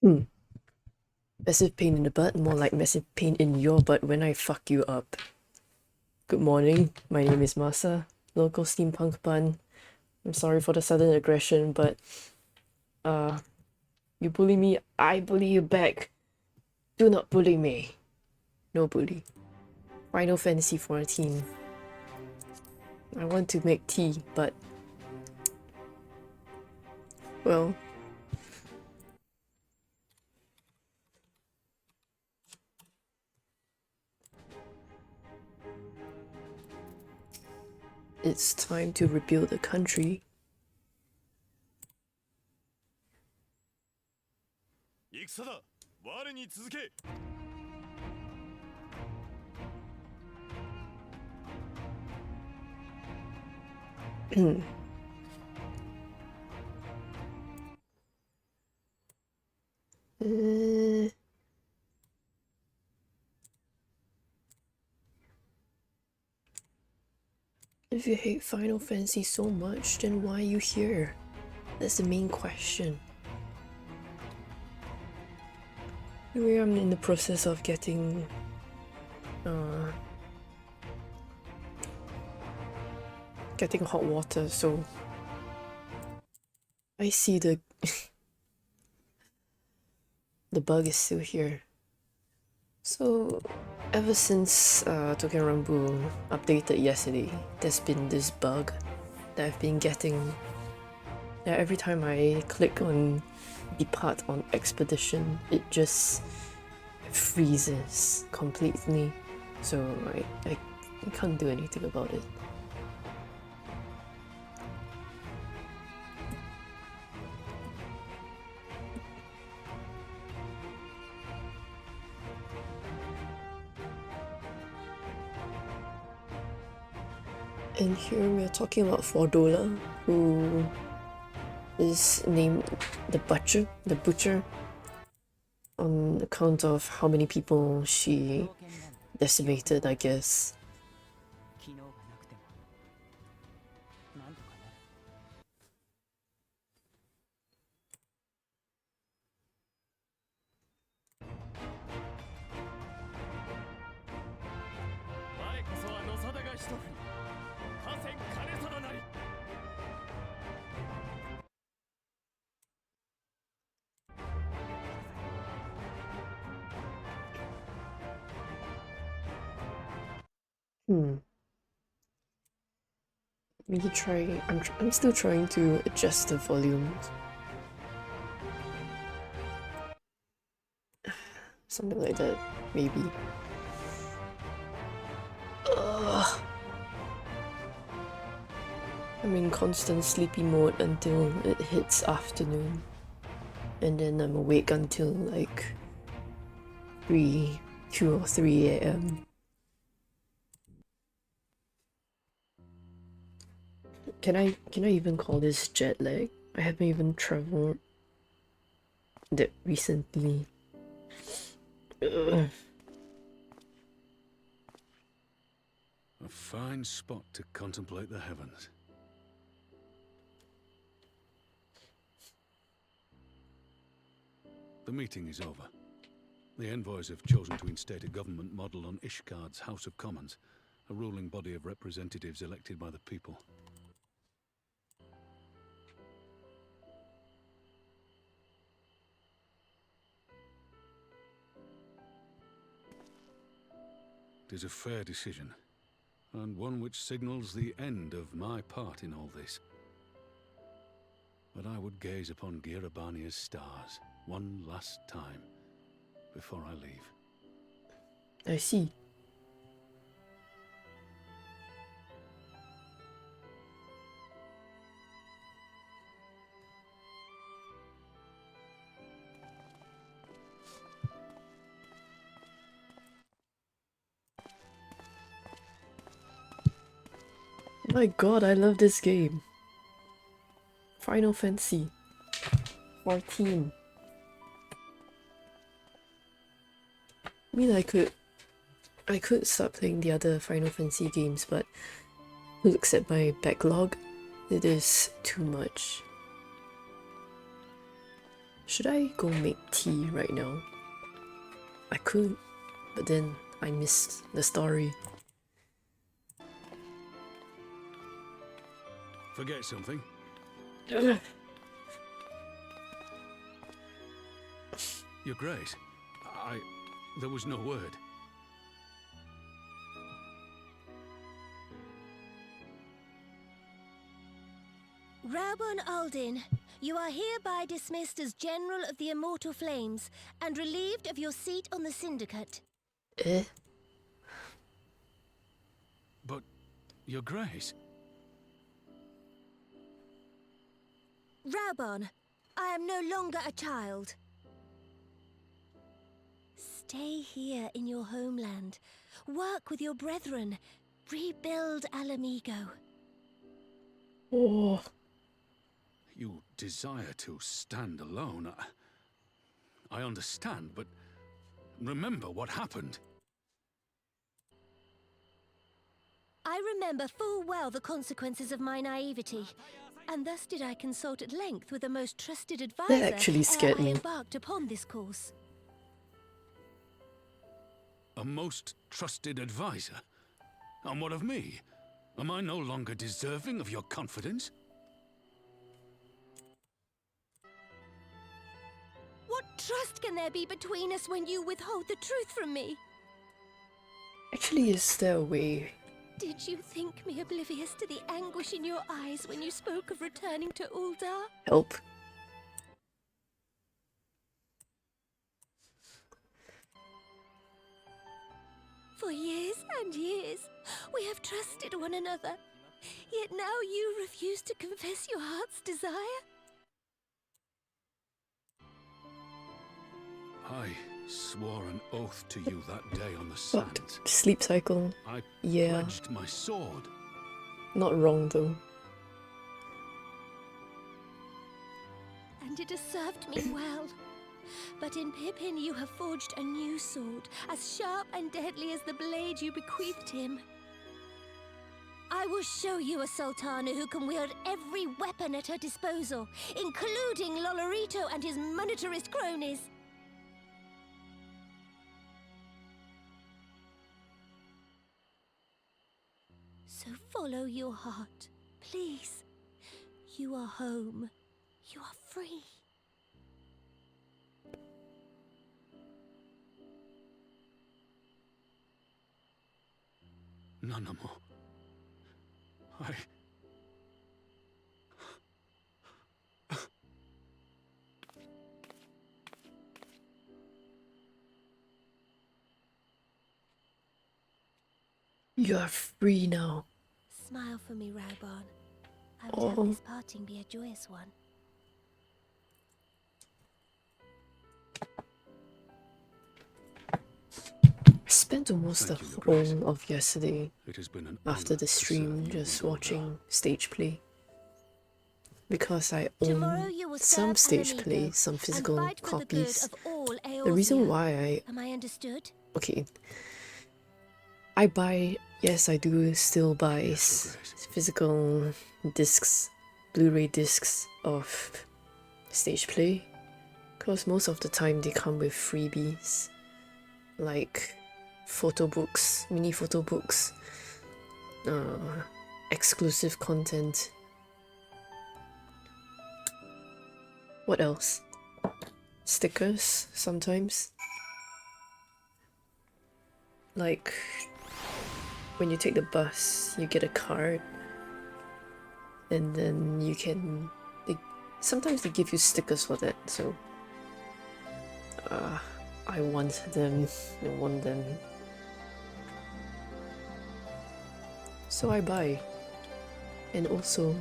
Massive pain in the butt, more like massive pain in your butt when I fuck you up. Good morning, my name is Masa, local steampunk bun. I'm sorry for the sudden aggression, but you bully me, I bully you back. Do not bully me. No bully. Final Fantasy 14. I want to make tea, but well, it's time to rebuild the country. If you hate Final Fantasy so much, then why are you here? That's the main question. Anyway, I'm in the process of getting hot water, so I see the the bug is still here. So ever since Token Rambu updated yesterday, there's been this bug that I've been getting. That every time I click on depart on expedition, it just freezes completely. So I can't do anything about it. And here we are talking about Fordola, who is named the Butcher, on account of how many people she decimated, I guess. Maybe try. I'm still trying to adjust the volume. Something like that, maybe. Ugh. I'm in constant sleepy mode until it hits afternoon, and then I'm awake until like 2 or 3 a.m. Can I even call this jet lag? I haven't even traveled that recently. Ugh. A fine spot to contemplate the heavens. The meeting is over. The envoys have chosen to instate a government model on Ishgard's House of Commons, a ruling body of representatives elected by the people. It is a fair decision, and one which signals the end of my part in all this. But I would gaze upon Girabania's stars one last time before I leave. I see. My god, I love this game. Final Fantasy 14. I mean, I could start playing the other Final Fantasy games, but who looks at my backlog? It is too much. Should I go make tea right now? I could, but then I missed the story. Forget something? Your Grace, there was no word. Raubon Aldin, you are hereby dismissed as General of the Immortal Flames and relieved of your seat on the Syndicate. Eh? But, Your Grace... Raubon, I am no longer a child. Stay here in your homeland. Work with your brethren. Rebuild Alamigo. Oh. You desire to stand alone. I understand, but remember what happened. I remember full well the consequences of my naivety, and thus did I consult at length with the most trusted advisor That actually scared ere I me. embarked upon this course. A most trusted advisor? And what of me? Am I no longer deserving of your confidence? What trust can there be between us when you withhold the truth from me? Actually, is there a way? Did you think me oblivious to the anguish in your eyes when you spoke of returning to Uldar? Help? For years and years, we have trusted one another. Yet now you refuse to confess your heart's desire? I swore an oath to you that day on the What? sands. Sleep cycle? I Yeah. pledged my sword. Not wrong though. And it has served me well. But in Pippin you have forged a new sword, as sharp and deadly as the blade you bequeathed him. I will show you a Sultana who can wield every weapon at her disposal, including Lolorito and his monetarist cronies. So follow your heart, please. You are home. You are free. Nanamo. You're free now. Smile for me, Raubon. I would have this parting be a joyous one. I spent almost the Thank you, Your Grace. whole of yesterday It has been an after honor the to stream serve you just in Uldar. watching stage play. Because I Tomorrow own you will some serve stage Alamigo play, some and physical fight for the good copies. of all The reason Eorzea. why Am I understood? I buy, yes I do still buy Yes, Your Grace. physical discs, Blu-ray discs of stage play. Because most of the time they come with freebies, like photo books, mini photo books, exclusive content. What else? Stickers sometimes. Like when you take the bus, you get a card, and then you can. Sometimes they give you stickers for that. So I want them. I want them. So I buy. And also,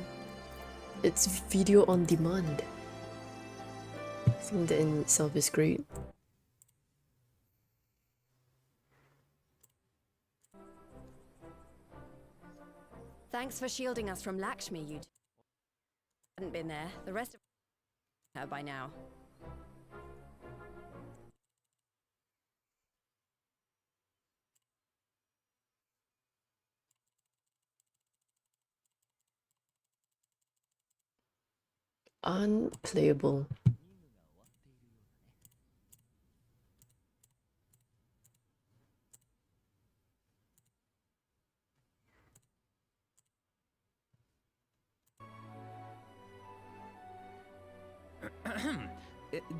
it's video on demand. I think that in itself is great. Thanks for shielding us from Lakshmi. You hadn't been there. The rest of her by now. Unplayable.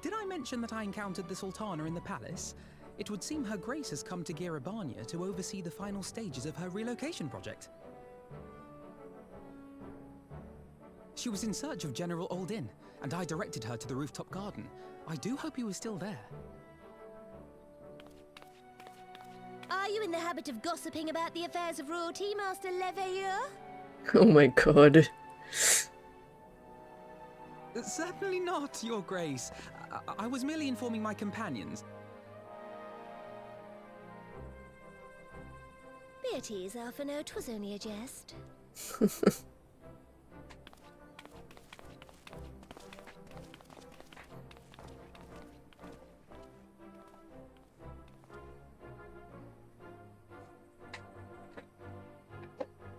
Did I mention that I encountered the Sultana in the palace? It would seem Her Grace has come to Girabania to oversee the final stages of her relocation project. She was in search of General Oldin, and I directed her to the rooftop garden. I do hope he was still there. Are you in the habit of gossiping about the affairs of royalty, Master Leveilleur? Oh my god. Certainly not, Your Grace. I was merely informing my companions. Be at ease, Alphino. 'Twas only a jest.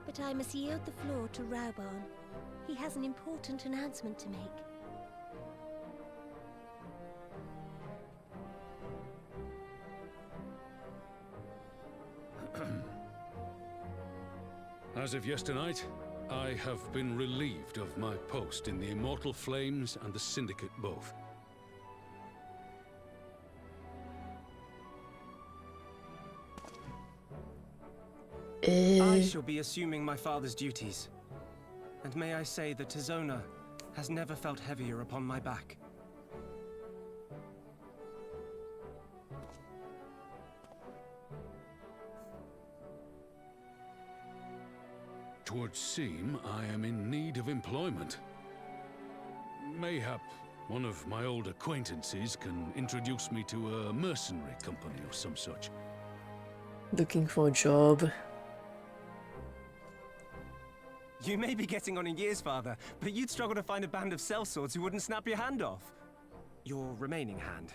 But I must yield the floor to Raubarn. He has an important announcement to make. As of yesternight, I have been relieved of my post in the Immortal Flames and the Syndicate both. I shall be assuming my father's duties. And may I say that Tizona has never felt heavier upon my back. Twould seem I am in need of employment. Mayhap one of my old acquaintances can introduce me to a mercenary company or some such. Looking for a job. You may be getting on in years, father, but you'd struggle to find a band of sellswords who wouldn't snap your hand off. Your remaining hand.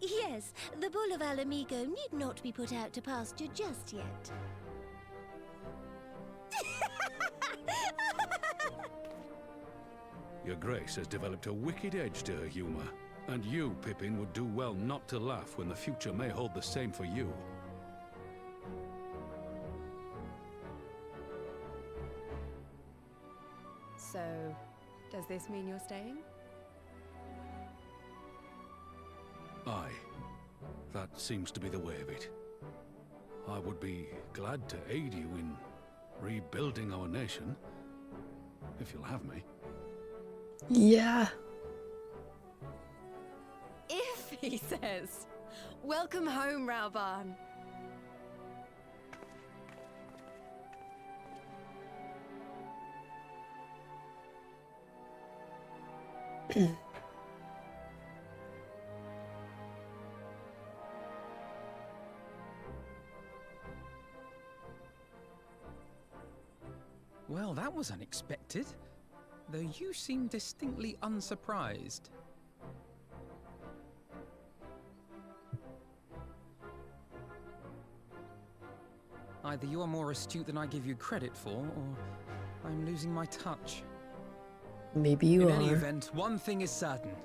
Yes, the bull of Alamigo need not be put out to pasture just yet. Your Grace has developed a wicked edge to her humor, and you, Pippin, would do well not to laugh when the future may hold the same for you. So, does this mean you're staying? Aye. That seems to be the way of it. I would be glad to aid you in rebuilding our nation, if you'll have me. Yeah. If, he says. Welcome home, Raubarn. Well, that was unexpected. Though you seem distinctly unsurprised. Either you are more astute than I give you credit for, or I'm losing my touch. Maybe you In are. any event, one thing is certain.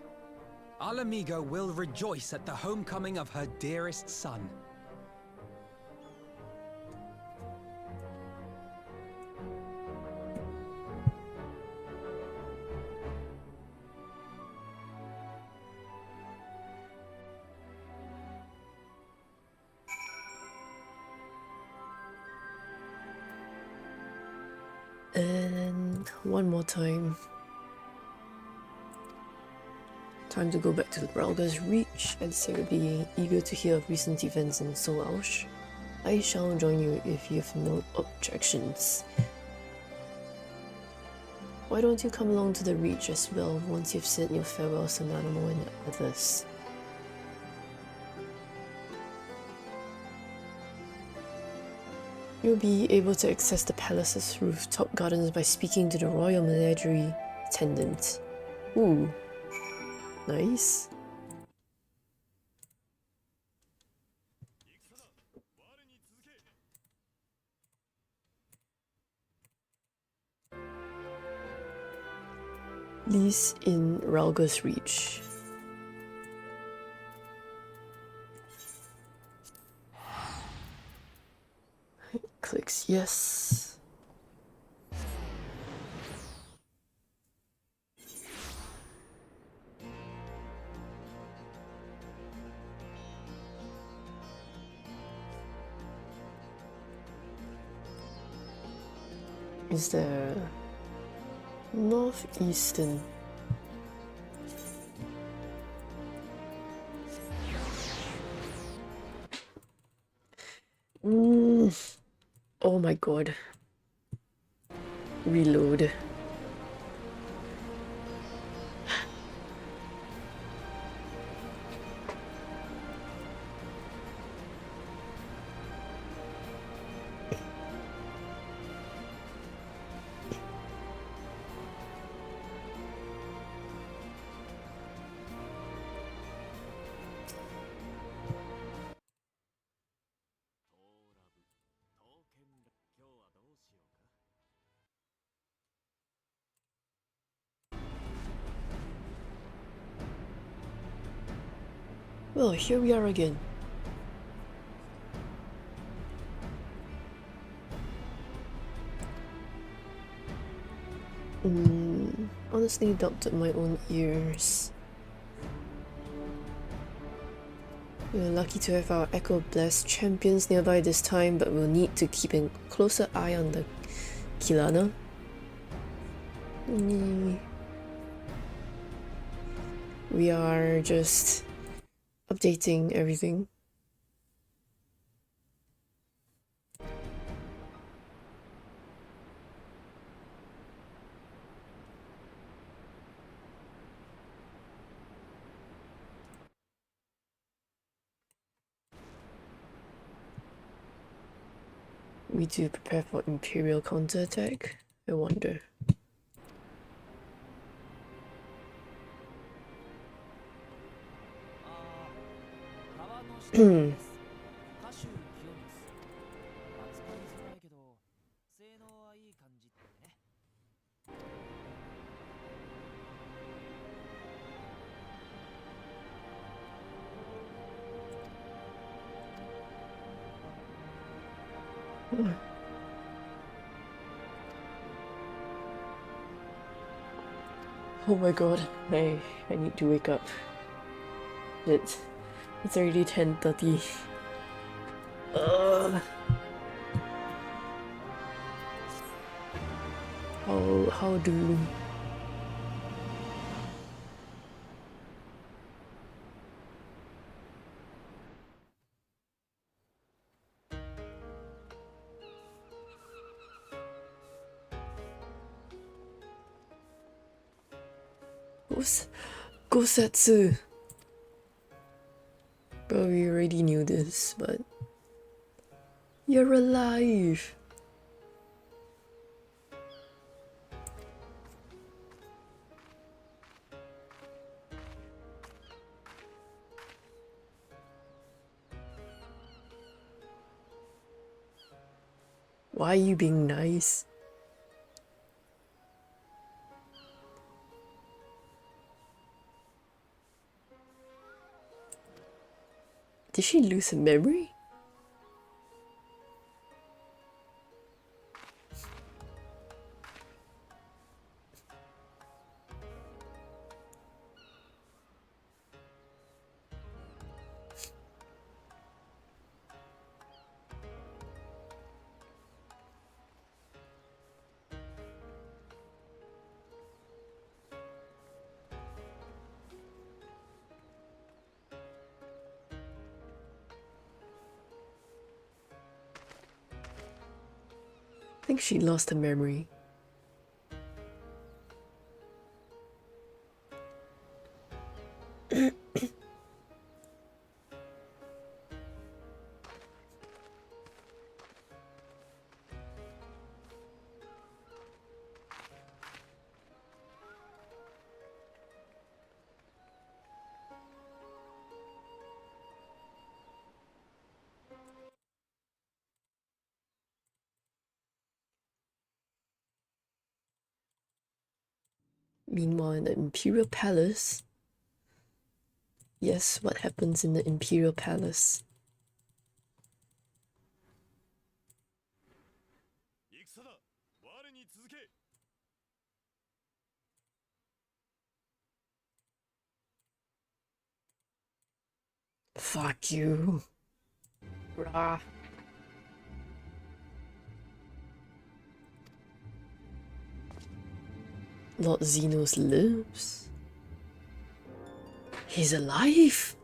Alamigo will rejoice at the homecoming of her dearest son. And one more time. Time to go back to the Bralga's Reach and say we'll be eager to hear of recent events in Solaush. I shall join you if you have no objections. Why don't you come along to the Reach as well once you've said your farewells to Nanamo and the others? You'll be able to access the palace's rooftop gardens by speaking to the Royal Menagerie attendant. Ooh. Nice. Lease in Ralga's Reach. Clicks yes. is there? Northeastern. Oh my god. Reload. Well, here we are again. Honestly, doubted my own ears. We are lucky to have our Echo Blast champions nearby this time, but we'll need to keep a closer eye on the Kilana. We are just updating everything. We do prepare for Imperial counterattack? I wonder. Oh my god, I need to wake up. It's already 10:30. How do... Gosetsu! Bro, we already knew this, but... You're alive! Why are you being nice? Did she lose her memory? I think she lost her memory. Meanwhile, in the Imperial Palace... Yes, what happens in the Imperial Palace? Fuck you. Rah. Lord Zeno's lives. He's alive!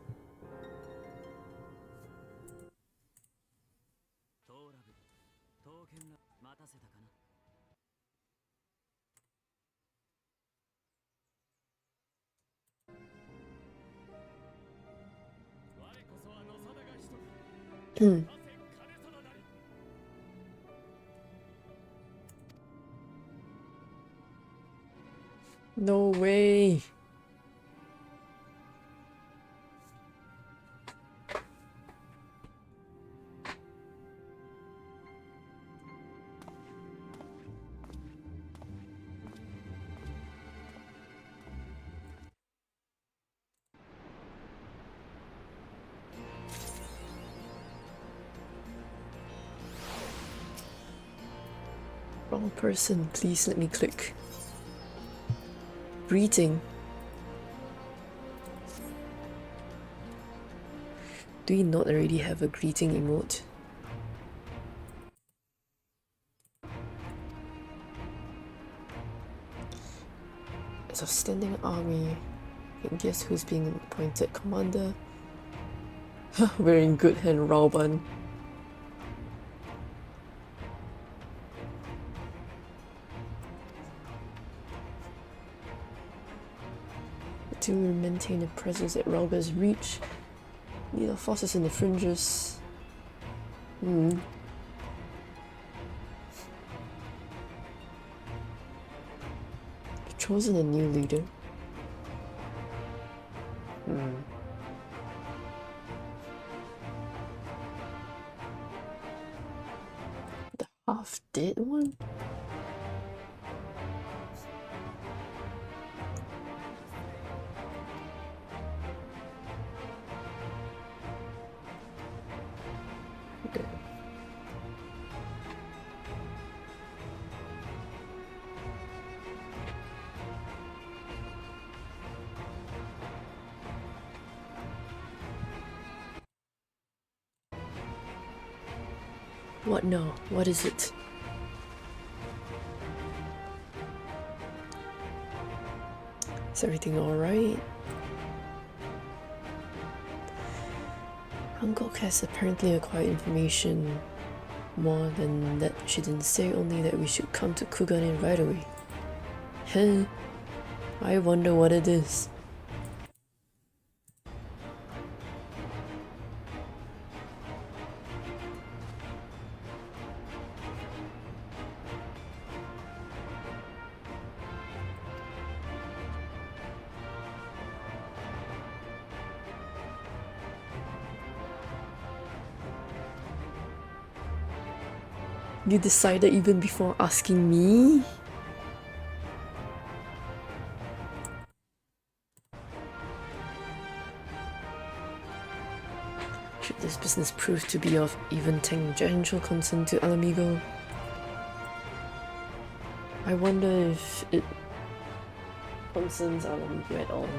No way! Wrong person, please let me click. Greeting. Do we not already have a greeting emote? As a standing army, you can guess who's being appointed commander? We're in good hand, Rauban. To maintain a presence at Rauba's reach, need our forces in the fringes. Chosen a new leader. The half-dead one? What now? What is it? Is everything alright? Hancock has apparently acquired information more than that. She didn't say, only that we should come to Kuganin right away. Heh. I wonder what it is. You decided even before asking me? Should this business prove to be of even tangential concern to Alamigo, I wonder if it concerns Alamigo at all.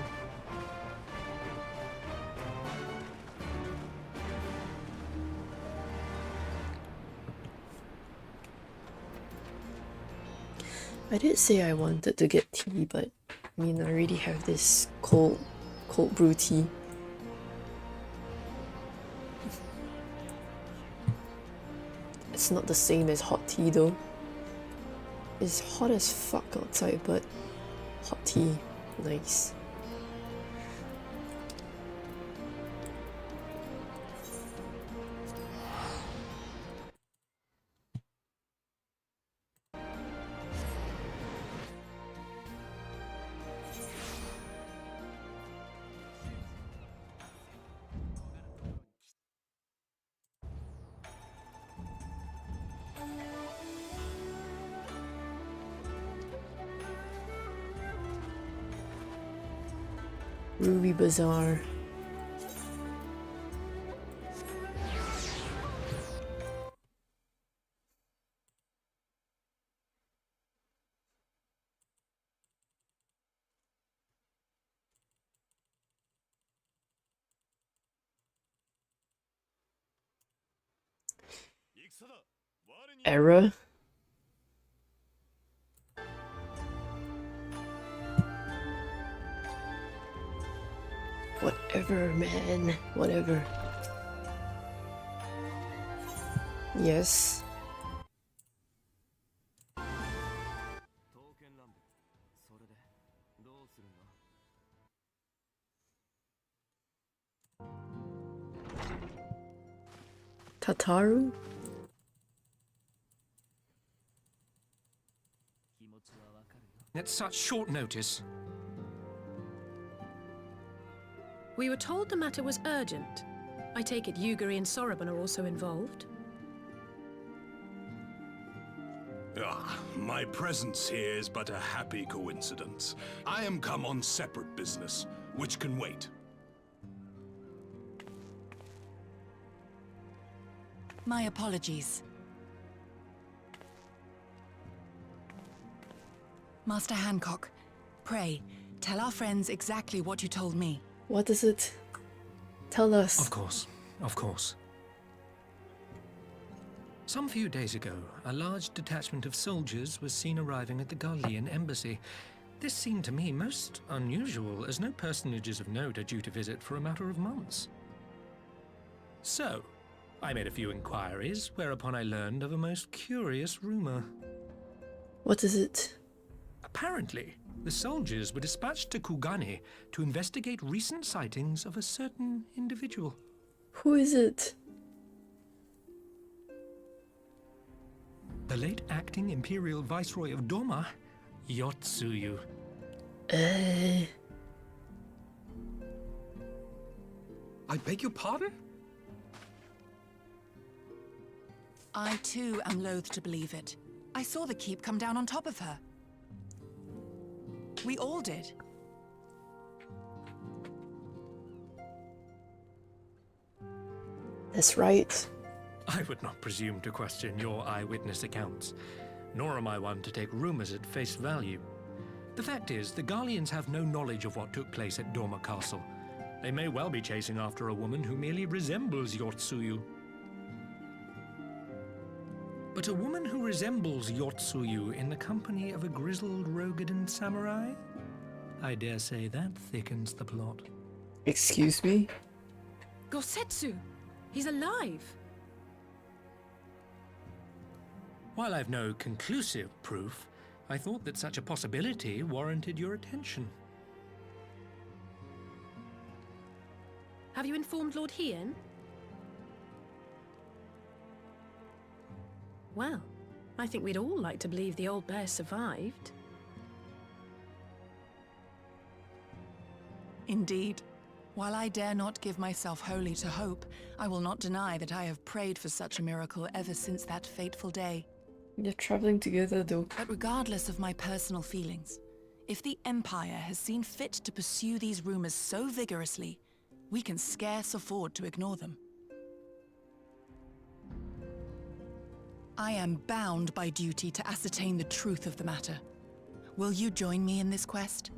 I did say I wanted to get tea, but I mean, I already have this cold brew tea. It's not the same as hot tea though. It's hot as fuck outside, but hot tea, nice. Ruby Bazaar. Error? Whatever, man. Whatever. Yes. Tataru? At such short notice. We were told the matter was urgent. I take it Yugiri and Soroban are also involved? My presence here is but a happy coincidence. I am come on separate business, which can wait. My apologies. Master Hancock, pray, tell our friends exactly what you told me. What is it? Tell us. Of course, of course. Some few days ago, a large detachment of soldiers was seen arriving at the Garlean embassy. This seemed to me most unusual, as no personages of note are due to visit for a matter of months. So, I made a few inquiries, whereupon I learned of a most curious rumor. What is it? Apparently, the soldiers were dispatched to Kugane to investigate recent sightings of a certain individual. Who is it? The late acting Imperial Viceroy of Doma, Yotsuyu. I beg your pardon? I too am loath to believe it. I saw the keep come down on top of her. We all did. That's right. I would not presume to question your eyewitness accounts, nor am I one to take rumors at face value. The fact is, the Garleans have no knowledge of what took place at Doma Castle. They may well be chasing after a woman who merely resembles Yotsuyu. But a woman who resembles Yotsuyu in the company of a grizzled Rogadan samurai? I dare say that thickens the plot. Excuse me? Gosetsu! He's alive! While I've no conclusive proof, I thought that such a possibility warranted your attention. Have you informed Lord Hien? Well, I think we'd all like to believe the old bear survived. Indeed. While I dare not give myself wholly to hope, I will not deny that I have prayed for such a miracle ever since that fateful day. You're traveling together though. But regardless of my personal feelings, if the Empire has seen fit to pursue these rumors so vigorously, we can scarce afford to ignore them. I am bound by duty to ascertain the truth of the matter. Will you join me in this quest?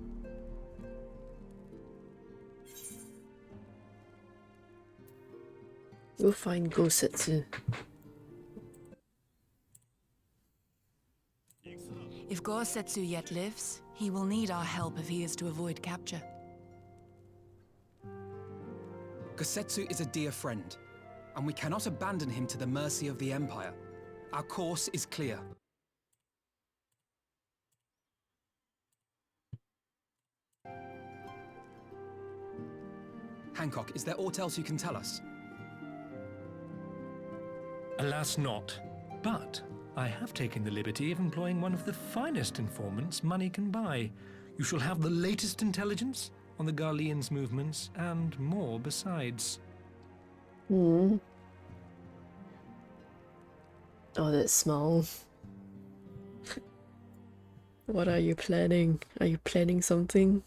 We'll find Gosetsu. If Gosetsu yet lives, he will need our help if he is to avoid capture. Gosetsu is a dear friend, and we cannot abandon him to the mercy of the Empire. Our course is clear. Hancock, is there aught else you can tell us? Alas not, but I have taken the liberty of employing one of the finest informants money can buy. You shall have the latest intelligence on the Garleans' movements, and more besides. Hmm. Oh, that smile. What are you planning? Are you planning something?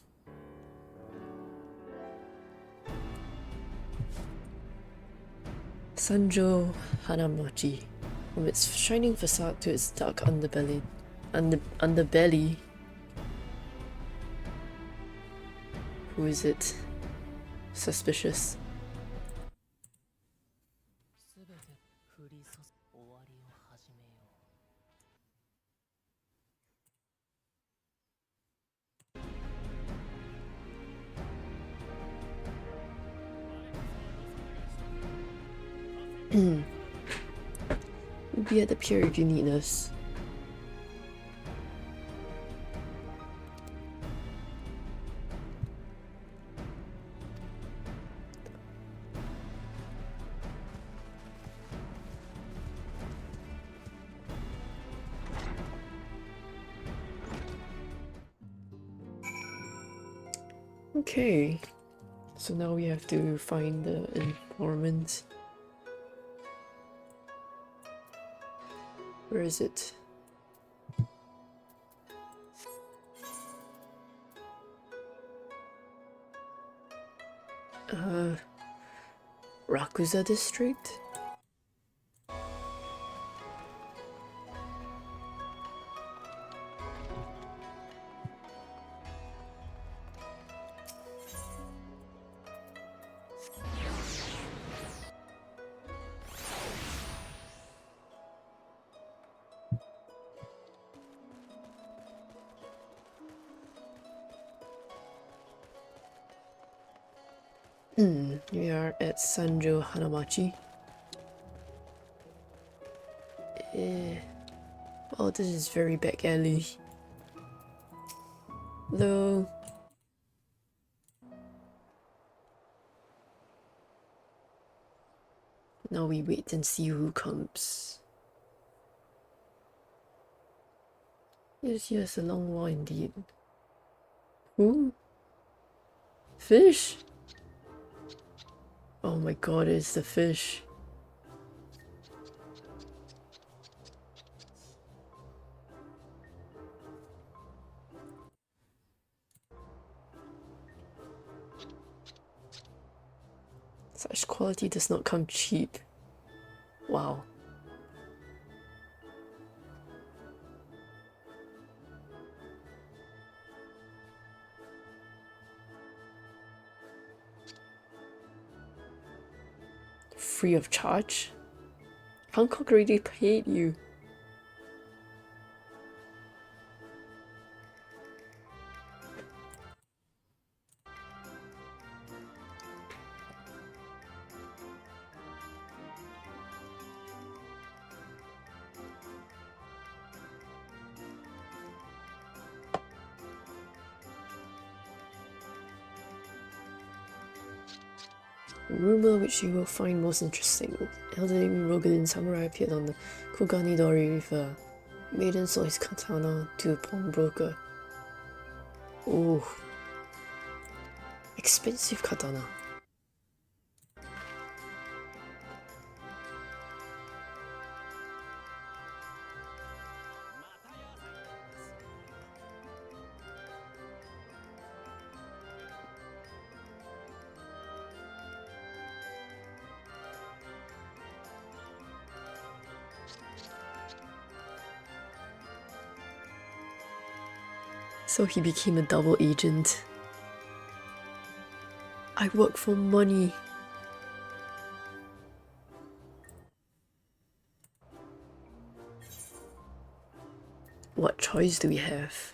Sanjo Hanamochi. From its shining facade to its dark underbelly. Underbelly. Who is it? Suspicious. We'll be at the pier if you need us. Okay, so now we have to find the informant. Where is it? Rakuza district? We are at Sanjo Hanamachi. Oh, this is very back alley. Though. Now we wait and see who comes. Yes, a long while indeed. Who? Fish? Oh my god, it's the fish. Such quality does not come cheap. Wow. Free of charge? Hancock already paid you. Rumor which you will find most interesting. Elderly Rogelin samurai appeared on the Koganidori River. Maiden sold his katana to a pawnbroker. Oh, expensive katana. So he became a double agent. I work for money. What choice do we have?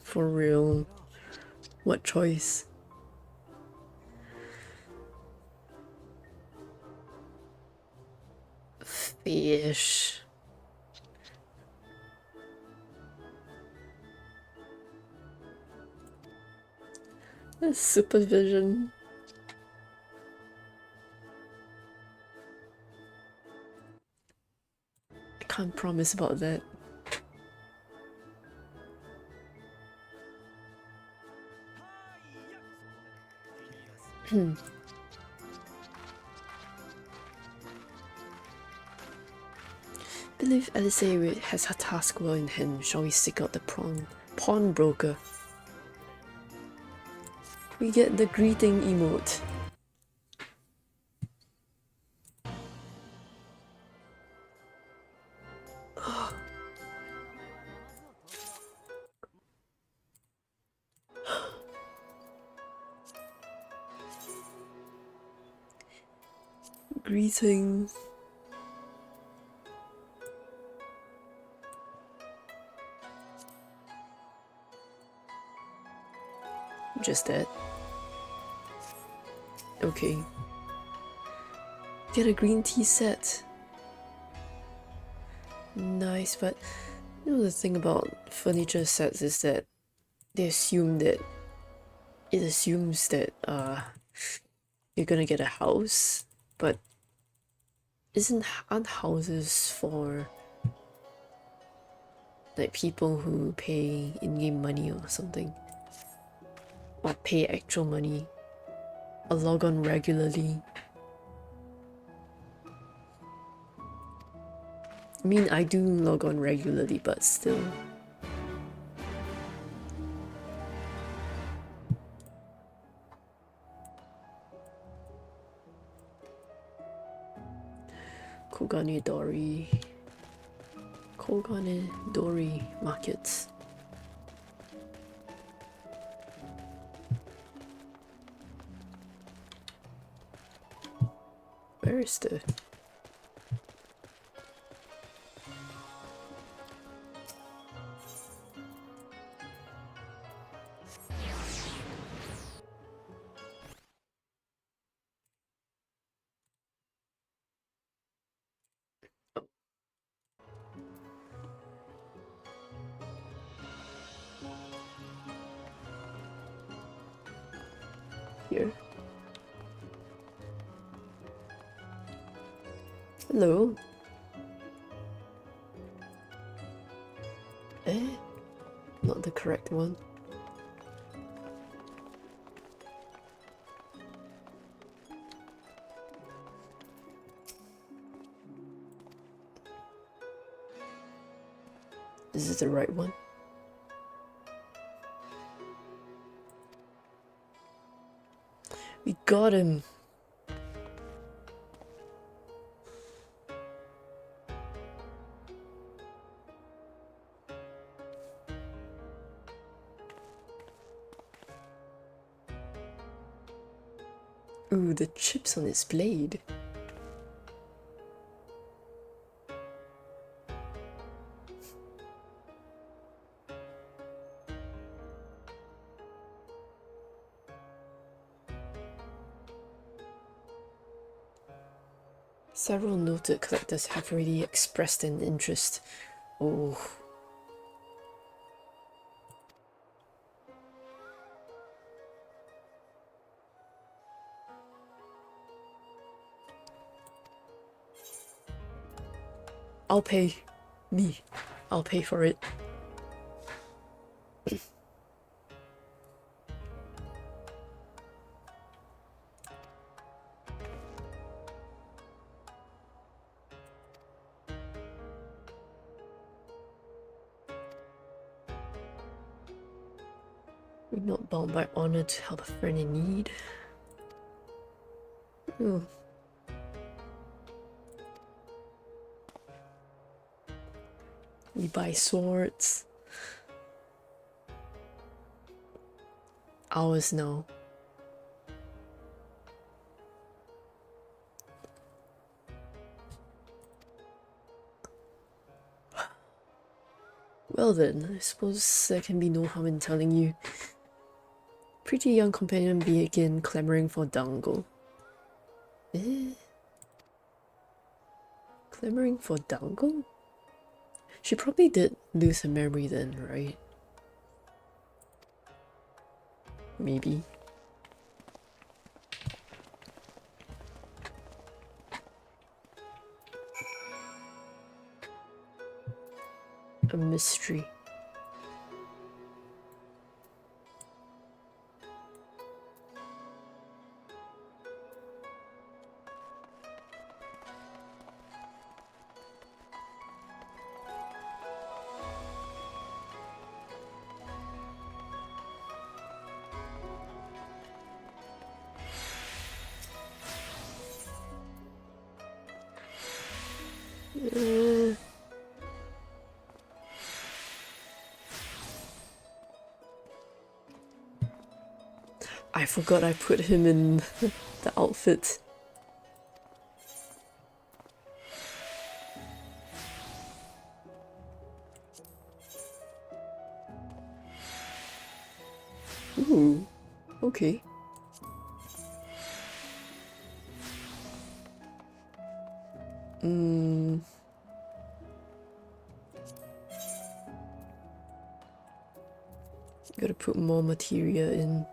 For real. What choice? Fish. Supervision. I can't promise about that. Believe Alice has her task well in hand. Shall we seek out the pawnbroker? We get the greeting emote. Greeting. Just that. Okay. Get a green tea set. Nice, but you know the thing about furniture sets is that they assume that it assumes that you're gonna get a house, but aren't houses for like people who pay in-game money or something? Or pay actual money or log on regularly? I mean, I do log on regularly, but still. Koganedori markets. Where is the... Here. Hello. Not the correct one. Is it the right one? We got him. Ooh, the chips on his blade. Several noted collectors have already expressed an interest. Oh. I'll pay. Me. I'll pay for it. We're not bound by honor to help a friend in need. Ooh. We buy swords. Ours now. Well then, I suppose there can be no harm in telling you. Pretty young companion began clamoring for dango. Clamoring for dango? She probably did lose her memory then, right? Maybe. A mystery. I forgot I put him in the outfit. Ooh, okay. Gotta put more materia in.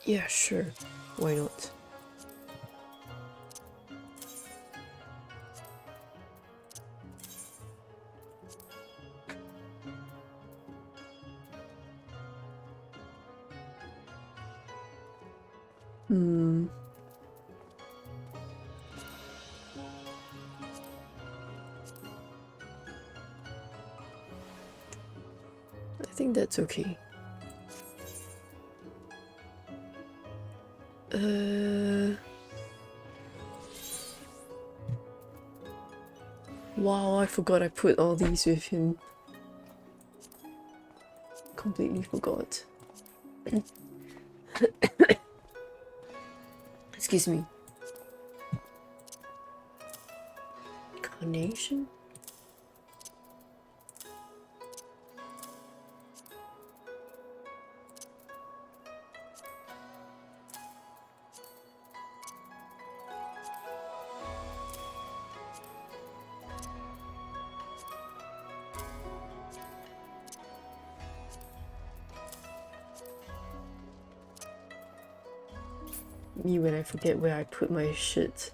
Yeah, sure. Why not? I think that's okay. Wow, I forgot I put all these with him. Completely forgot. Excuse me. Carnation? Me when I forget where I put my shit.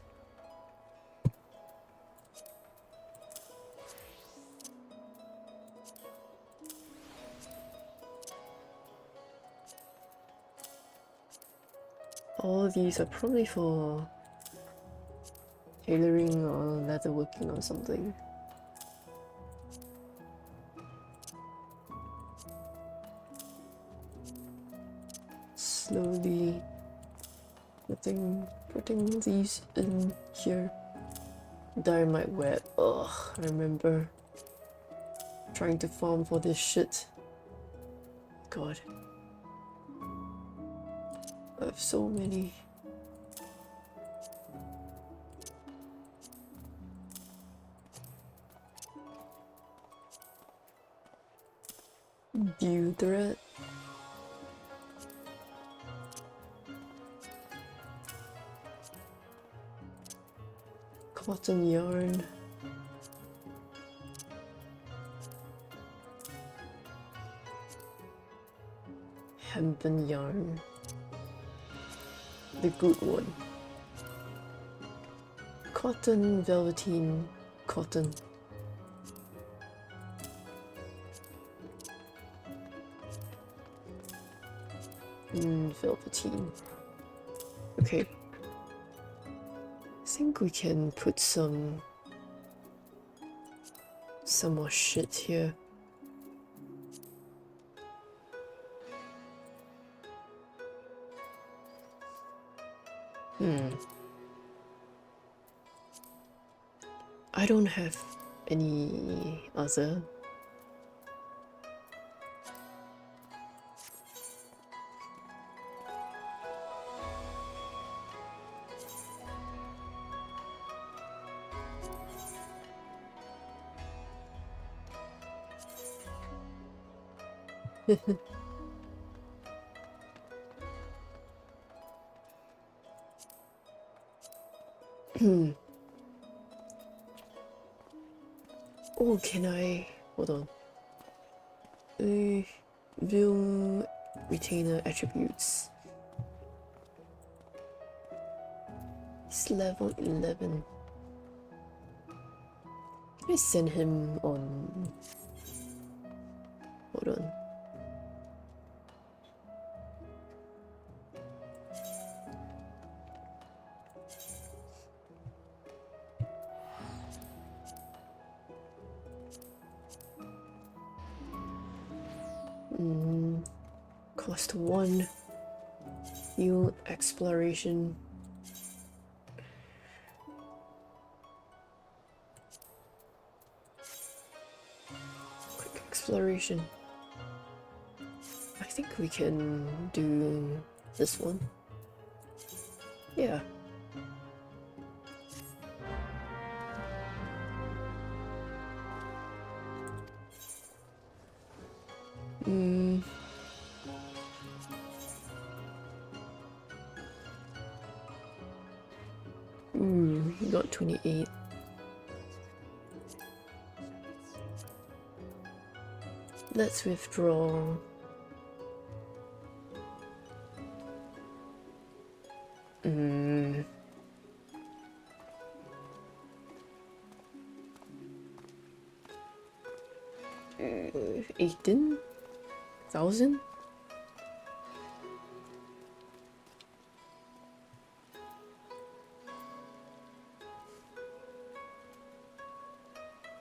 All of these are probably for tailoring or leatherworking or something. Slowly putting these in here. Dynamite web. Ugh, I remember trying to farm for this shit. God. I have so many. Dew thread. Cotton yarn. Hempen yarn. The good one. Cotton, velveteen, cotton. Velveteen. Okay. I think we can put some more shit here. I don't have any other. Oh, can I... Hold on. View retainer attributes. It's level 11. Can I send him on... Hold on. Cost 1. New exploration. Quick exploration. I think we can do this one. Yeah. Ooh, he got 28. Let's withdraw. Hmm. 18,000?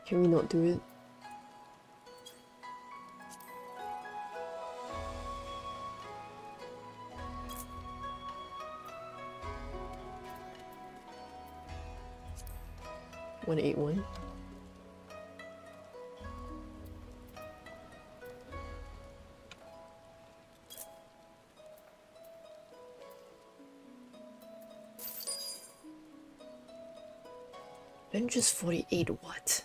Can we not do it? $181. And just 48 what?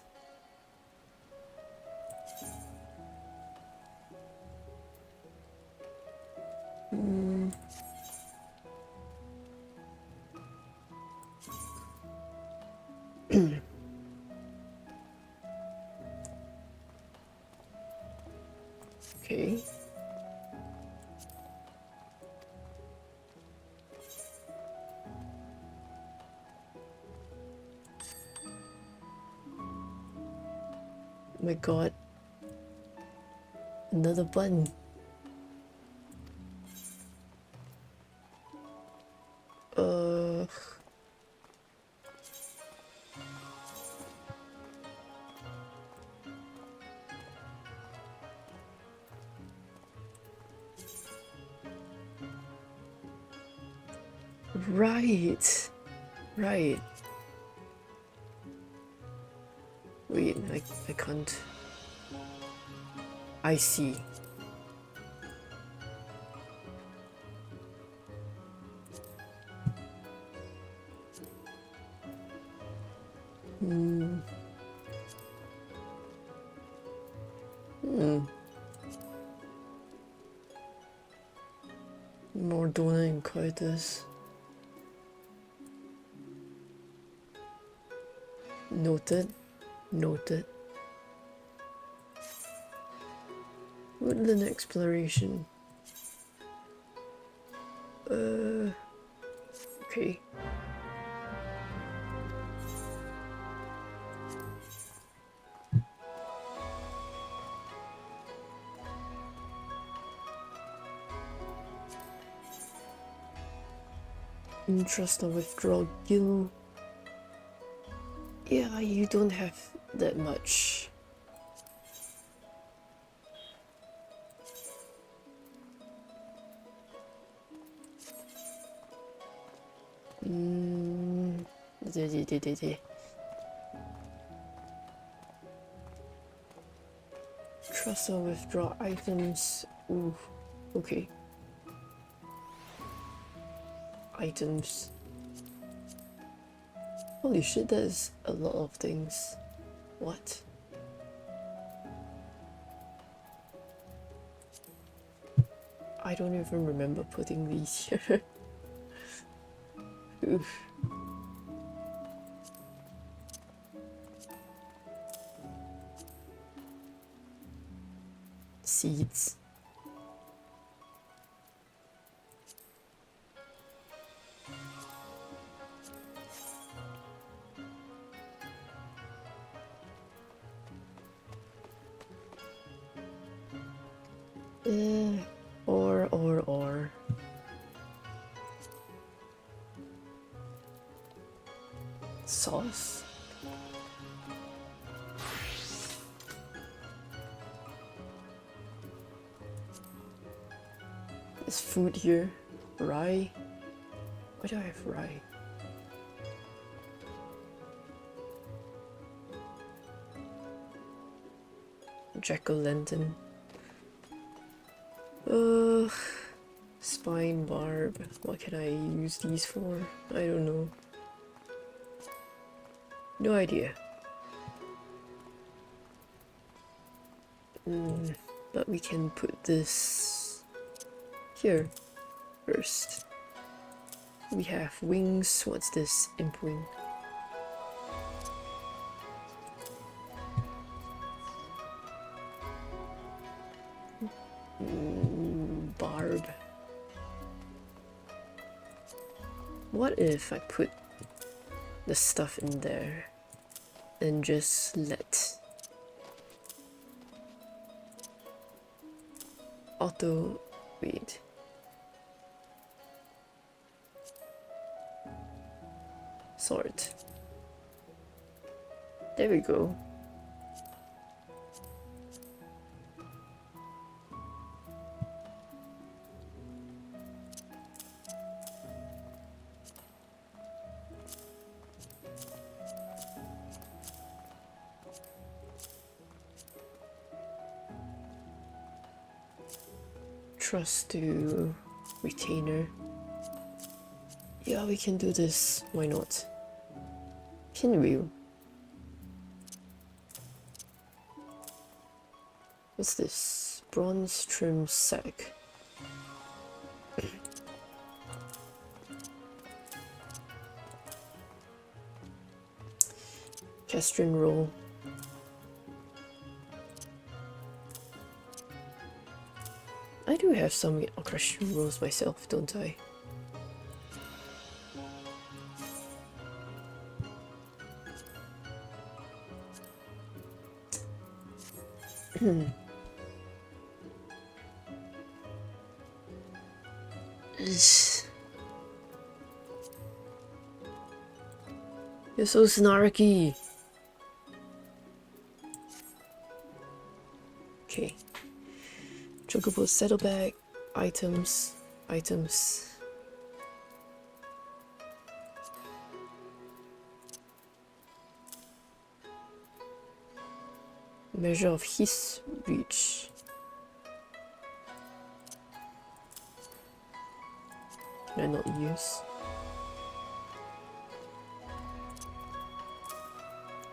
Okay. Oh my god. Another button. Right. Right. Wait, I can't. I see. Nordona and Coitus. Noted. Noted. Woodland exploration. Okay. Trust or withdraw guild. Yeah, you don't have that much. Trust or withdraw items. Ooh, okay. Items. Holy shit, that is a lot of things. What? I don't even remember putting these here. Oof. Seeds. Or. Sauce? There's food here. Rye? Why do I have rye? Jack-o'-lantern. Spine barb. What can I use these for? I don't know. No idea. but we can put this here first. We have wings. What's this? Imp wing. Barb. What if I put the stuff in there and just let auto wait. Sort. There we go. Trust to retainer. Yeah, we can do this. Why not? Pinwheel. What's this? Bronze trim sack. Castrin roll. I do have some Castrin rolls myself, don't I? You're so snarky. Okay. Chocobo saddlebag, items. Measure of his reach. Can I not use?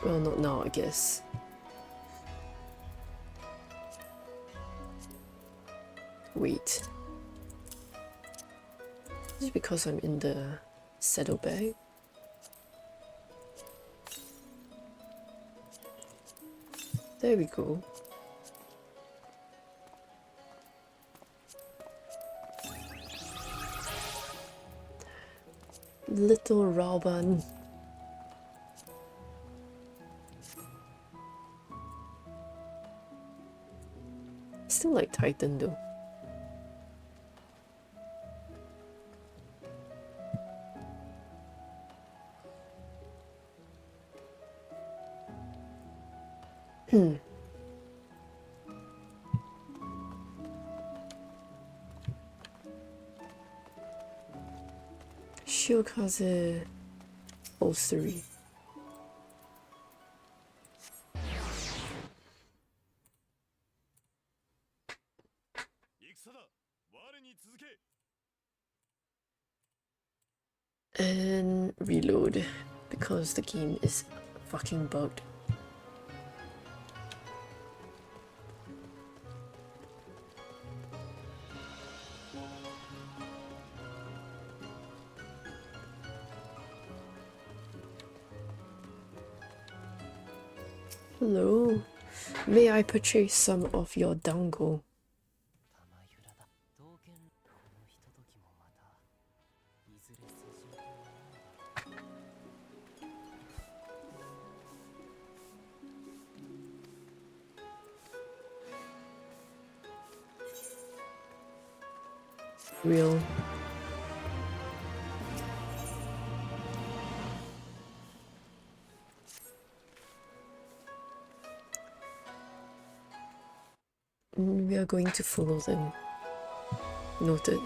Well, not now, I guess. Wait. Is it because I'm in the saddlebag? There we go. Little Rauban. Still like Titan though. Shiokaze Bolstery. And reload because the game is fucking bugged. Hello, may I purchase some of your dango? Real. We are going to follow them. Noted.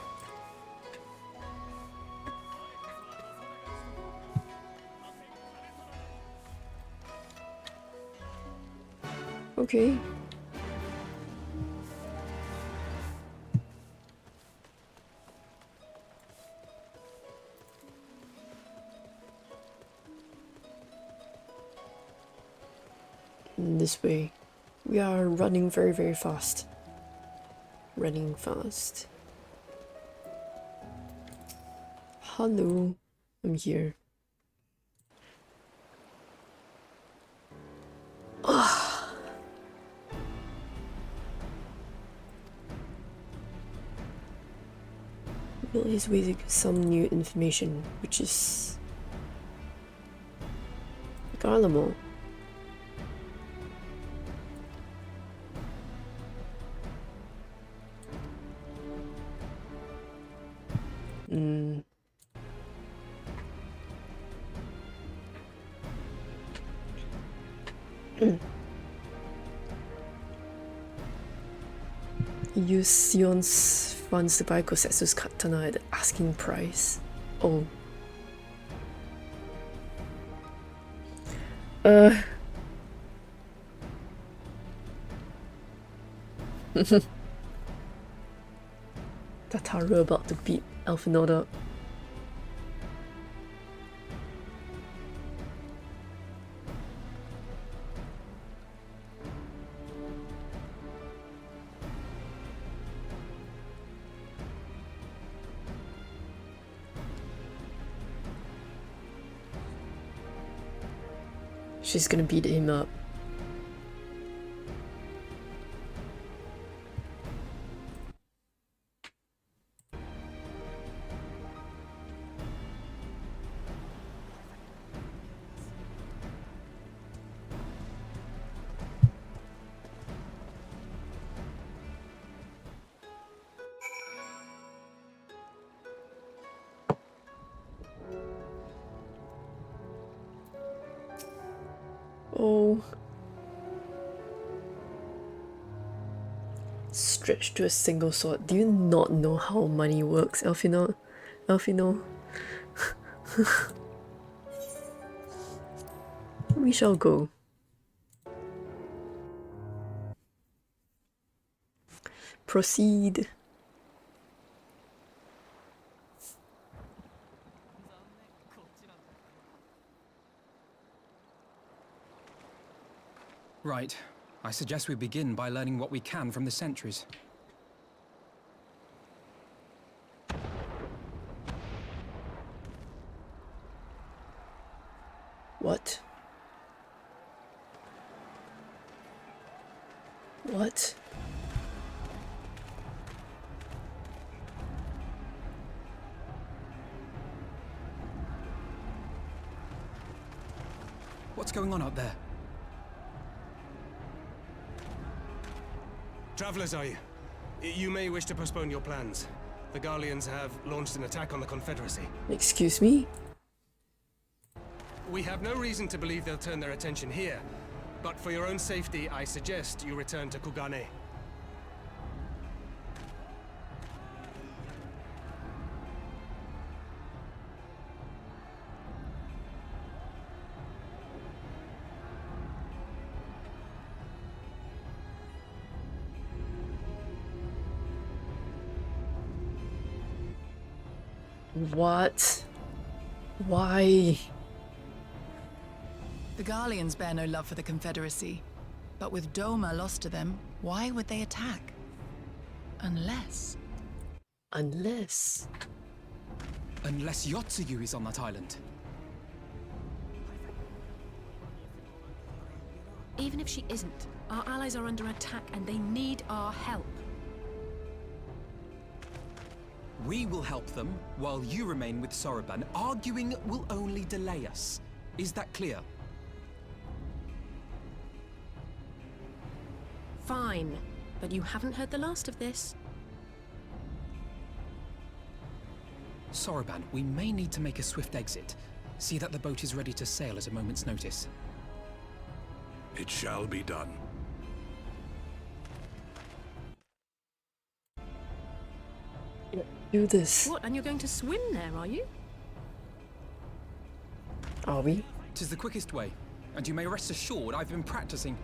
Okay. This way. We are running very, very fast. running fast. Hello, I'm here. Will is waiting for some new information, which is Garlemald. Use Sion's funds to buy Kosetsu's katana at the asking price. Oh. Tataru about to beat Elfinord up. She's gonna beat him up. Oh. Stretched to a single sword. Do you not know how money works, Elfinord? Elfinord? We shall go. Proceed. Right. I suggest we begin by learning what we can from the sentries. What? What? What's going on out there? Travelers, are you? You may wish to postpone your plans. The Garleans have launched an attack on the Confederacy. Excuse me? We have no reason to believe they'll turn their attention here, but for your own safety, I suggest you return to Kugane. What? Why? The Garleans bear no love for the Confederacy. But with Doma lost to them, why would they attack? Unless... Unless... Unless Yotsuyu is on that island. Even if she isn't, our allies are under attack and they need our help. We will help them, while you remain with Soroban. Arguing will only delay us. Is that clear? Fine, but you haven't heard the last of this. Soroban, we may need to make a swift exit. See that the boat is ready to sail at a moment's notice. It shall be done. Do this. What, and you're going to swim there, are you? Are we? 'Tis the quickest way, and you may rest assured I've been practicing.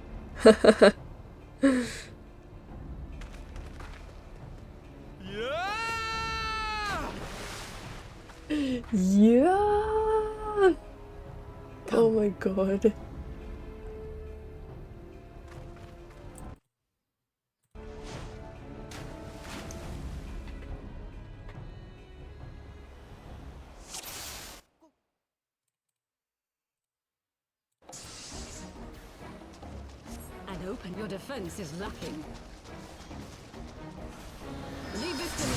Yeah! Oh my god. open. Your defense is lacking. Leave this to me.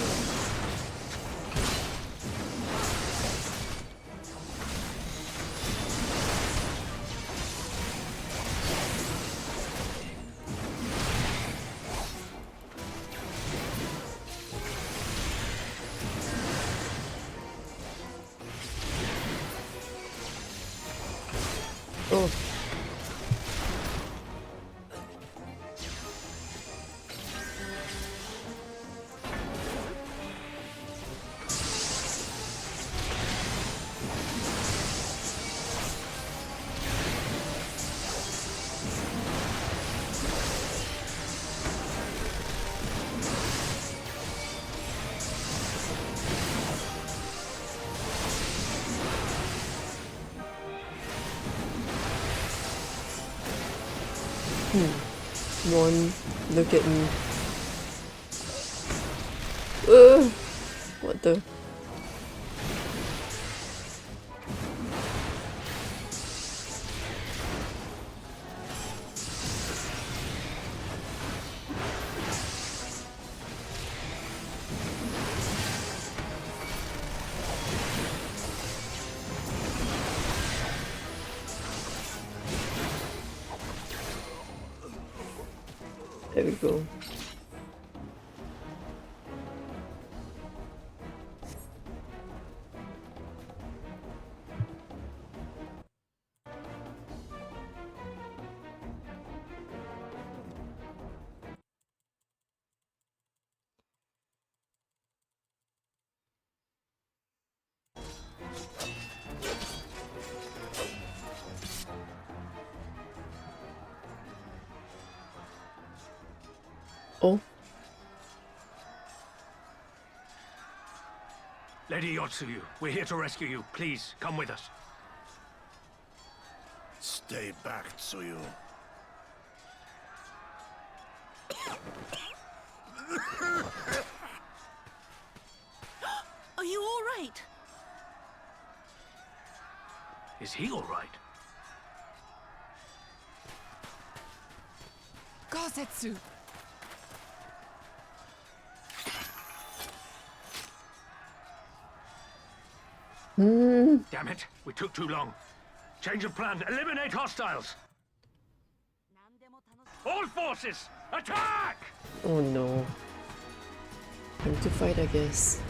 Oh. One, look at me. What the? There we go. Oh. Lady Yotsuyu, we're here to rescue you. Please, come with us. Stay back, Tsuyu. Are you all right? Is he all right? Gosetsu! Damn it, we took too long. Change of plan, eliminate hostiles! All forces, attack! Oh no. Time to fight, I guess.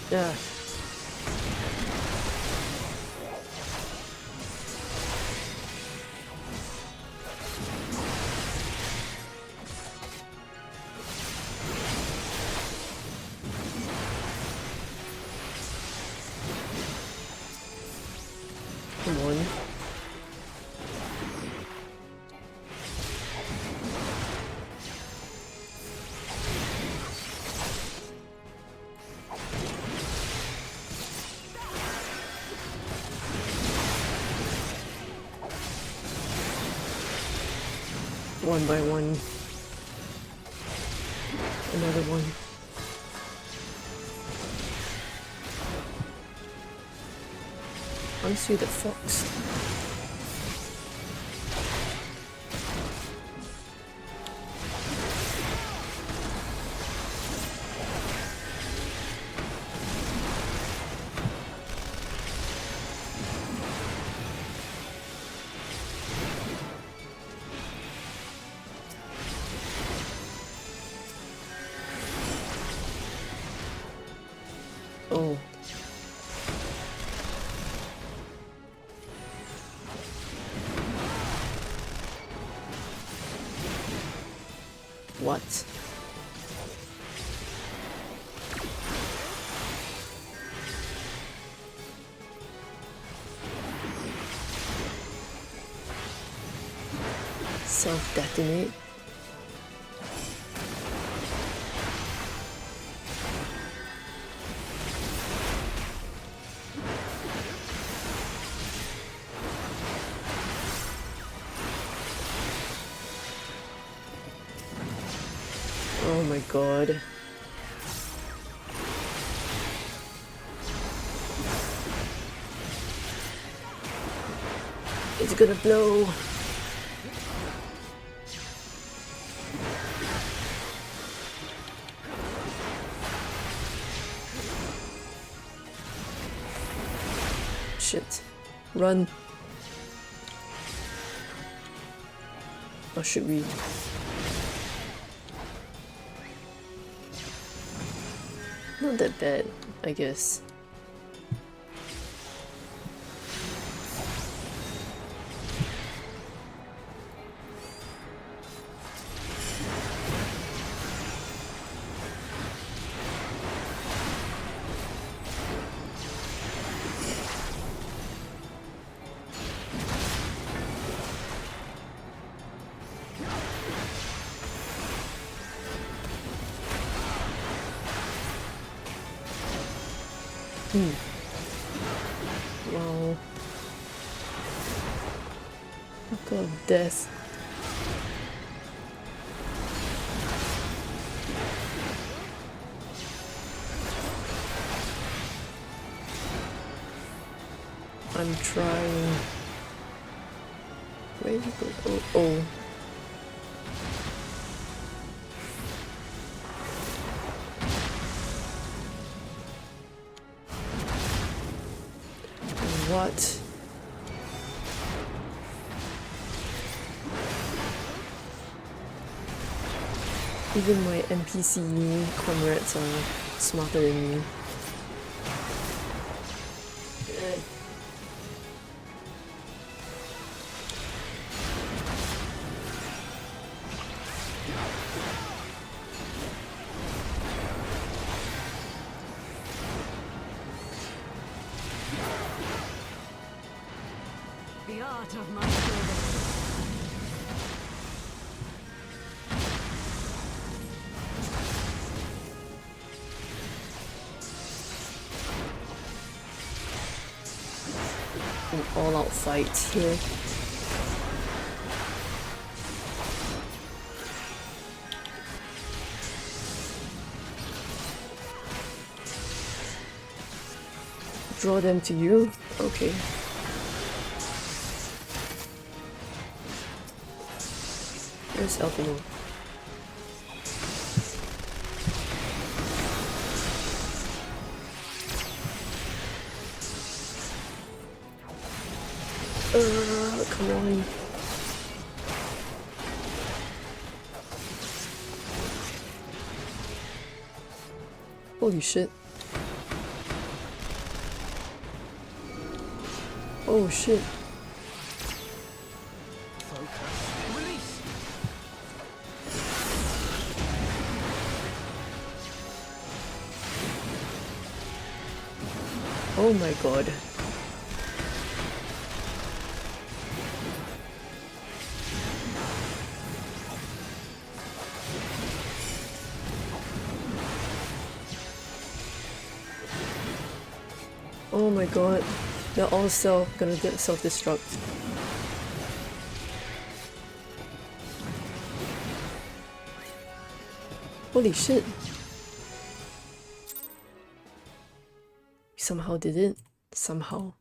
Yeah. Come on. One by one. Another one. Honestly, the fox. What? Self-detonate? Oh my god. It's gonna blow. Shit. Run. Or should we? Not that bad, I guess. Wow. Look of death. I'm trying. Where did it go? Oh, oh. What? Even my NPC comrades are smarter than me. The art of my service. An all-out fight here. Draw them to you? Okay. Where's Alpino? Come on. Holy shit. Oh shit. Oh my god. Oh my god. They're all gonna self-destruct. Holy shit. We somehow did it. Somehow.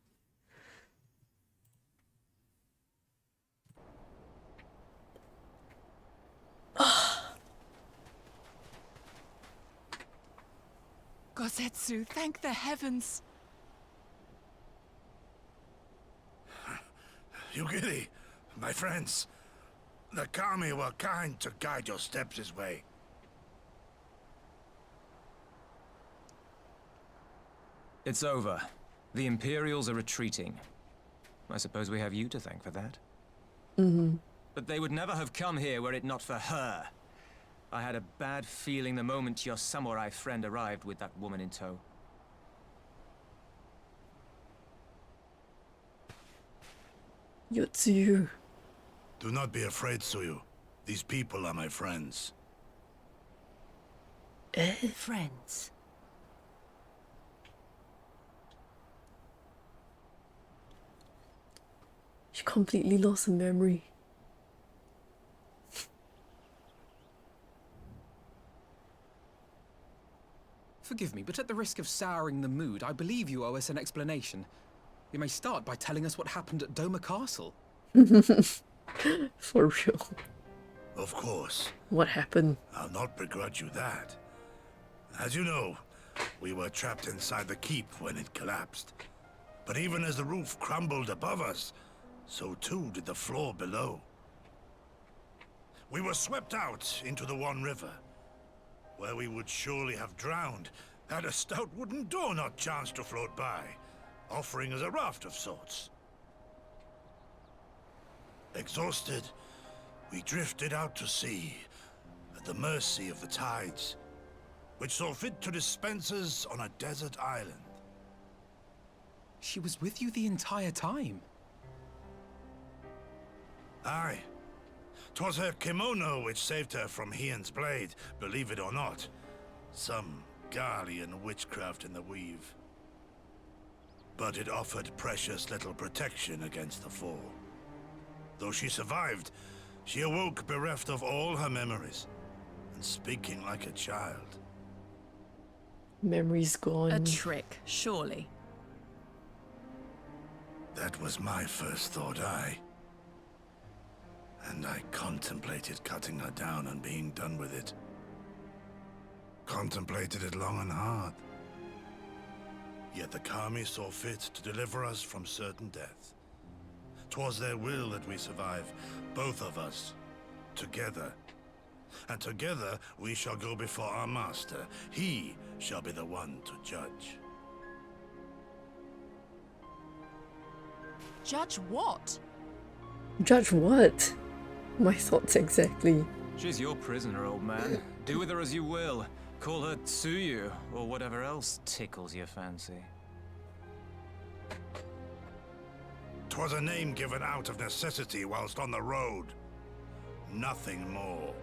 Gosetsu, thank the heavens. Yugiri, my friends, the kami were kind to guide your steps this way. It's over. The Imperials are retreating. I suppose we have you to thank for that. Mm-hmm. But they would never have come here were it not for her. I had a bad feeling the moment your samurai friend arrived with that woman in tow. Yotsuyu. Do not be afraid, Suyu. These people are my friends. Friends. She completely lost her memory. Forgive me, but at the risk of souring the mood, I believe you owe us an explanation. You may start by telling us what happened at Doma Castle. For real. Of course. What happened? I'll not begrudge you that. As you know, we were trapped inside the keep when it collapsed. But even as the roof crumbled above us, so too did the floor below. We were swept out into the One River, where we would surely have drowned had a stout wooden door not chanced to float by, offering us a raft of sorts. Exhausted, we drifted out to sea, at the mercy of the tides, which saw fit to dispense us on a desert island. She was with you the entire time. Aye. 'Twas her kimono which saved her from Hien's blade, believe it or not. Some Garlean witchcraft in the weave. But it offered precious little protection against the fall. Though she survived, she awoke bereft of all her memories, and speaking like a child. Memory's gone. A trick, surely. That was my first thought, aye. And I contemplated cutting her down and being done with it. Contemplated it long and hard. Yet the Kami saw fit to deliver us from certain death. 'Twas their will that we survive, both of us, together. And together we shall go before our master. He shall be the one to judge. Judge what? Judge what? My thoughts exactly. She's your prisoner, old man. Do with her as you will. Call her Tsuyu, or whatever else tickles your fancy. 'Twas a name given out of necessity whilst on the road. Nothing more.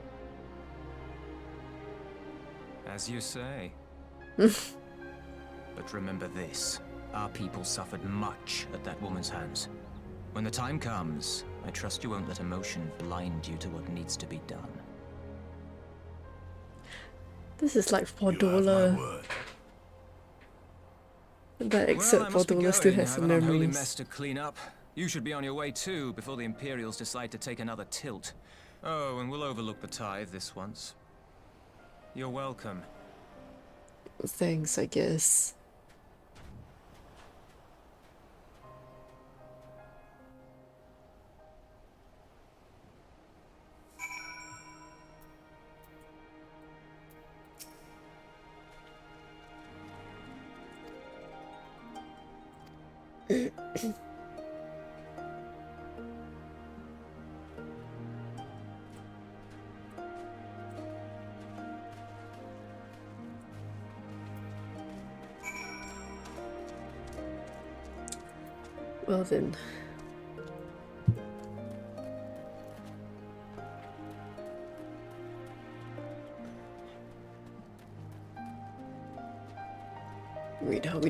As you say. But remember this. Our people suffered much at that woman's hands. When the time comes, I trust you won't let emotion blind you to what needs to be done. This is like You have $4. my word. But except Well, I must be $4 still going. has I some have an unholy memories. mess to clean up. You should be on your way too, before the Imperials decide to take another tilt. Oh, and we'll overlook the tithe this once. You're welcome. Thanks, I guess. Well then. Wait, how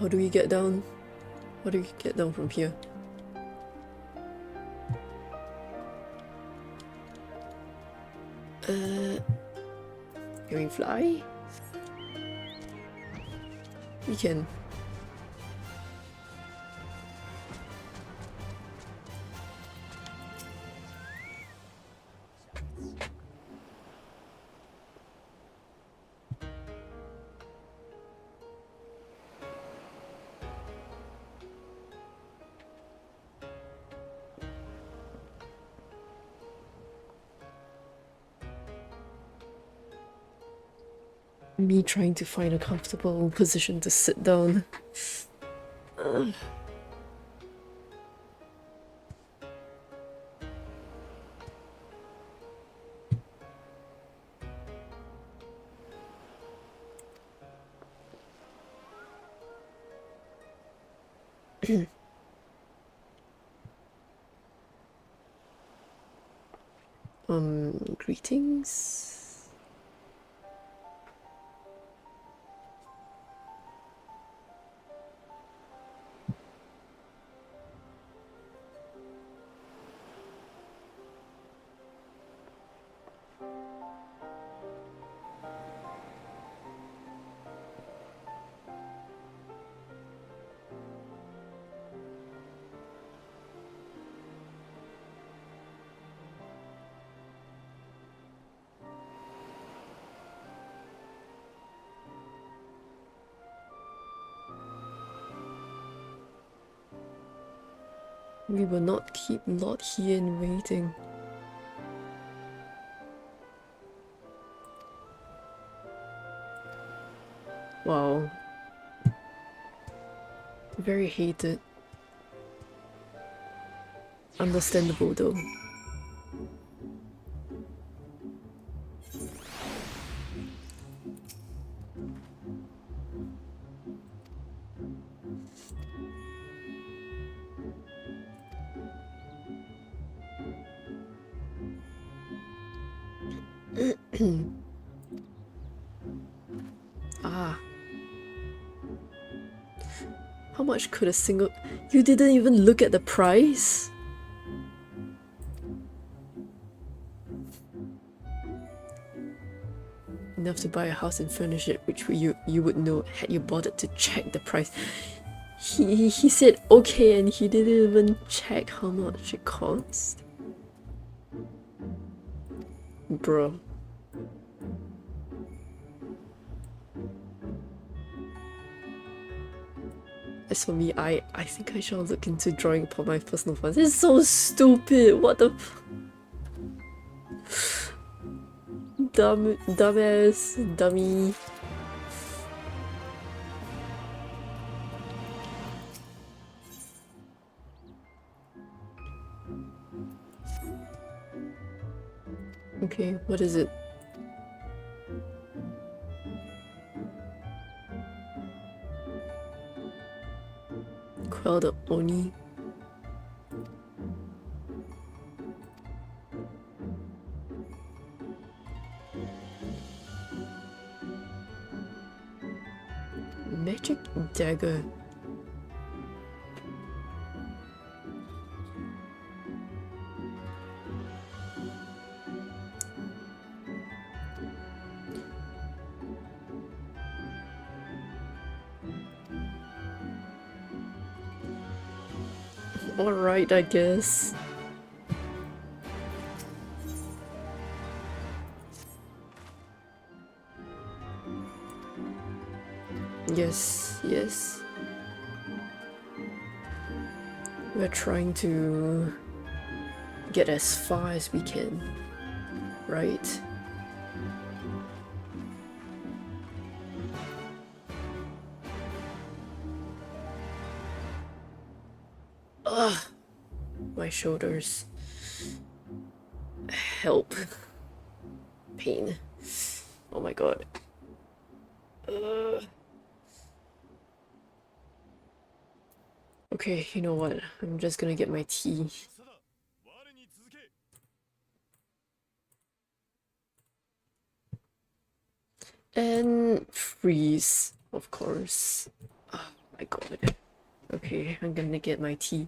do we get down? How do we get down from here? Can we fly? We can. Me trying to find a comfortable position to sit down. Greetings. We will not keep Lot here in waiting. Wow. Very hated. Understandable though. Ah. How much could a single... You didn't even look at the price? Enough to buy a house and furnish it, which you would know had you bothered to check the price. He said okay and he didn't even check how much it cost. Bro. As for me, I think I shall look into drawing upon my personal funds. It's so stupid. What the dumbass, dummy. Okay, what is it? Quell the Oni. Magic dagger. Alright, I guess. Yes, yes. We're trying to get as far as we can, right? Ugh, my shoulders. Help. Pain. Oh my god. Okay, you know what? I'm just gonna get my tea. And freeze, of course. Oh my god. Okay, I'm gonna get my tea.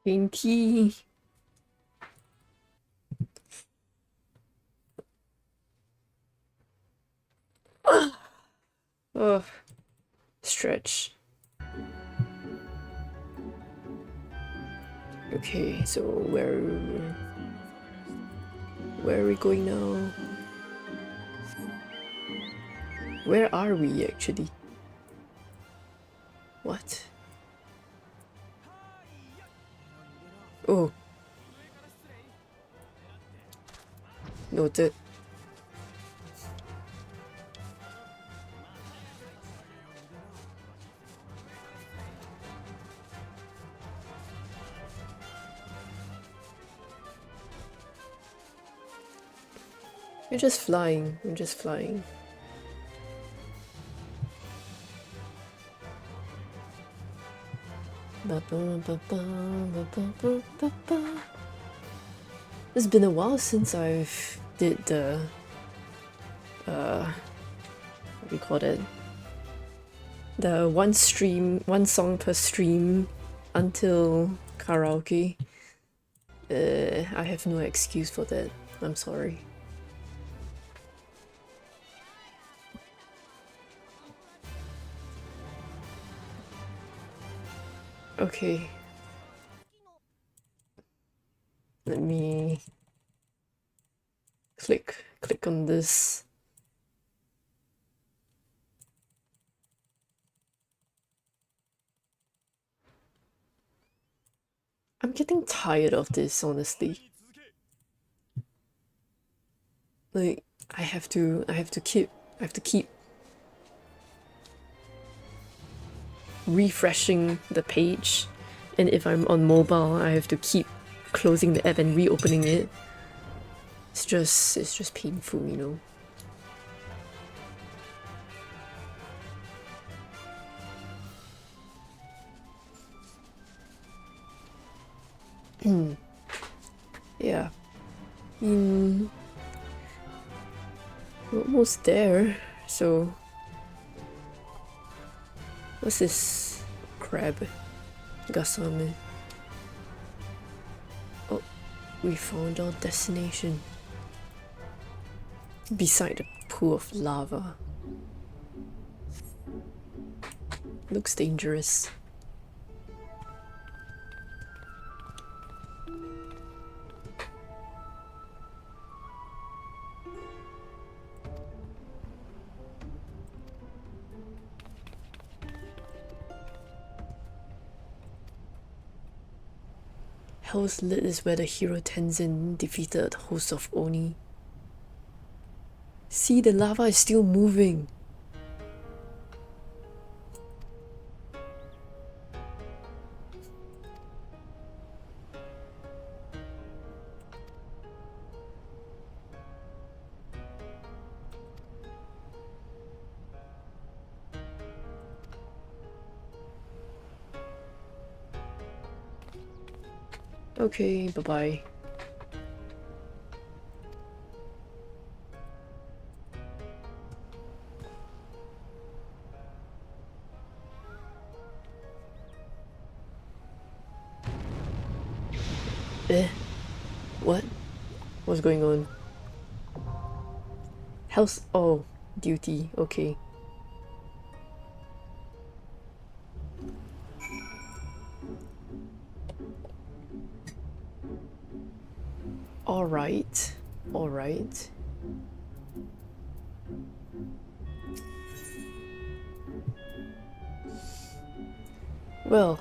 Dainty. Oh, stretch. Okay, so where are we going now? Where are we actually? What? Oh. Noted. We're just flying. We're just flying. It's been a while since I've did the what do you call it? The one song per stream until karaoke. I have no excuse for that. I'm sorry. Okay. Let me click on this. I'm getting tired of this, honestly. Like I have to keep refreshing the page, and if I'm on mobile I have to keep closing the app and reopening it. It's just painful, you know. Yeah. We're almost there, so what's this crab? Gasame. Oh, we found our destination. Beside a pool of lava. Looks dangerous. Hell's Lit is where the hero Tenzin defeated a host of Oni. See, the lava is still moving. Okay, bye-bye. What? What's going on? House. Oh, duty. Okay. Alright. Alright. Well.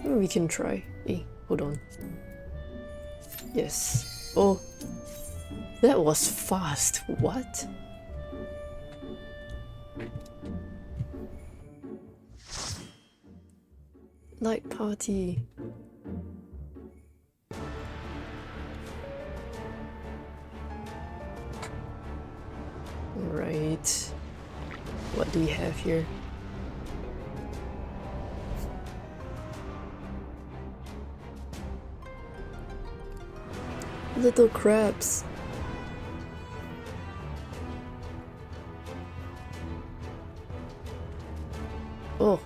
We can try. Hey, hold on. Yes. Oh. That was fast. What? Light party. Alright. What do we have here? Little crabs. Oh.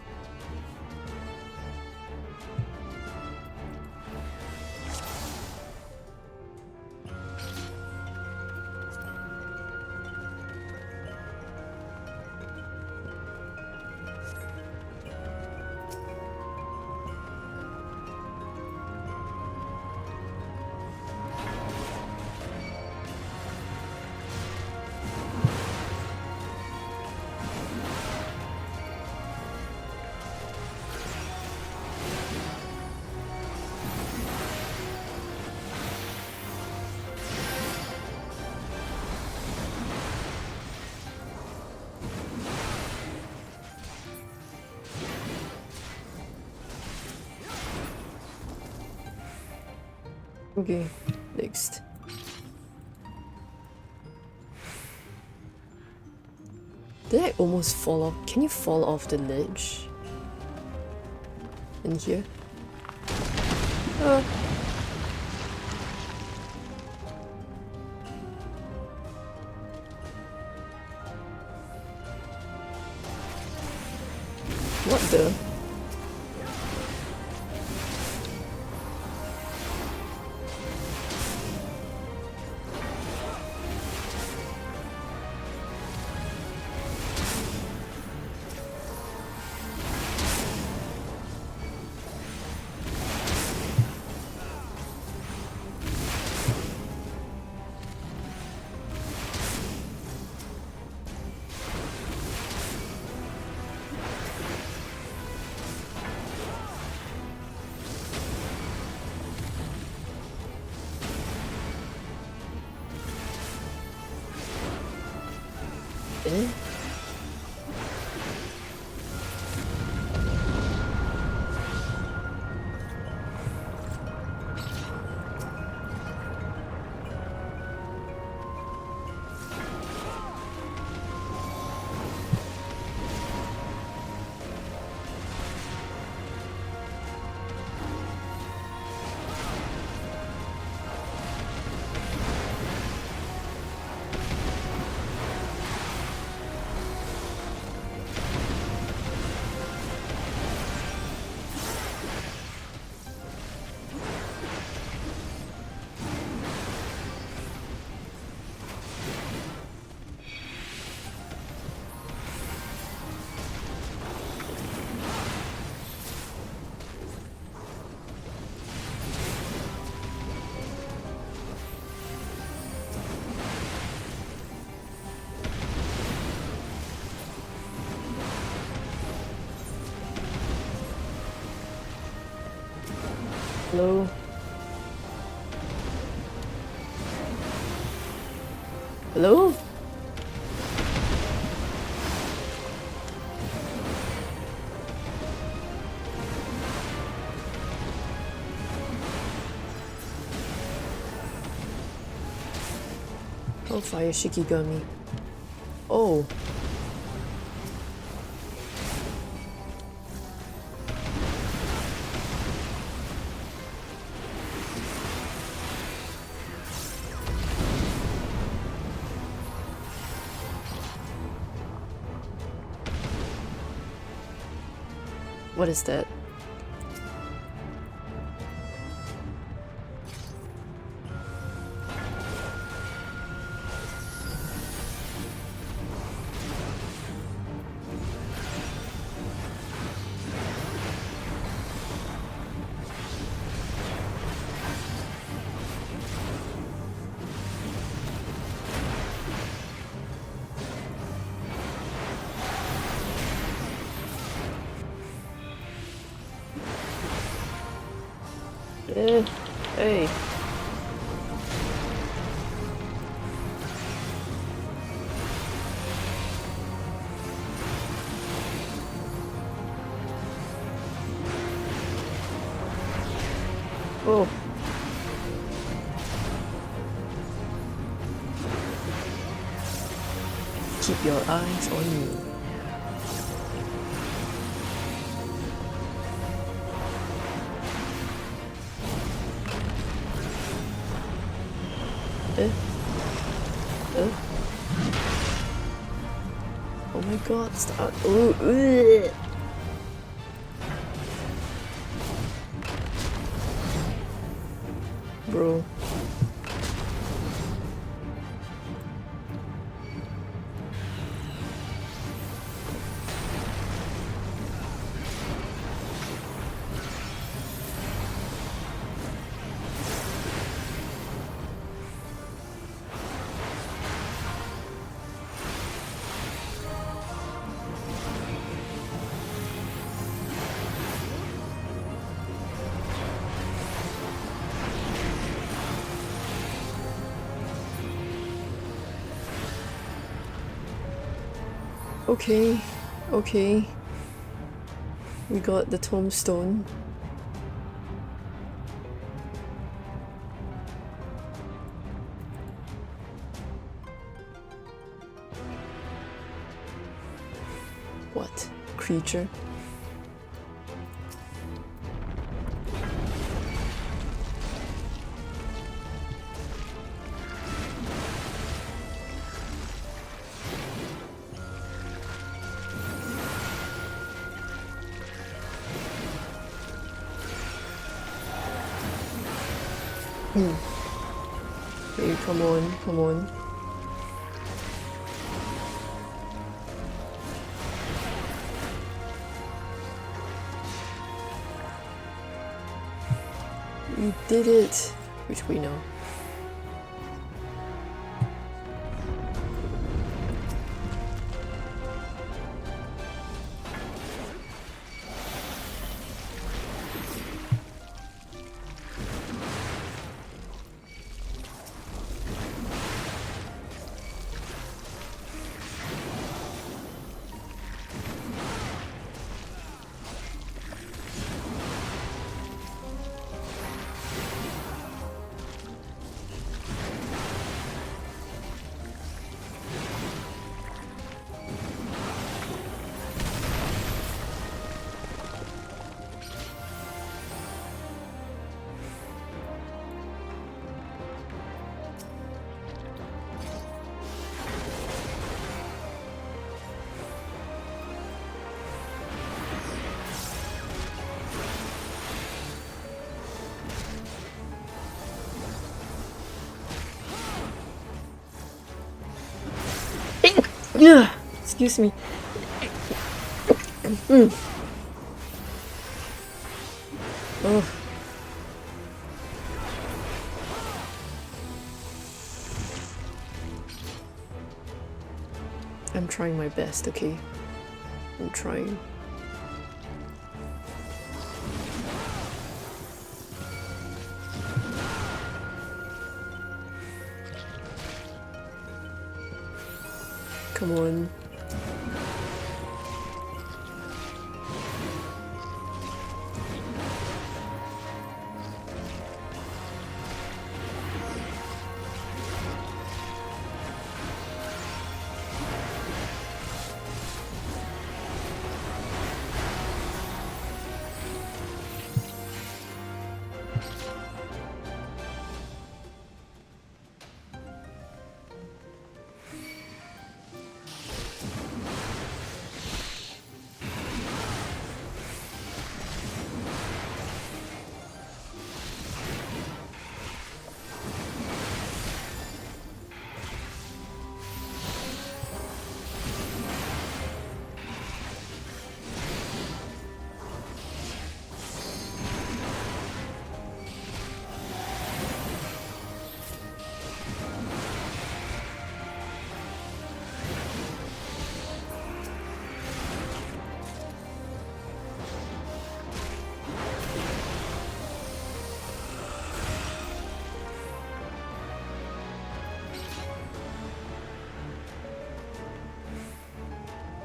Okay, next. Did I almost fall off? Can you fall off the ledge? In here? What the? Eh? Hello? Hello? Oh, fire Shikigami. Oh. What is that? Hey. Oh. Keep your eyes on me. Oh my god, stop. Ooh, ugh. Bro. Okay, okay. We got the tombstone. What? Creature? Hey, come on, come on. You did it, which we know. Excuse me. Oh. I'm trying my best, okay? I'm trying. Come on.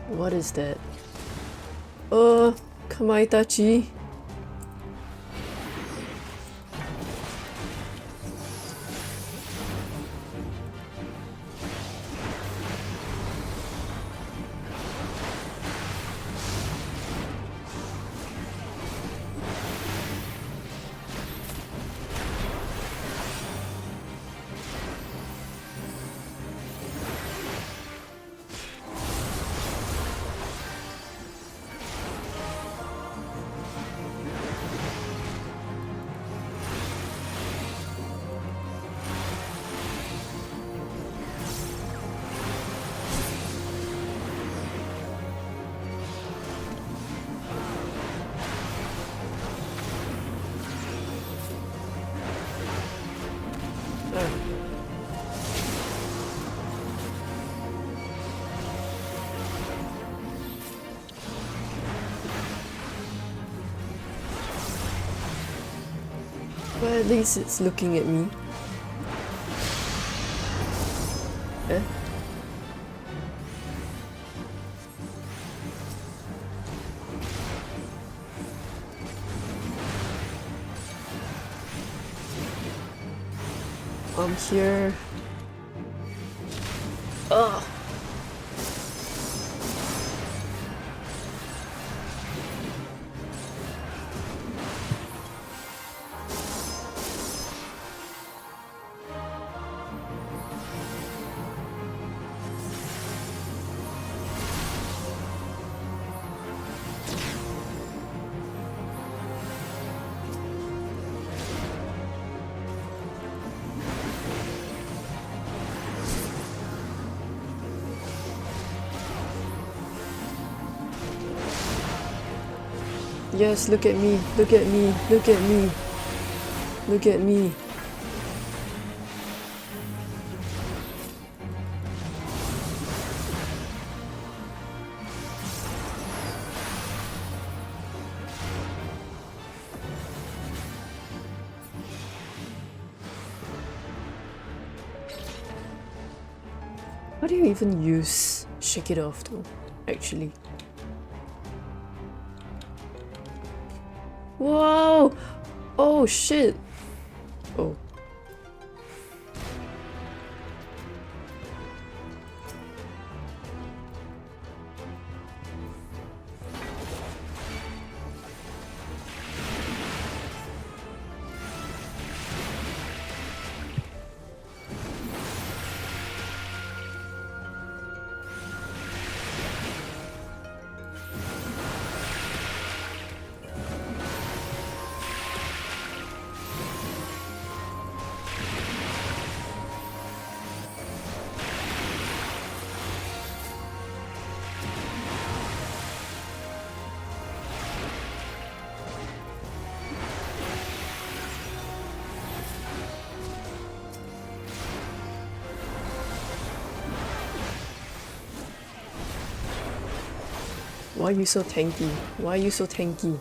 What is that? Kamaitachi. At least it's looking at me. Eh? I'm here. Ugh. Yes, look at me, look at me, look at me, look at me. How do you even use shake it off though, actually? Whoa! Oh shit! Oh. Why are you so tanky? Why are you so tanky?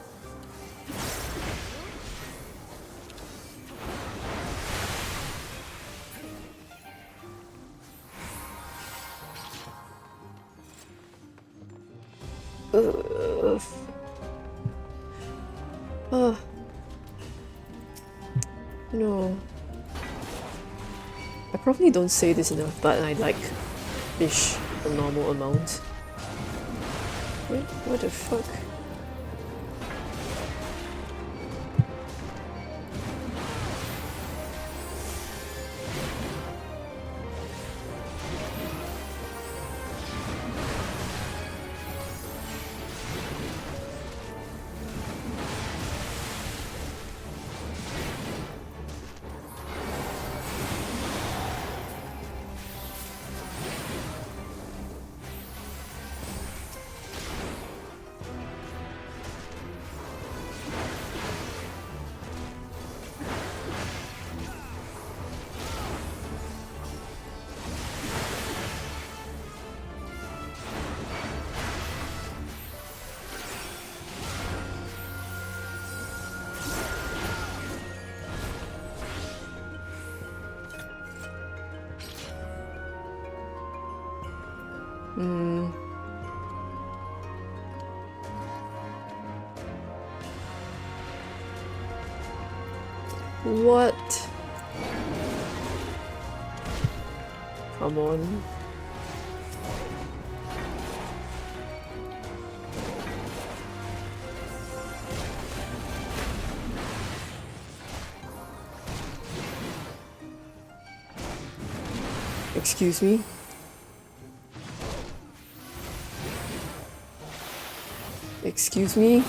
No. I probably don't say this enough, but I like fish a normal amount. Wait, what the fuck? What? Come on. Excuse me? Excuse me?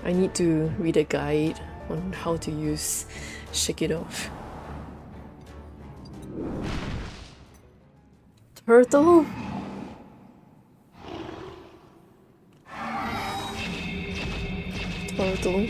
I need to read a guide on how to use Shake It Off. Turtle? Turtle.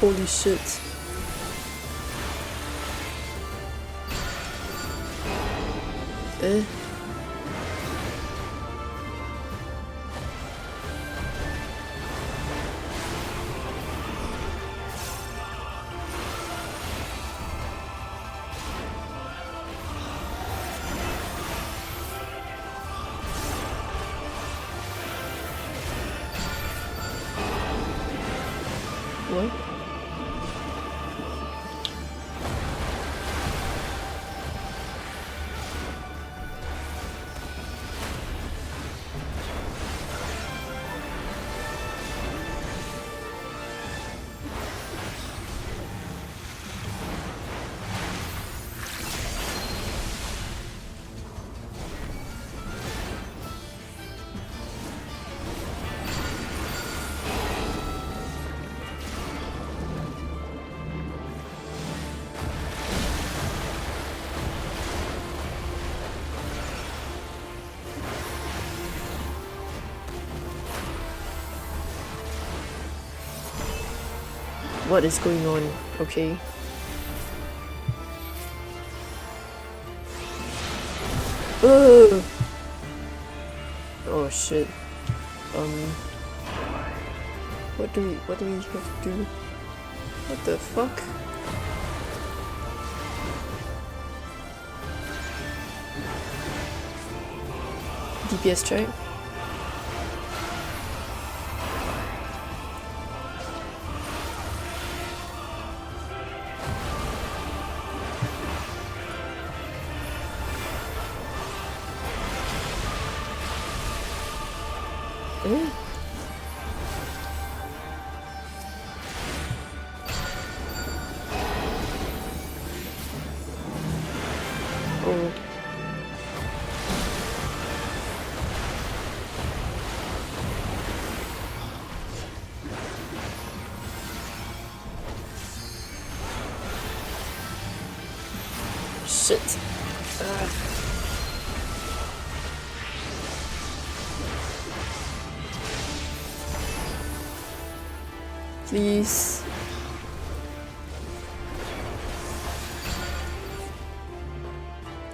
Holy shit. What? What is going on? Okay. Ugh. Oh shit. What do we have to do? What the fuck? DPS check. Oh. Shit. Please.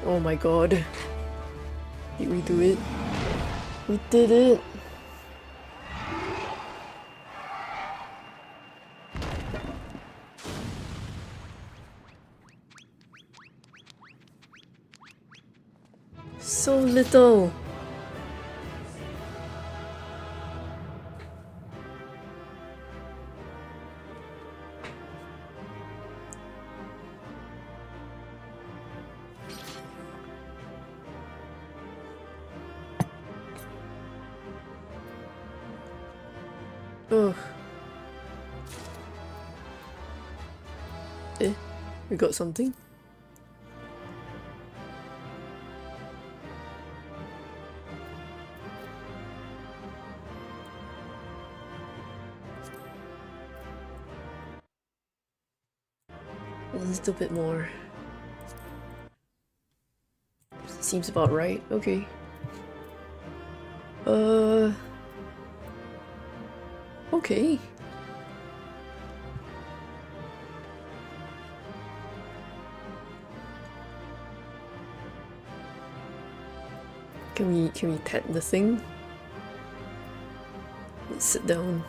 Oh my god. Did we do it? We did it! So little! Ugh. We got something? A little bit more. Seems about right. Okay. Okay. Can we pet the thing? Let's sit down.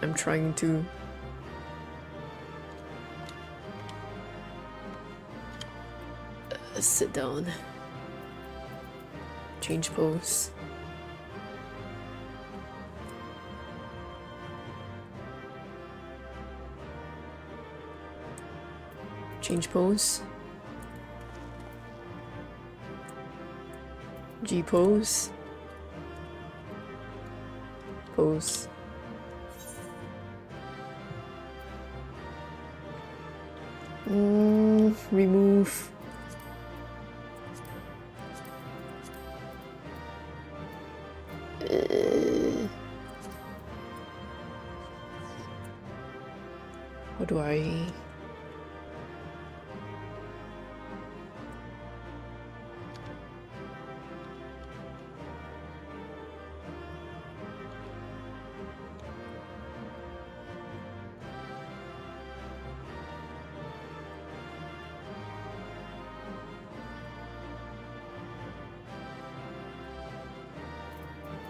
I'm trying to. Sit down. Change pose. Change pose. G pose. Pose. Remove. How do I...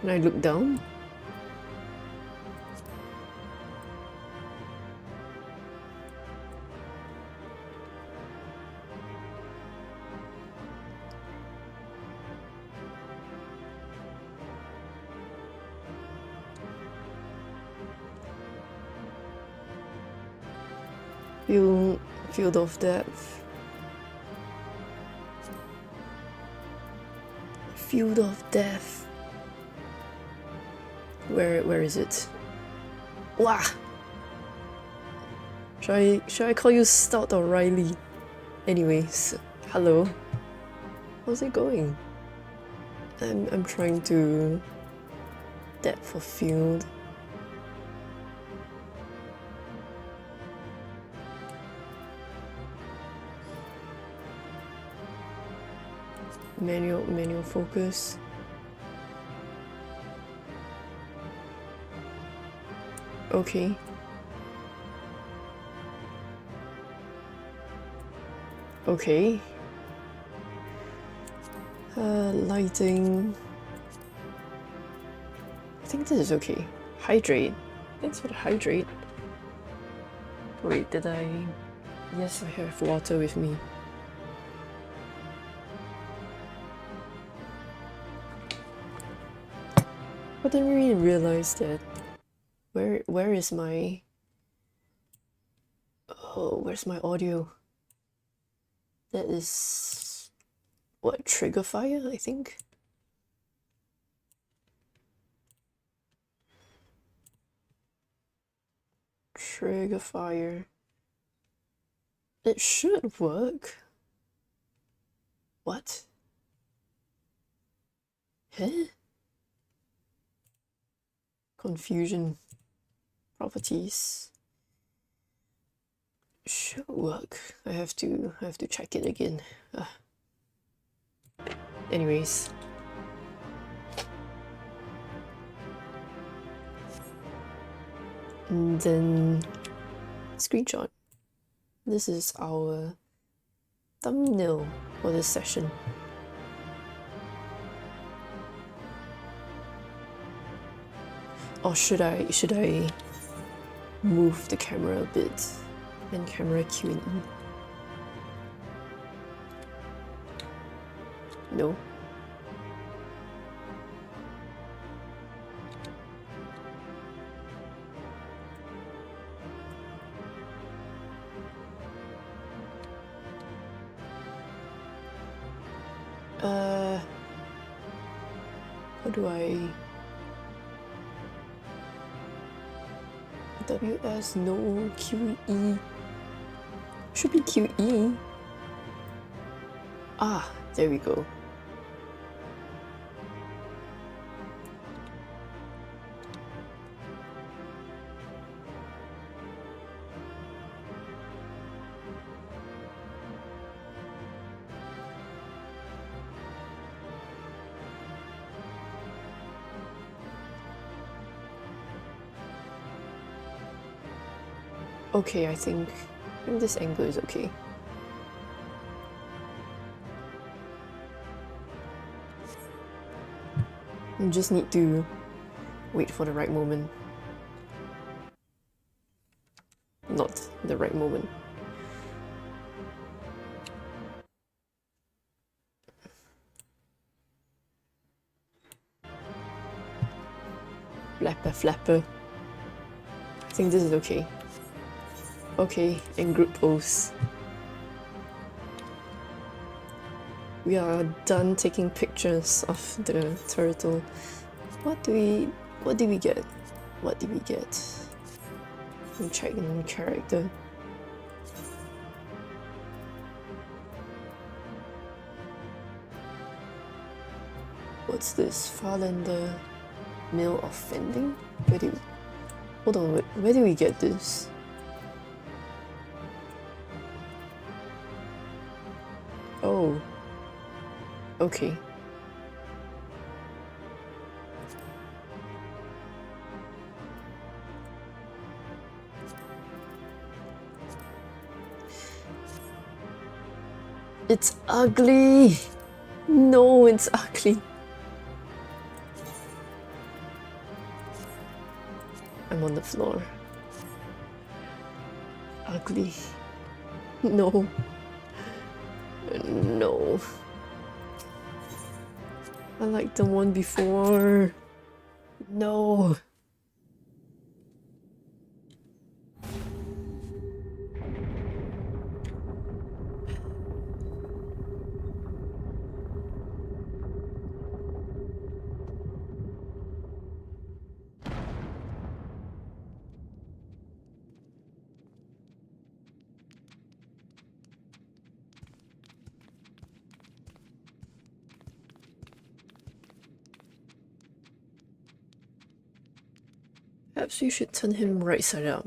Can I look down? Field of depth. Field of death. Where is it? Wah! Should I call you Stout or Riley? Anyways, hello. How's it going? I'm trying to depth of field. Manual focus. Okay. Okay. Lighting. I think this is okay. Hydrate. Thanks for the hydrate. Wait, did I... Yes, I have water with me. I didn't really realize that. Where is my... Oh, where's my audio? That is... What, trigger fire, I think? Trigger fire. It should work. What? Huh? Confusion. Properties. Should work. I have to check it again. Anyways. And then screenshot. This is our thumbnail for this session. Or should I move the camera a bit and camera Q&E? No. How do I... WS, no, QE. Should be QE. Ah, there we go. Okay, I think this angle is okay. You just need to wait for the right moment. Not the right moment. Flapper, flapper. I think this is okay. Okay, and group pose. We are done taking pictures of the turtle. What did we get? What did we get? Let me check in character. What's this? Farlander male offending? Hold on, where did we get this? Oh. Okay. It's ugly! No, it's ugly. I'm on the floor. Ugly. No. No. I like the one before. No. Perhaps you should turn him right side up.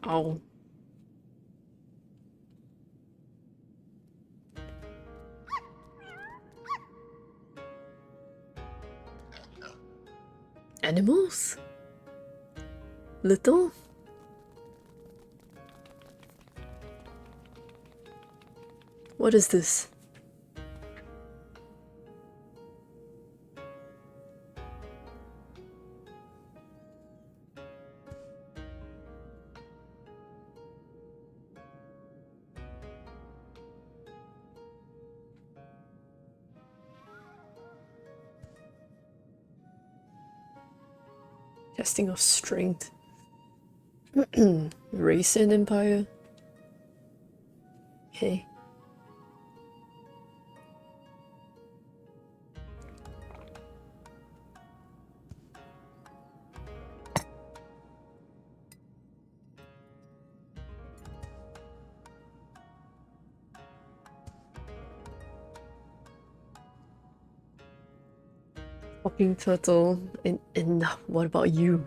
Ow. Animals? Little? What is this? Testing of strength. Race and Empire. Okay. Talking turtle. And what about you?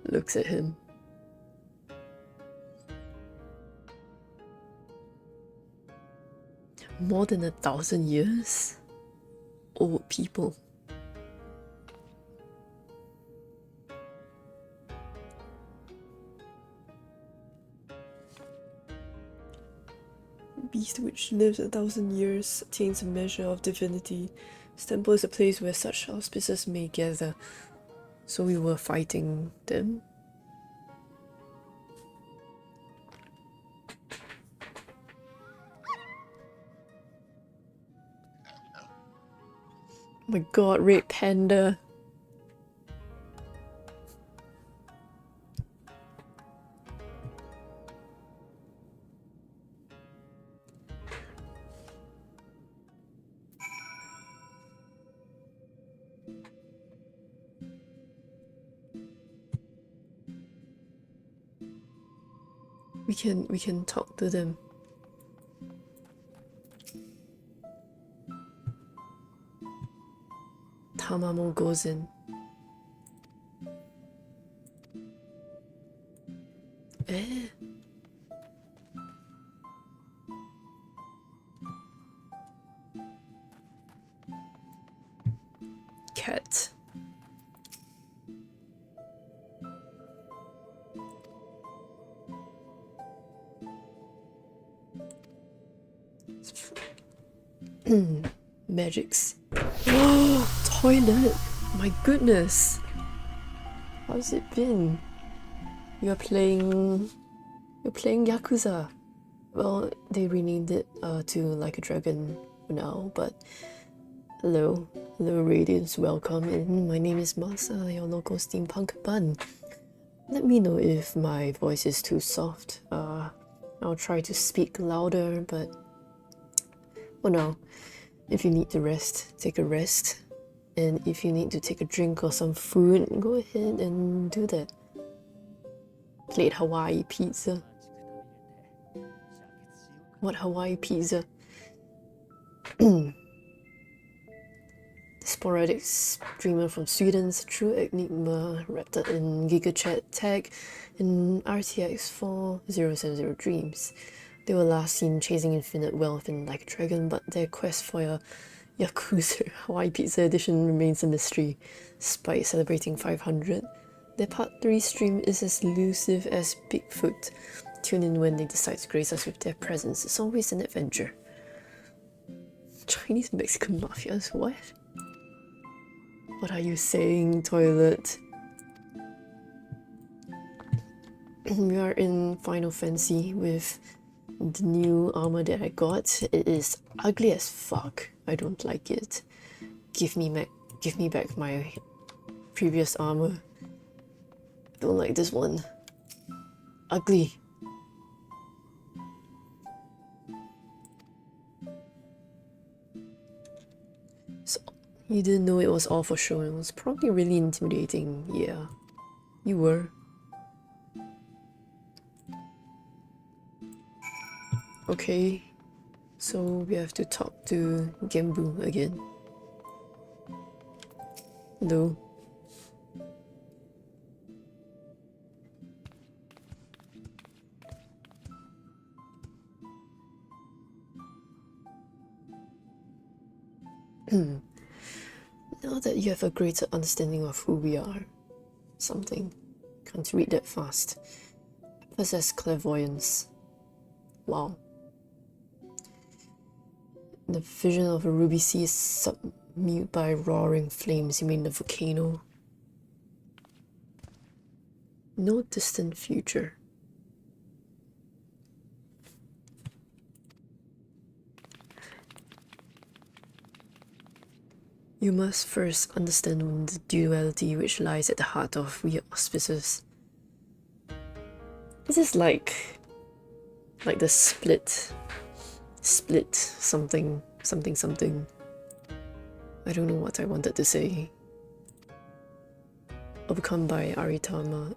Looks at him. More than 1,000 years? Old people. Beast which lives 1,000 years attains a measure of divinity. This temple is a place where such auspices may gather. So we were fighting them. Oh my god, red panda. We can talk to them. Tamamo goes in. Eh? Magics. Toilet! My goodness! How's it been? You're playing Yakuza. Well, they renamed it to Like a Dragon for now, but hello Radiance, welcome in. My name is Masa, your local steampunk bun. Let me know if my voice is too soft. I'll try to speak louder, but well, no. If you need to rest, take a rest. And if you need to take a drink or some food, go ahead and do that. Played Hawaii pizza. What Hawaii pizza? Sporadic streamer from Sweden, True Enigma, wrapped up in GigaChat tag, in RTX 4070 Dreams. They were last seen chasing infinite wealth in Like a Dragon, but their quest for a Yakuza Hawaii Pizza Edition remains a mystery, despite celebrating 500. Their Part 3 stream is as elusive as Bigfoot. Tune in when they decide to grace us with their presence. It's always an adventure. Chinese Mexican mafias, what? What are you saying, toilet? We are in Final Fantasy with the new armor that I got. It is ugly as fuck. I don't like it. Give me back my previous armor. Don't like this one. Ugly. So you didn't know it was all for show. It was probably really intimidating. Yeah, you were. Okay, so we have to talk to Genbu again. Hello. Now that you have a greater understanding of who we are, something. Can't read that fast. Possess clairvoyance. Wow. The vision of a ruby sea is subdued by roaring flames. You mean the volcano? No distant future. You must first understand the duality which lies at the heart of we auspicious. This is like the split something. I don't know what I wanted to say. Overcome by Aramitama.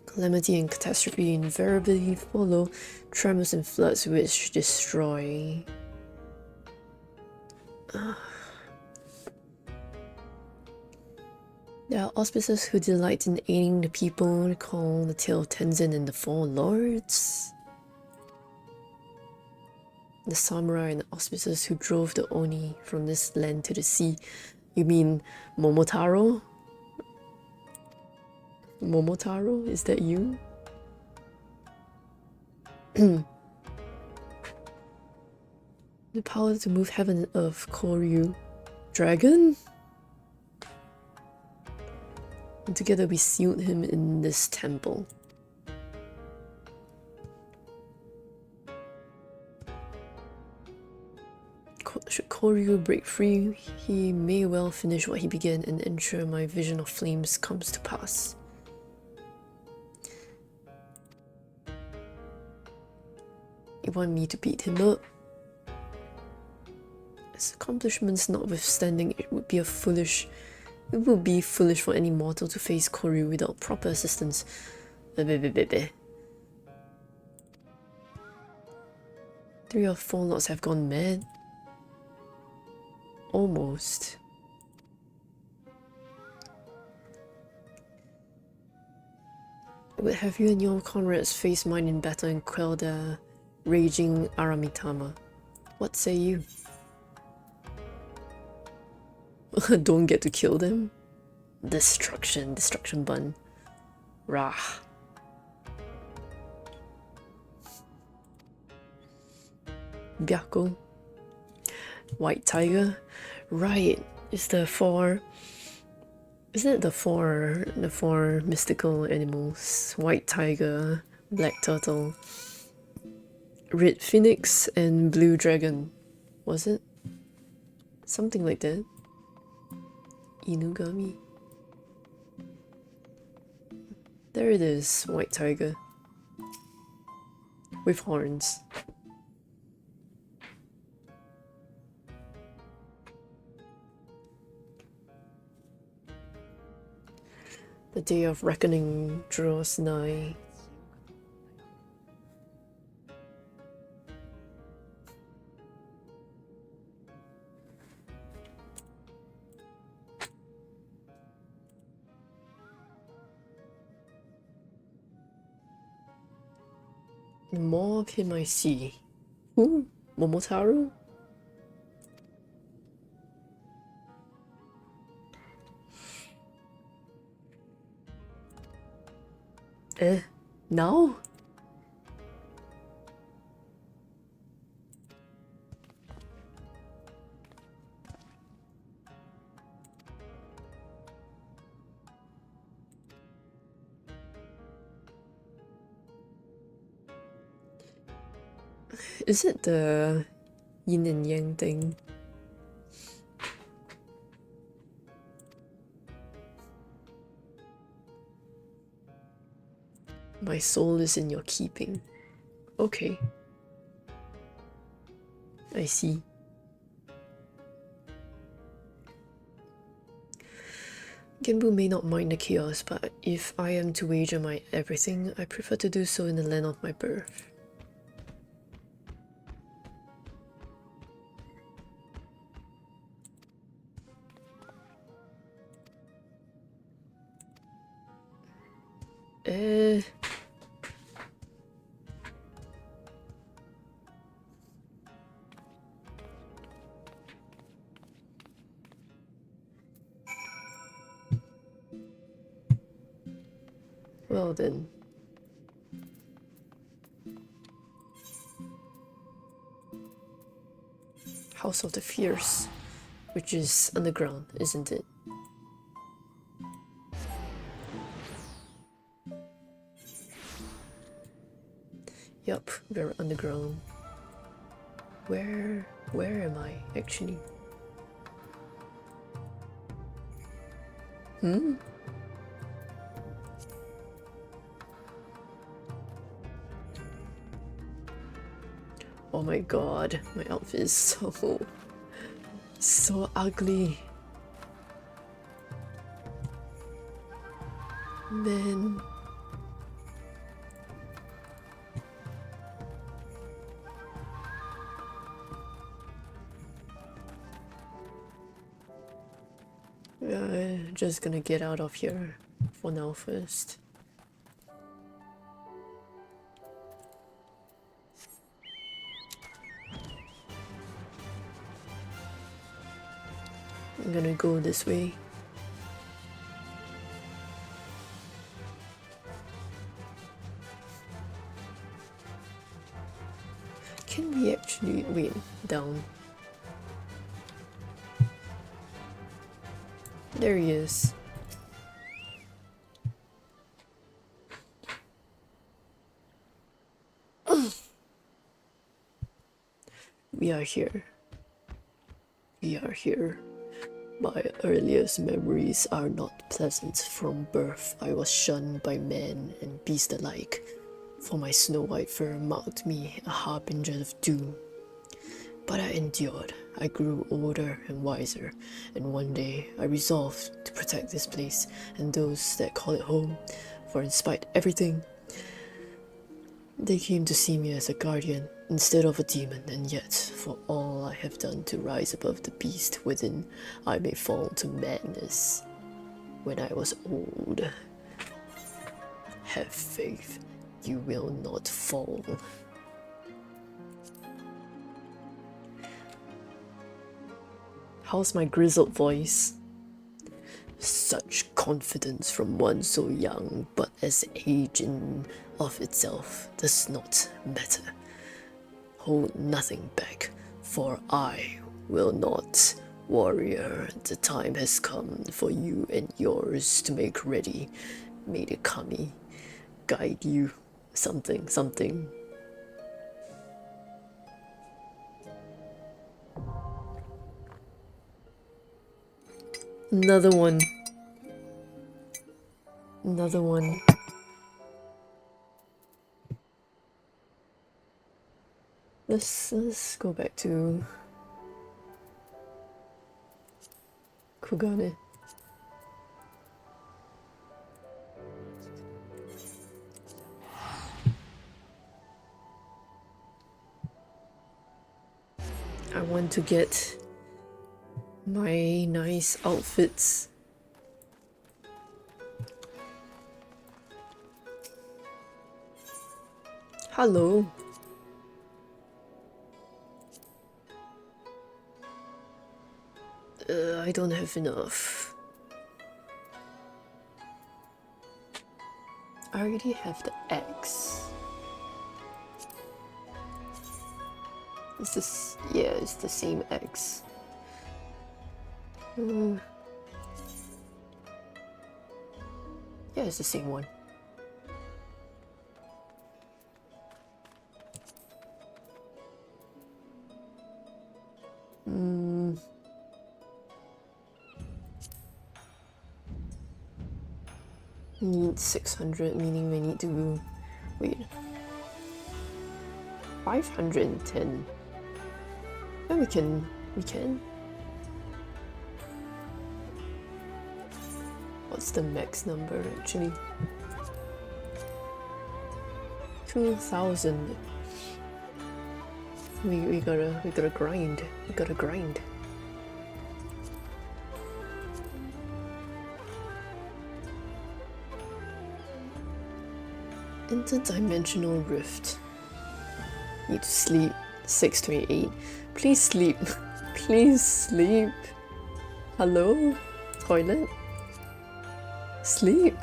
Calamity and catastrophe invariably follow tremors and floods which destroy. There are auspicious who delight in aiding the people, recall the tale of Tenzin and the Four Lords. The samurai and the auspicious who drove the Oni from this land to the sea. You mean Momotaro? Momotaro? Is that you? The power to move heaven and earth, Koryu. Dragon? And together we sealed him in this temple. Should Koryu break free, he may well finish what he began and ensure my vision of flames comes to pass. You want me to beat him up? His accomplishments notwithstanding, it would be foolish for any mortal to face Koryu without proper assistance. 3 or 4 lords have gone mad. Almost. Would have you and your comrades face mine in battle and quell the raging Aramitama? What say you? Don't get to kill them? Destruction bun. Rah. Byakko. White tiger. Right. It's the four. Isn't it the four mystical animals? White tiger, black turtle, red phoenix, and blue dragon. Was it? Something like that. Inugami. There it is, white tiger. With horns. The day of reckoning draws nigh. More of him I see. Who? Momotaro? Now? Is it the yin and yang thing? My soul is in your keeping. Okay. I see. Genbu may not mind the chaos, but if I am to wager my everything, I prefer to do so in the land of my birth. Well then. House of the Fierce, which is underground, isn't it? Yup, we're underground. Where am I actually? Oh my god, my outfit is so ugly. Man. Just gonna get out of here for now first. I'm gonna go this way. Can we actually wait down? There he is. We are here. We are here. My earliest memories are not pleasant. From birth, I was shunned by man and beast alike, for my snow-white fur marked me a harbinger of doom. But I endured. I grew older and wiser, and one day I resolved to protect this place and those that call it home, for in spite of everything, they came to see me as a guardian instead of a demon, and yet, for all I have done to rise above the beast within, I may fall to madness. When I was old, have faith, you will not fall. How's my grizzled voice? Such confidence from one so young, but as age in of itself does not matter. Hold nothing back, for I will not. Warrior, the time has come for you and yours to make ready. May the kami guide you. Something, something. Another one. Another one. Let's go back to Kugane. I want to get my nice outfits. Hello. I don't have enough. I already have the X. Is this? Yeah, it's the same X. Yeah, it's the same one. Need 600, meaning we need to wait. 510. Yeah, we can. What's the max number actually? 2,000. We gotta grind. We gotta grind. Interdimensional rift. Need to sleep. 6:28. Please sleep. Please sleep. Hello? Toilet? Sleep.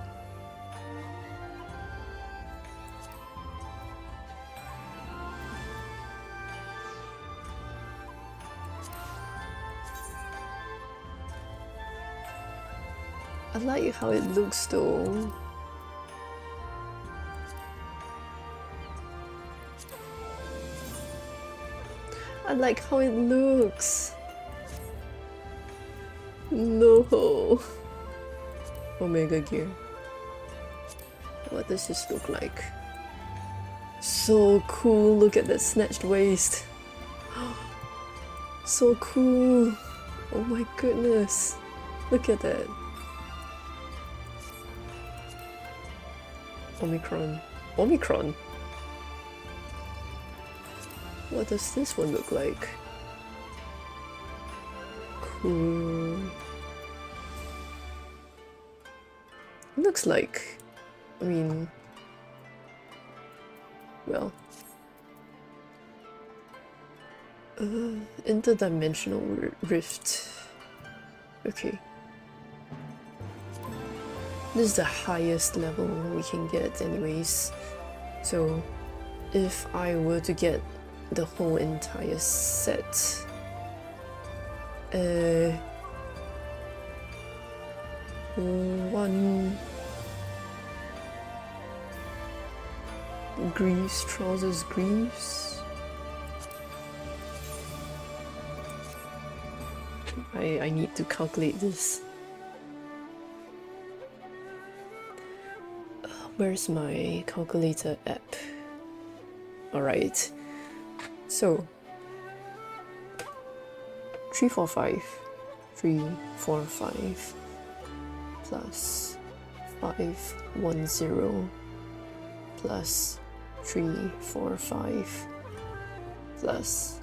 I like how it looks though. I like how it looks. No. Omega gear. What does this look like? So cool. Look at that snatched waist. So cool. Oh my goodness. Look at that. Omicron. Omicron? What does this one look like? Cool. Looks like, I mean, well, interdimensional rift. Okay. This is the highest level we can get anyways. So if I were to get the whole entire set, one greaves, trousers greaves. I need to calculate this. Where's my calculator app? Alright, so 345 plus 510 plus 345 plus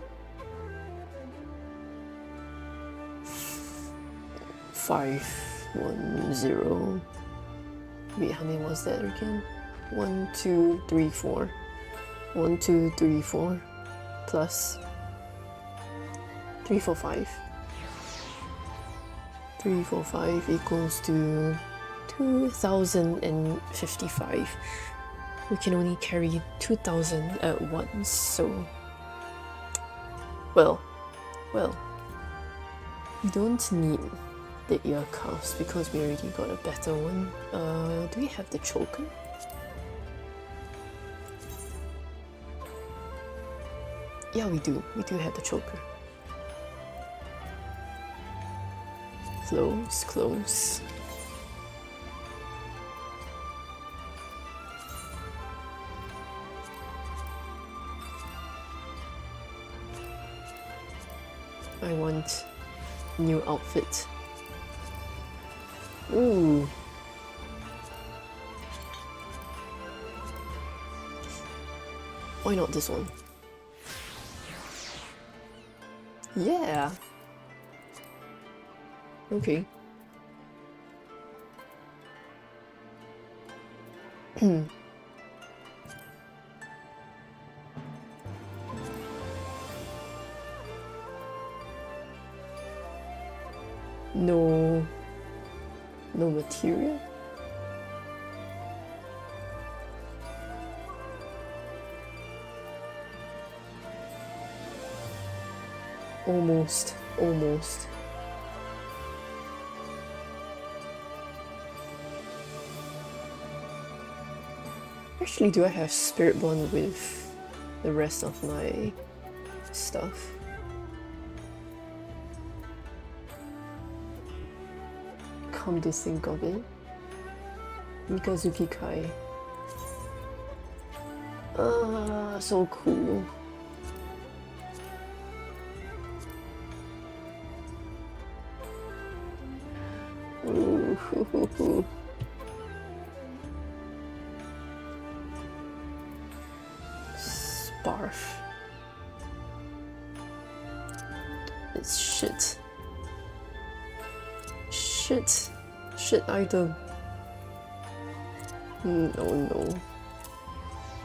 510. Wait, how many was that again? 1, 2, 3, 4. 1, 2, 3, 4 plus 345. 345 equals to 2,055. We can only carry 2,000 at once, so Well, we don't need the ear cuffs because we already got a better one. Do we have the choker? Yeah, we do. We do have the choker. Close, close. I want new outfit. Ooh. Why not this one? Yeah. Okay. No material? Almost. Actually, do I have Spirit Bond with the rest of my stuff? Come to think of it. Mikazuki Kai. So cool. Ooh. Sparf. It's shit. Shit item. No.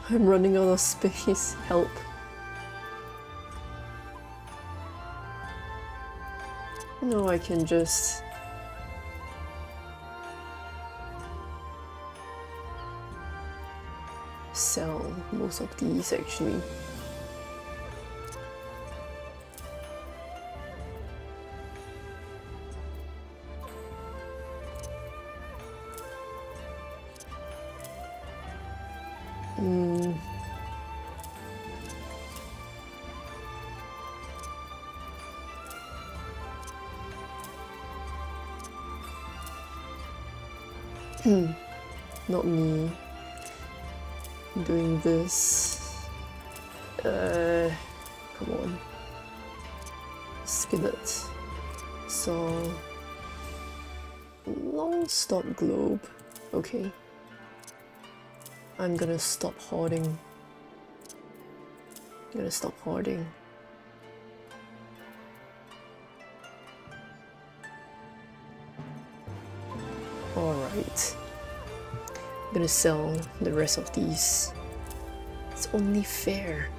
I'm running out of space. Help. No, I can just... sell most of these actually. Not me doing this. Come on. Skillet. So long stop globe. Okay. I'm gonna stop hoarding. Alright. I'm gonna sell the rest of these. It's only fair.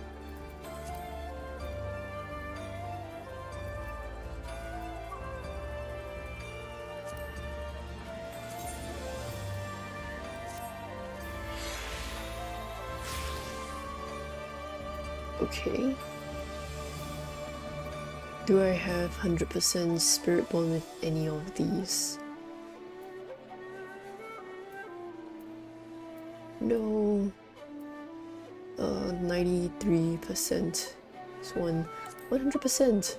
Okay. Do I have 100% Spirit Bond with any of these? No. 93%. So 100%.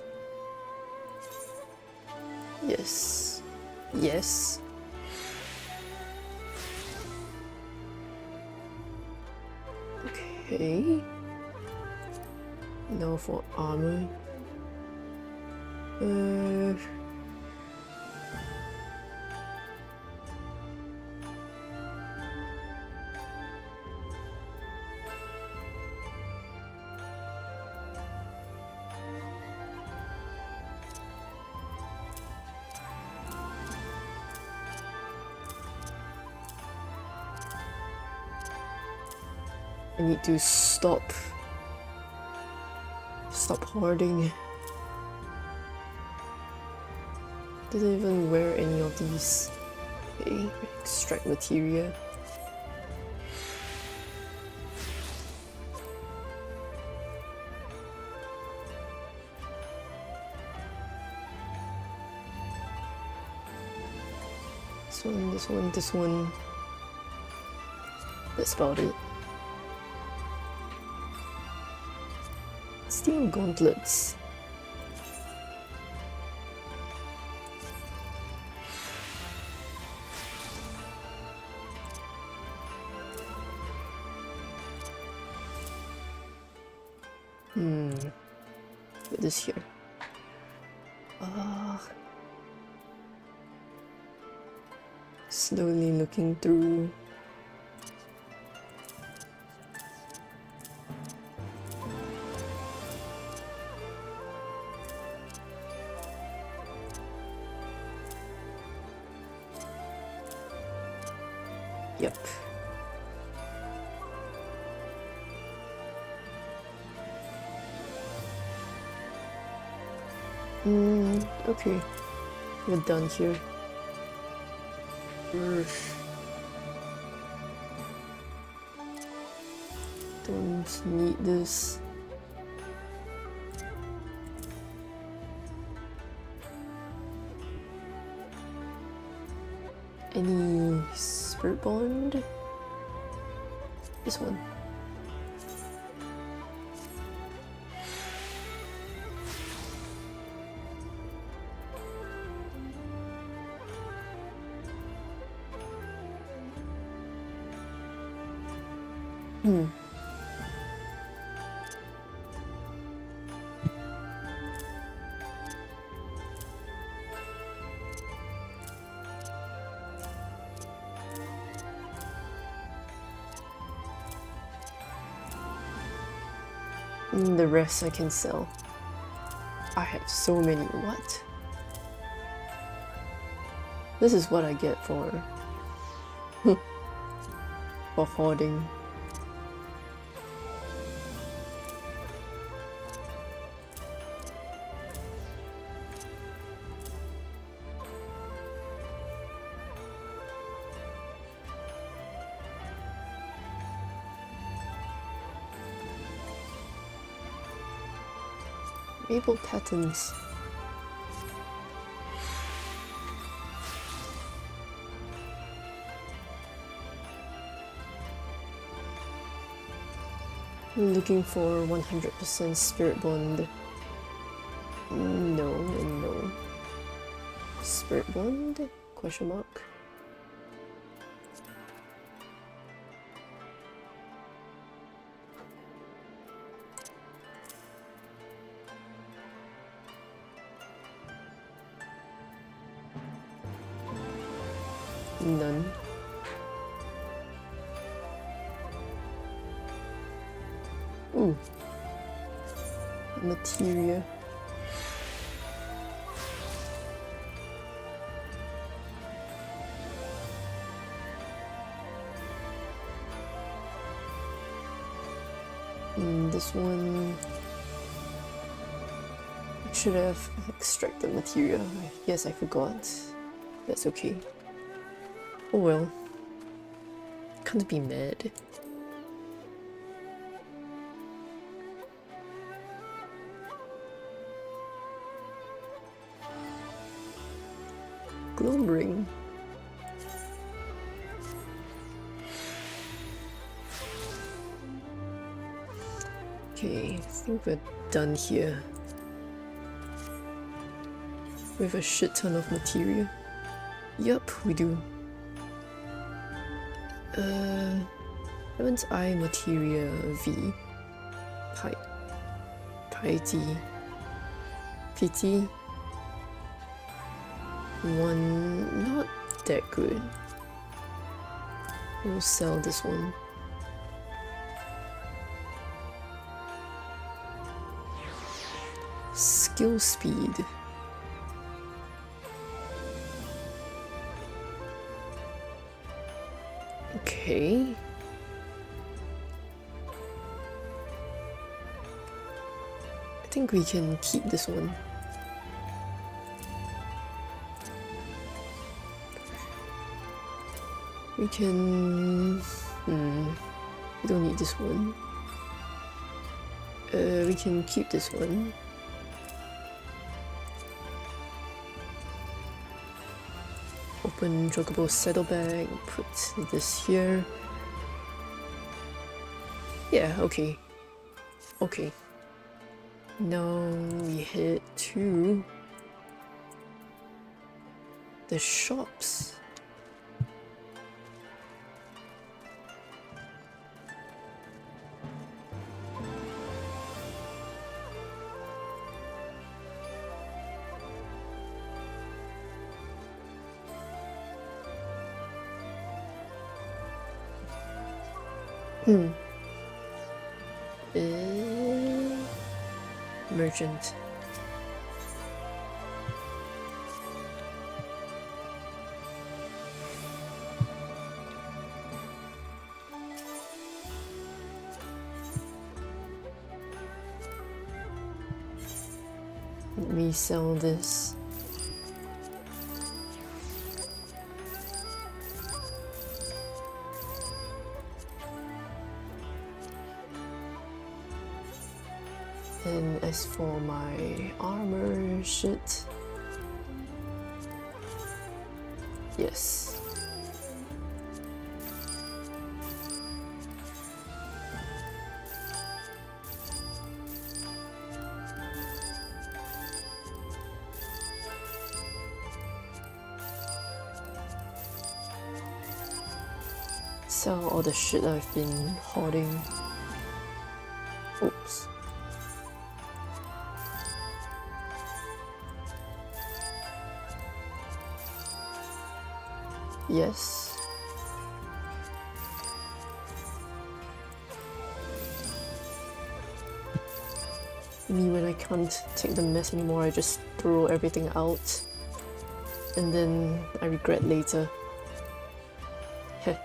Yes. Okay. Now for armor. I need to stop hoarding. Didn't even wear any of these. Okay, extract materia. This one. That's about it. Steel gauntlets. Put this here. Slowly looking through. Yep. Okay. We're done here. Don't need this. Any spirit bond? This one. The rest I can sell. I have so many. What? This is what I get for for hoarding. Maple patterns. Looking for 100% spirit bond. No and no. Spirit bond? Question mark. None. Ooh. Materia. This one should have extracted materia. Yes, I forgot. That's okay. Oh well. Can't be mad. Gloom ring. Okay, I think we're done here. We have a shit ton of materia. Yup, we do. Haven't I materia V? Piety. PT. One, not that good. We'll sell this one. Skill speed. Okay. I think we can keep this one. We can... we don't need this one. We can keep this one. Open druggable saddlebag, put this here. Yeah, okay. Okay. Now we head to the shops. Merchant. Let me sell this. And as for my armor shit, yes. Sell all the shit I've been hoarding. Oops. Yes. Me, when I can't take the mess anymore, I just throw everything out. And then I regret later. Heh.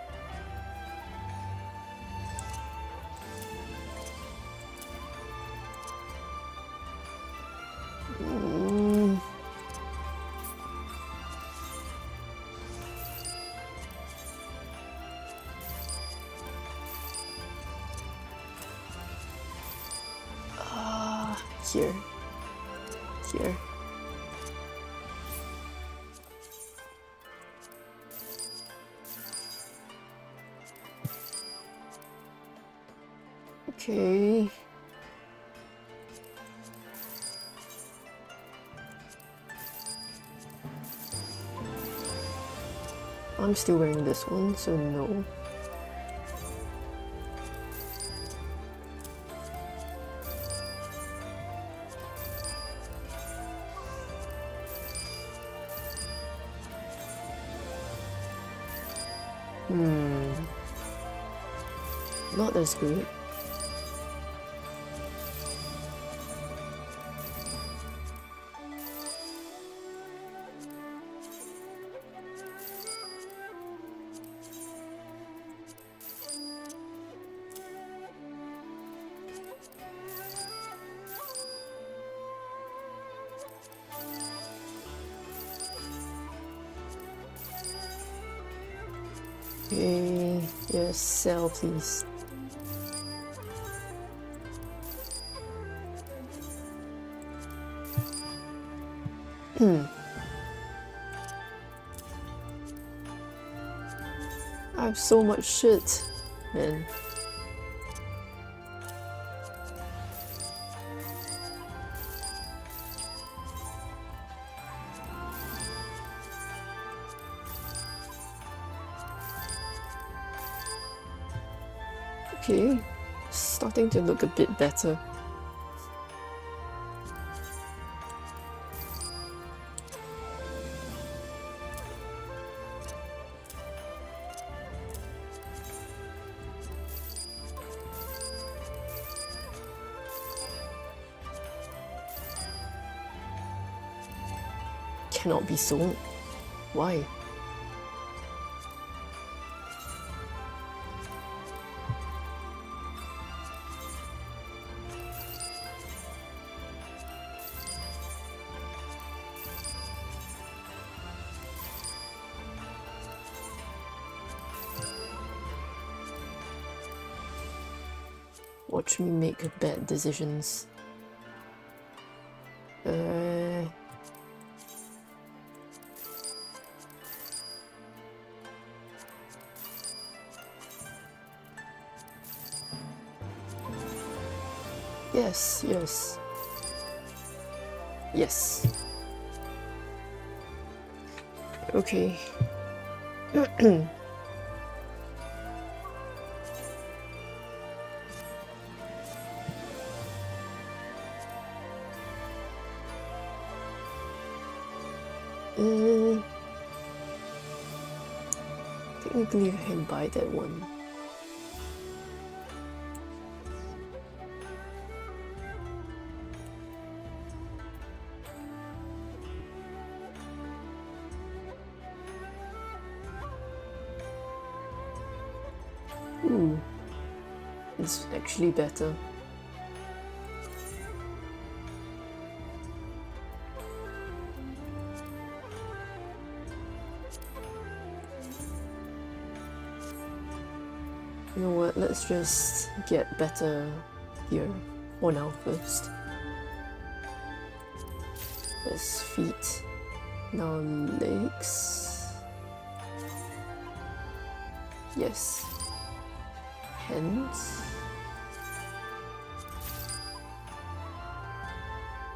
Here. Here. Okay. I'm still wearing this one, so no. Not as good. Okay, yes, sell please. I have so much shit, man. Okay, starting to look a bit better. Cannot be sold. Why? Watch me make bad decisions. Yes, yes. Yes. Okay. Technically I can buy that one. Ooh, it's actually better. You know what, let's just get better here for now first. Let's feet, now legs. Yes. Hands.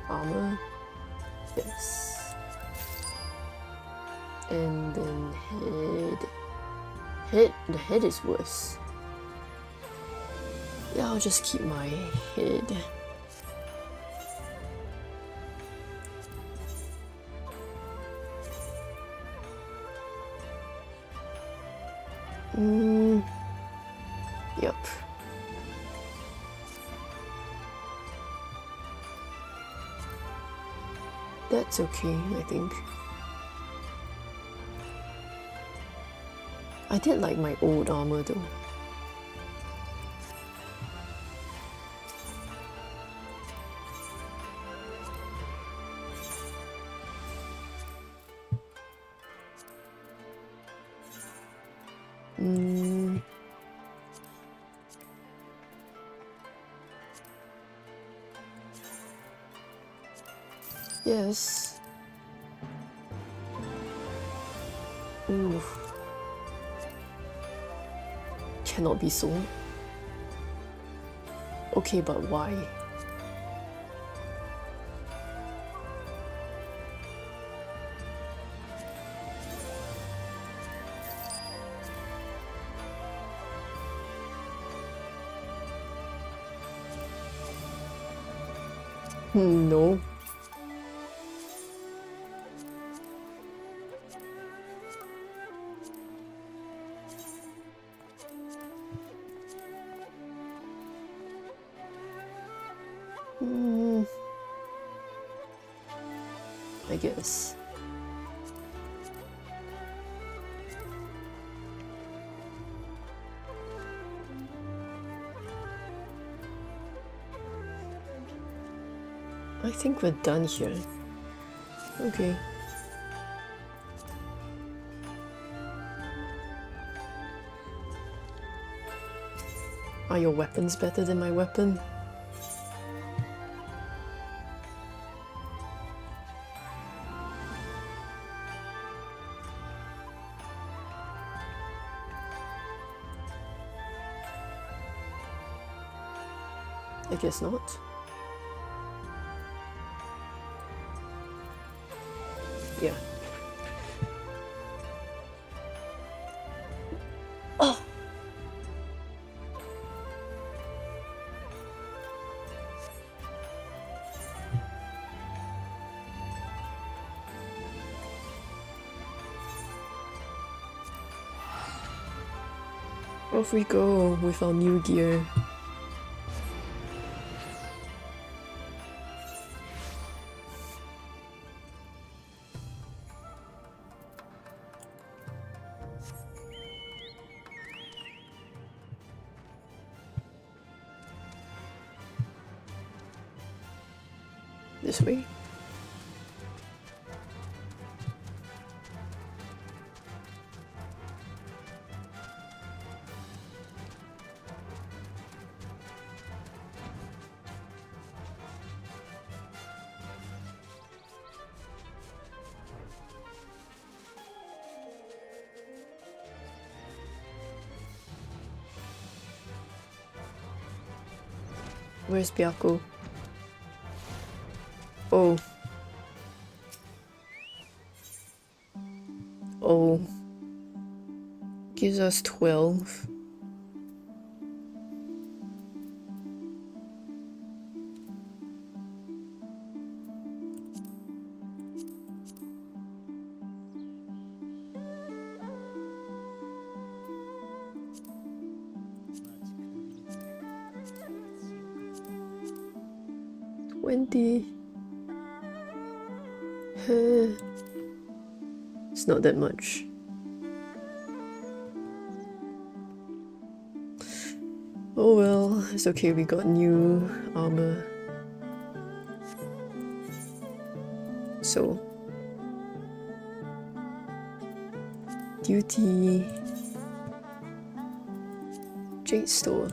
Armor. Yes. And then head. The head is worse. Yeah, I'll just keep my head. Yep. That's okay, I think. I did like my old armor though. Yes. Ooh. Cannot be sold. Okay, but why? No. I guess. I think we're done here. Okay. Are your weapons better than my weapon? I guess not. Yeah. Oh! Off we go with our new gear. This way. Where's Byako? Oh. Oh. Gives us 12. It's not that much. Oh well, it's okay, we got new armor. So, duty, Jade Store.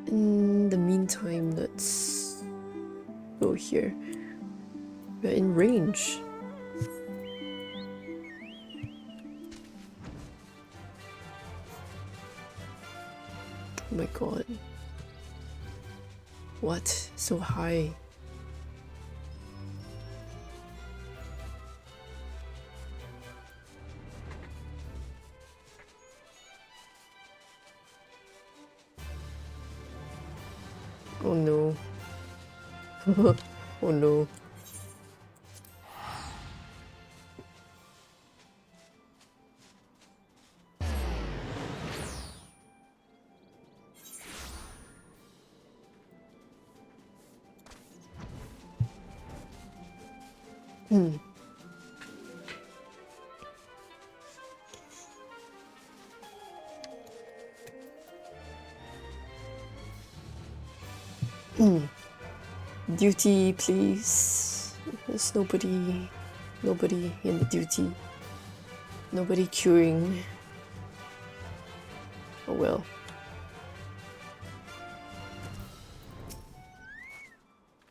In the meantime, let's go here. We're in range. Oh my god. What? So high. Oh no. Oh no. Duty, please. There's nobody in the duty. Nobody queuing. Oh well.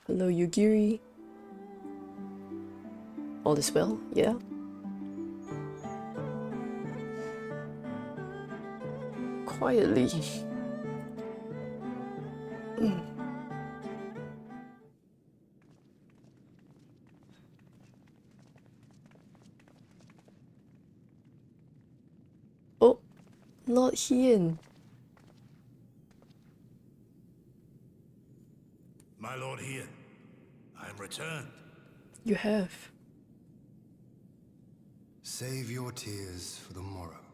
Hello, Yugiri. All is well, yeah? Quietly. Oh, Lord Hien. My Lord Hien, I am returned. You have. Save your tears for the morrow.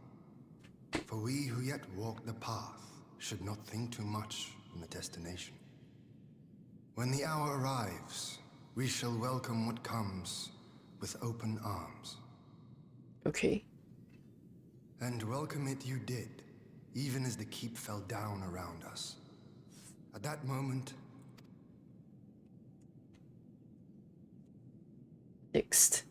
For we who yet walk the path should not think too much on the destination. When the hour arrives, we shall welcome what comes with open arms. Okay. And welcome it you did, even as the keep fell down around us. At that moment... Next.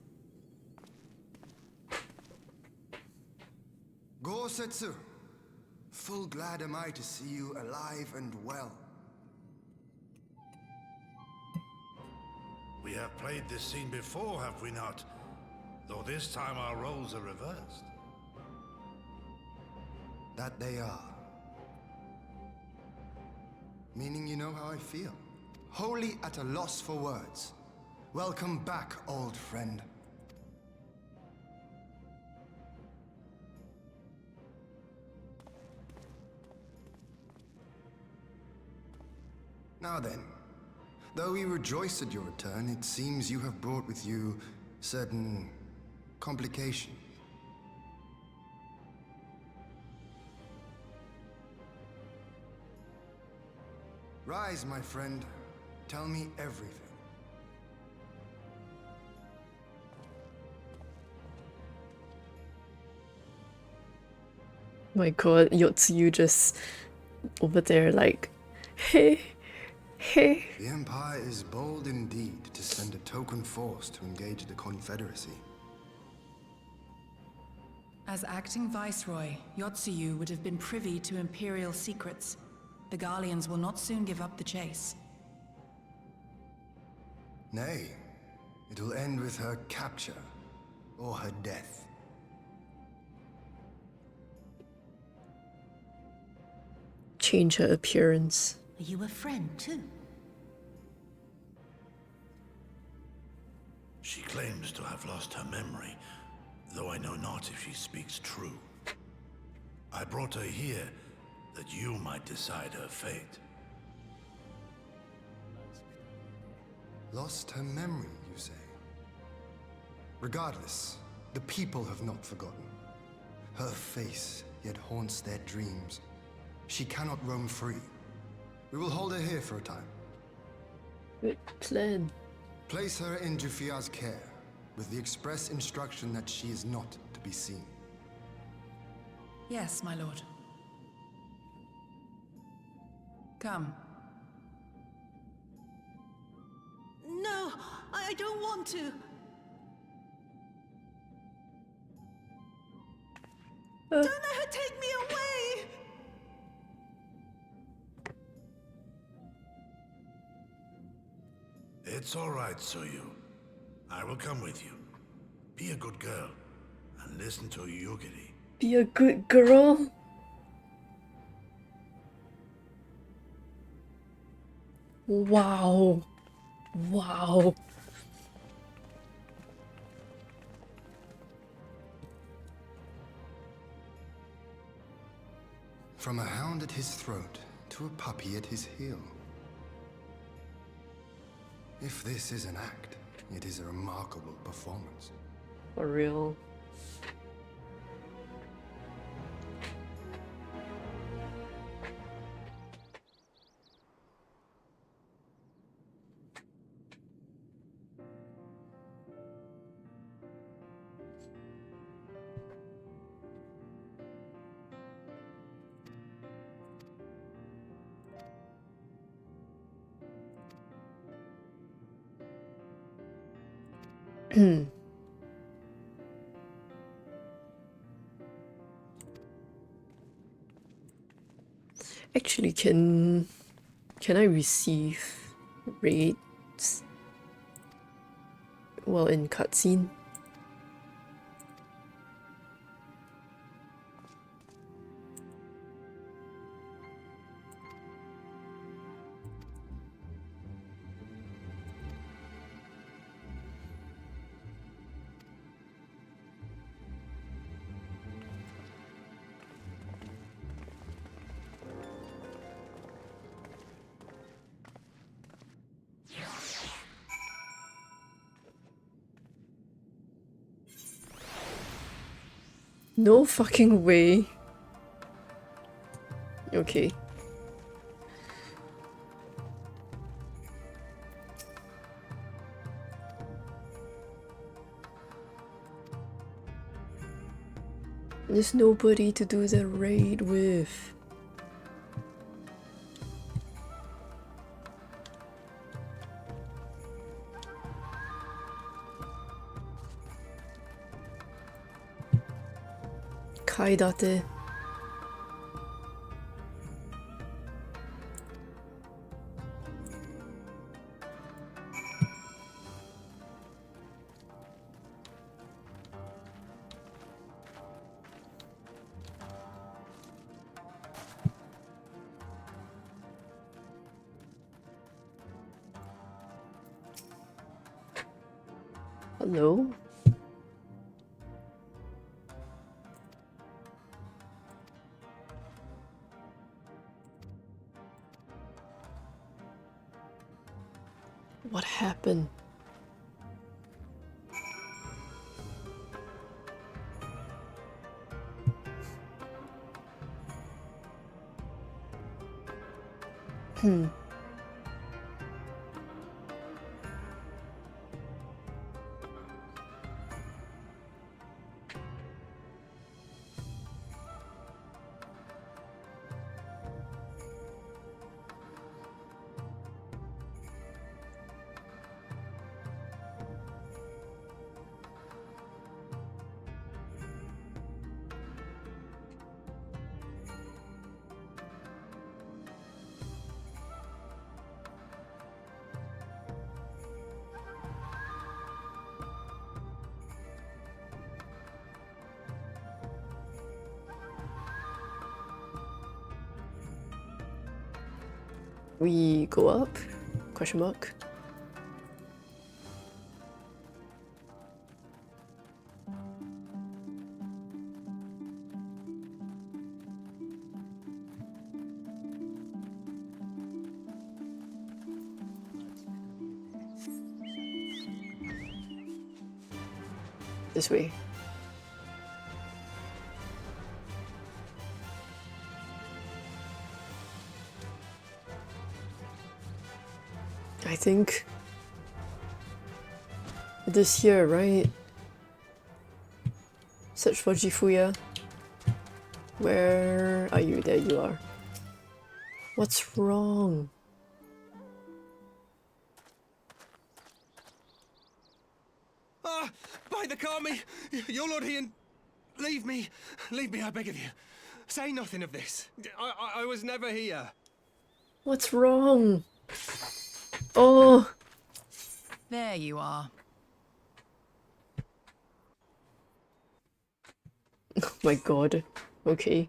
Gosetsu, full glad am I to see you alive and well. We have played this scene before, have we not? Though this time our roles are reversed. That they are. Meaning you know how I feel. Wholly at a loss for words. Welcome back, old friend. Now then, though we rejoice at your return, it seems you have brought with you certain complications. Rise, my friend. Tell me everything. My god, Yotsuyu just over there like, hey. The Empire is bold indeed to send a token force to engage the Confederacy. As acting Viceroy, Yotsuyu would have been privy to Imperial secrets. The Garleans will not soon give up the chase. Nay, It will end with her capture or her death. Change her appearance. Are you a friend too? She claims to have lost her memory, though I know not if she speaks true. I brought her here that you might decide her fate. Lost her memory, you say? Regardless, the people have not forgotten. Her face yet haunts their dreams. She cannot roam free. We will hold her here for a time. Good plan. Place her in Jufia's care, with the express instruction that she is not to be seen. Yes, my lord. Come. No, I don't want to. Don't let her take me away! It's all right, Soyu. I will come with you. Be a good girl, and listen to Yugiri. Be a good girl. Wow. Wow. From a hound at his throat to a puppy at his heel. If this is an act, it is a remarkable performance. For real. Actually, can I receive raids while in cutscene? No fucking way. Okay. There's nobody to do the raid with. Kaidate. Hello? What happened? We go up? Question mark. This way. I think this here, right? Search for Jifuya. Where are you? There you are. What's wrong? Ah! By the Kami! Your Lord Heian! Leave me! Leave me, I beg of you. Say nothing of this. I was never here. What's wrong? Oh! There you are. Oh my god. Okay.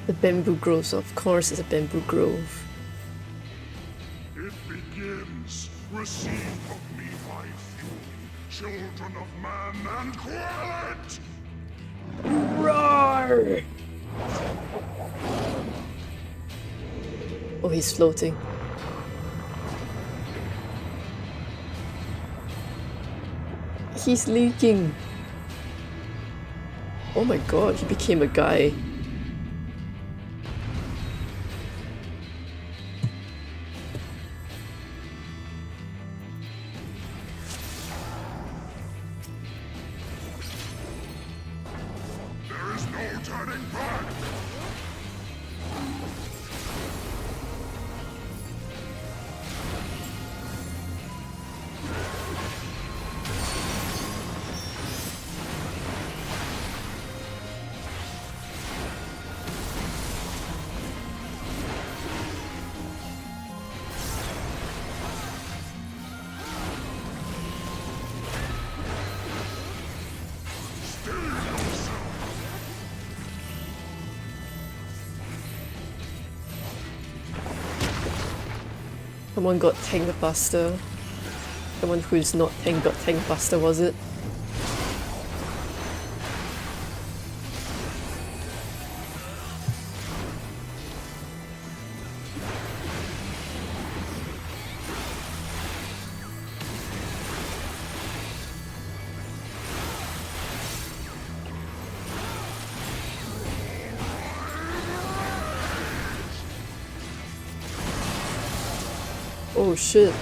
The bamboo groves, of course it's a bamboo grove. It begins. Receive of me my fury, children of man, and quell it! Roar! Oh, he's floating. He's leaking. Oh my god, he became a guy. There is no turning back! Someone got tanked faster. Someone who's not tanked got tanked faster, was it? Oh shit.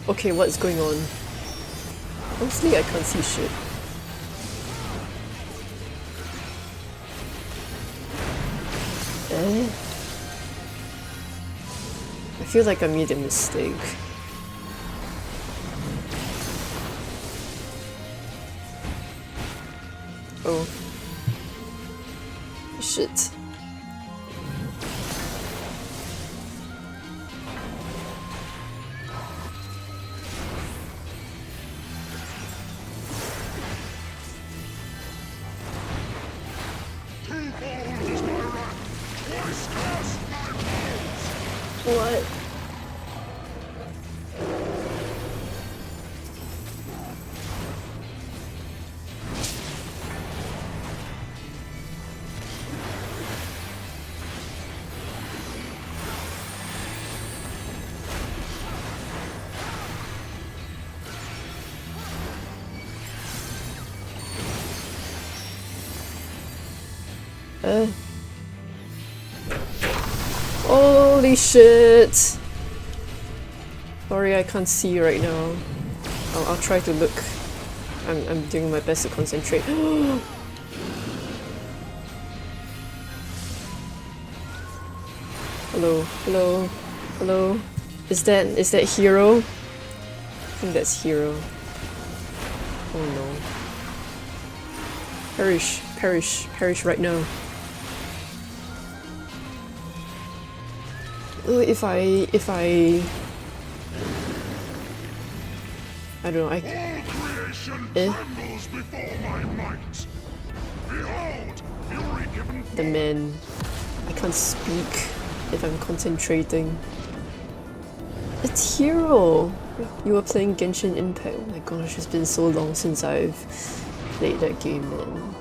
Okay, what's going on? Honestly, I can't see shit. I feel like I made a mistake. Oh. Shit. What? Holy shit! Sorry, I can't see right now. I'll try to look. I'm doing my best to concentrate. Hello, hello, hello. Is that Hero? I think that's Hero. Oh no. Perish, perish, perish right now. If I don't know, All creation trembles before my might. Behold, you the man. I can't speak if I'm concentrating. It's Hero! You were playing Genshin Impact. Oh my gosh, it's been so long since I've played that game, man.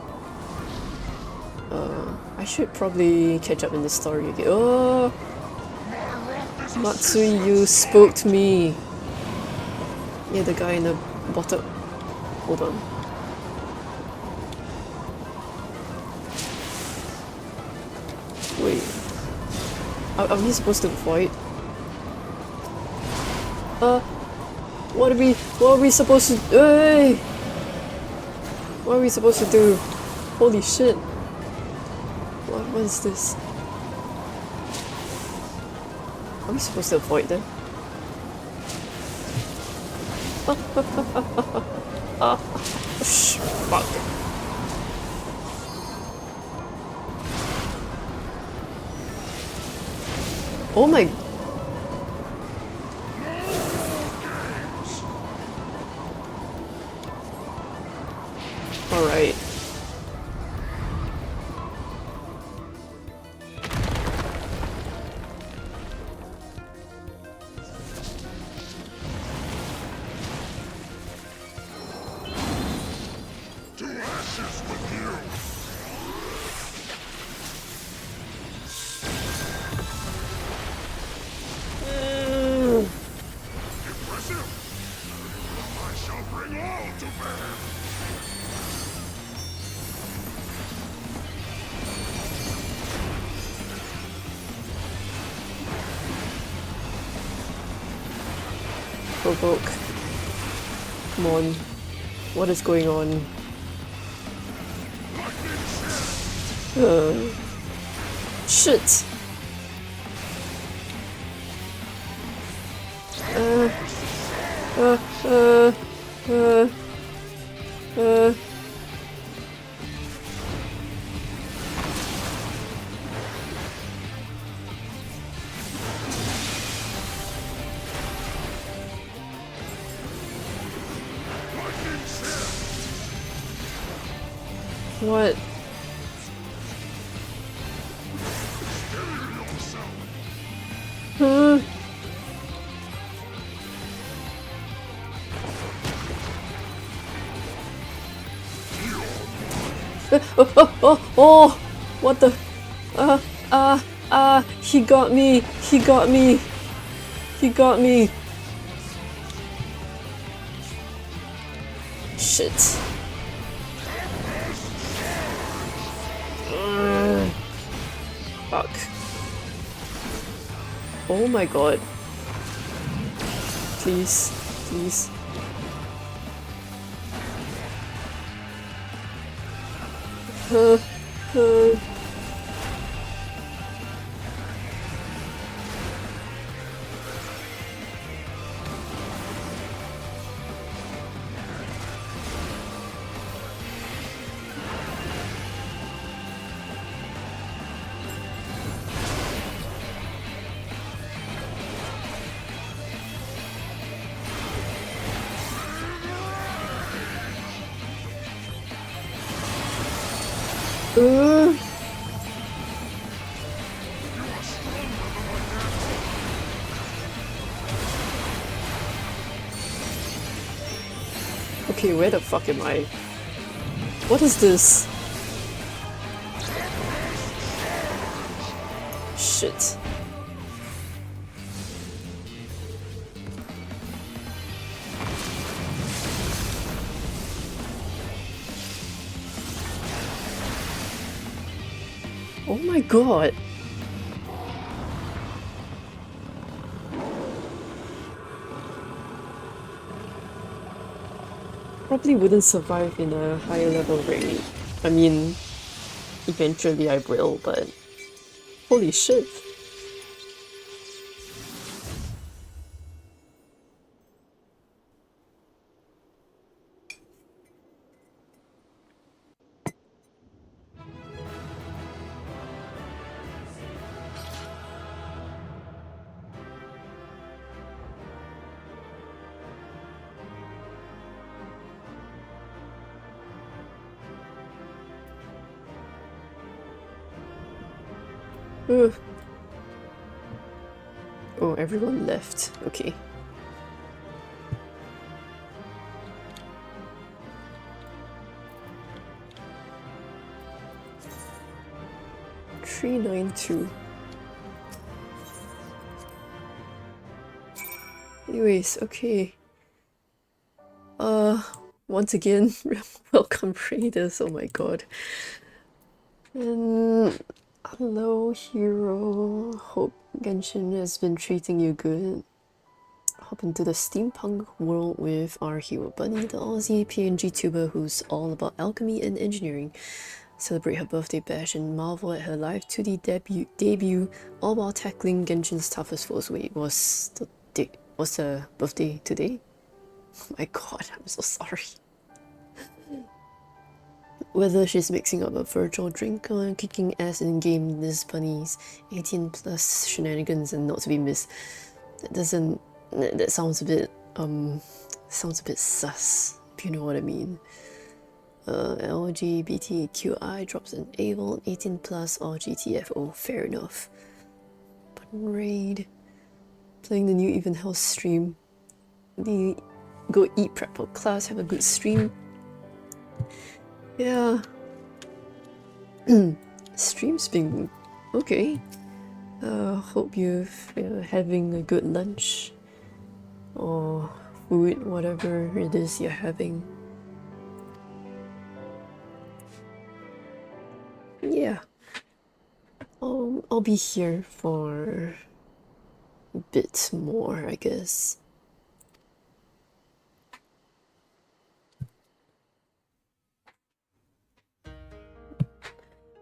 I should probably catch up in the story again. Oh! Matsui, you spooked me! Yeah, the guy in the bottom. Hold on. Wait. Are we supposed to avoid? What are we supposed to do? Hey! What are we supposed to do? Holy shit. What is this? Are we supposed to avoid them? Fuck. Oh my... Alright. To ashes with you! Impressive! I shall bring all to bear! Provoke. Come on. What is going on? Shit! What? Oh, what the? He got me. He got me. He got me. Shit. Fuck. Oh my god. Please, please. Okay, where the fuck am I? What is this? Shit. Oh my god. Probably wouldn't survive in a higher level raid. I mean, eventually I will, but holy shit. Ugh. Oh, everyone left. Okay. $392. Anyways, okay. Once again, welcome raiders, oh my god. And hello hero, hope Genshin has been treating you good. Hop into the steampunk world with our hero Bunny, the Aussie PNG tuber who's all about alchemy and engineering. Celebrate her birthday bash and marvel at her live 2D debut, all while tackling Genshin's toughest foes. Wait, was the birthday today? Oh my god, I'm so sorry. Whether she's mixing up a virtual drink or kicking ass in game, this Bunny's 18 plus shenanigans and not to be missed. That sounds a bit sus, if you know what I mean. LGBTQI drops an AWOL, 18 plus or GTFO, fair enough. Button raid. Playing the new Even House stream. Go eat prep for class, have a good stream. Yeah. Stream's been okay. Hope you're having a good lunch. Or food, whatever it is you're having. Yeah. I'll be here for a bit more, I guess.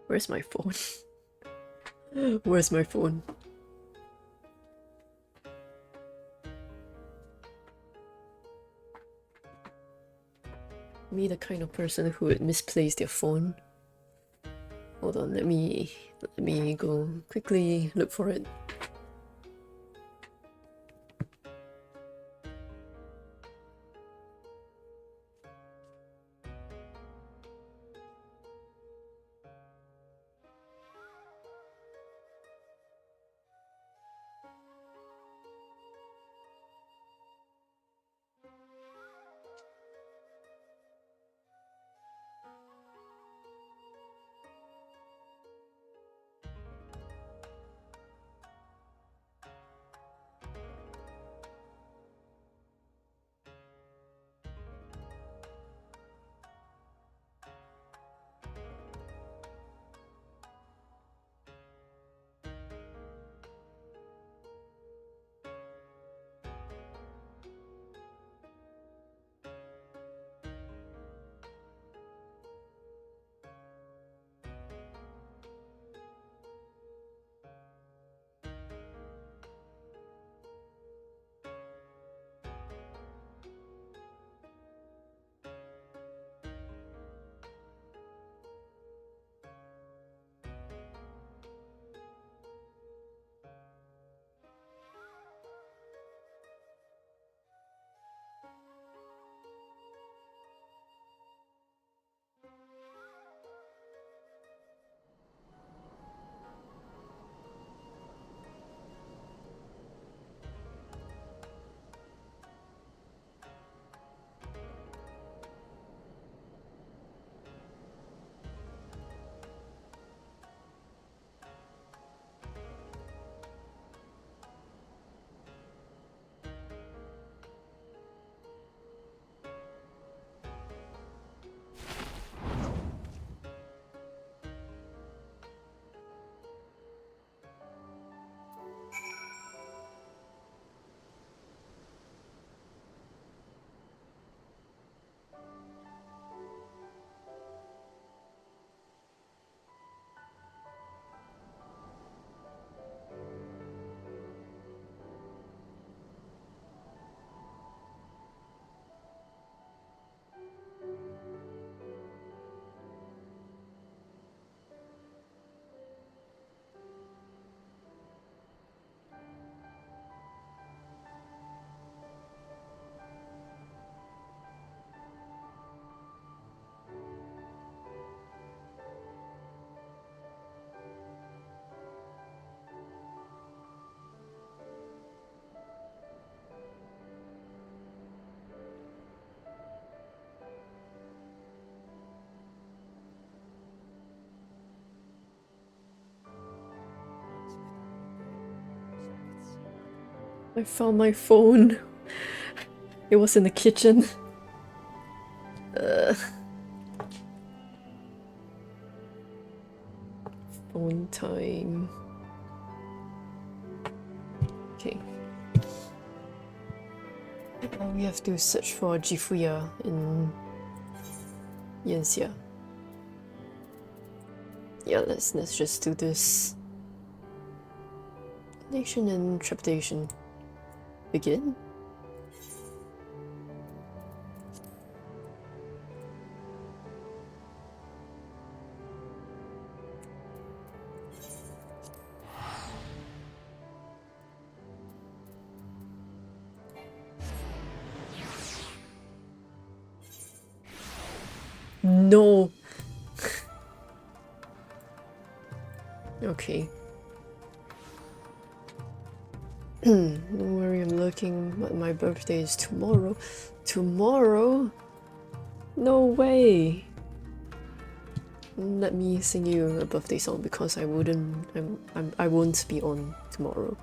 Where's my phone? Where's my phone? Me, the kind of person who would misplace their phone. Hold on, let me go quickly look for it. I found my phone. It was in the kitchen. Phone time. Okay. We have to search for Jifuya in Yanxia. Yeah, let's just do this. Nation and trepidation. Begin? No. Okay. Don't worry, I'm looking, but my birthday is tomorrow. Tomorrow? No way. Let me sing you a birthday song because I won't be on tomorrow.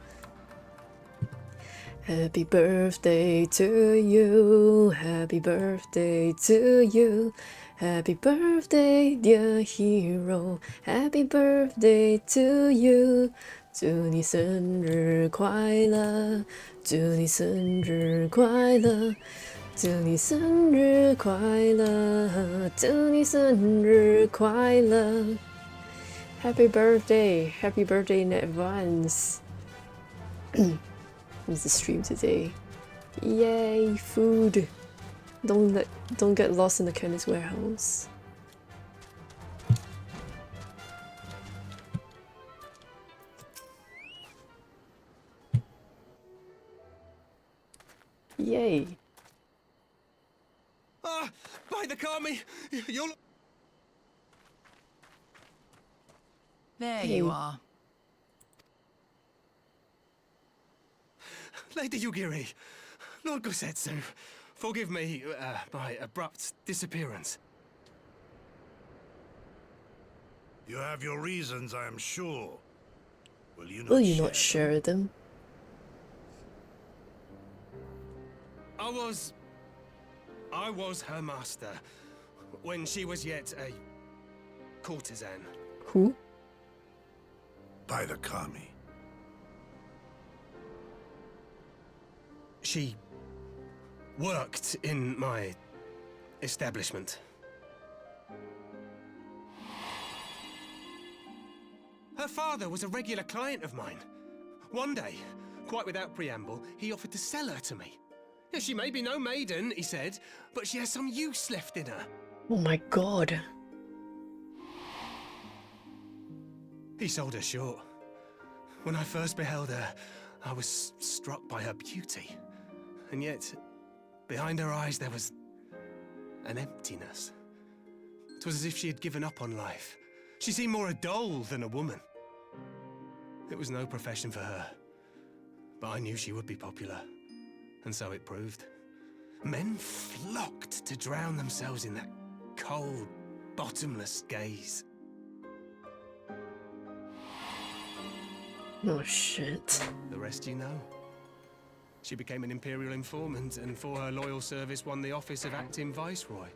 Happy birthday to you, happy birthday to you, happy birthday dear hero, happy birthday to you. 祝你生日快乐，祝你生日快乐，祝你生日快乐，祝你生日快乐。Happy birthday in advance. It's the stream today. Yay, food. Don't get lost in the chemist warehouse. Yay. Ah, by the Kami! You'll... There you are. Lady Yugiri, Lord Gosetsu, forgive me my abrupt disappearance. You have your reasons, I am sure. Will you not share them? I was her master when she was yet a courtesan. Who? By the Kami. She worked in my establishment. Her father was a regular client of mine. One day, quite without preamble, he offered to sell her to me. Yeah, she may be no maiden, he said, but she has some use left in her. Oh my god. He sold her short. When I first beheld her, I was struck by her beauty. And yet, behind her eyes there was an emptiness. It was as if she had given up on life. She seemed more a doll than a woman. It was no profession for her, but I knew she would be popular, and so it proved. Men flocked to drown themselves in that cold, bottomless gaze. Oh shit. The rest you know. She became an Imperial informant, and for her loyal service won the office of Acting Viceroy.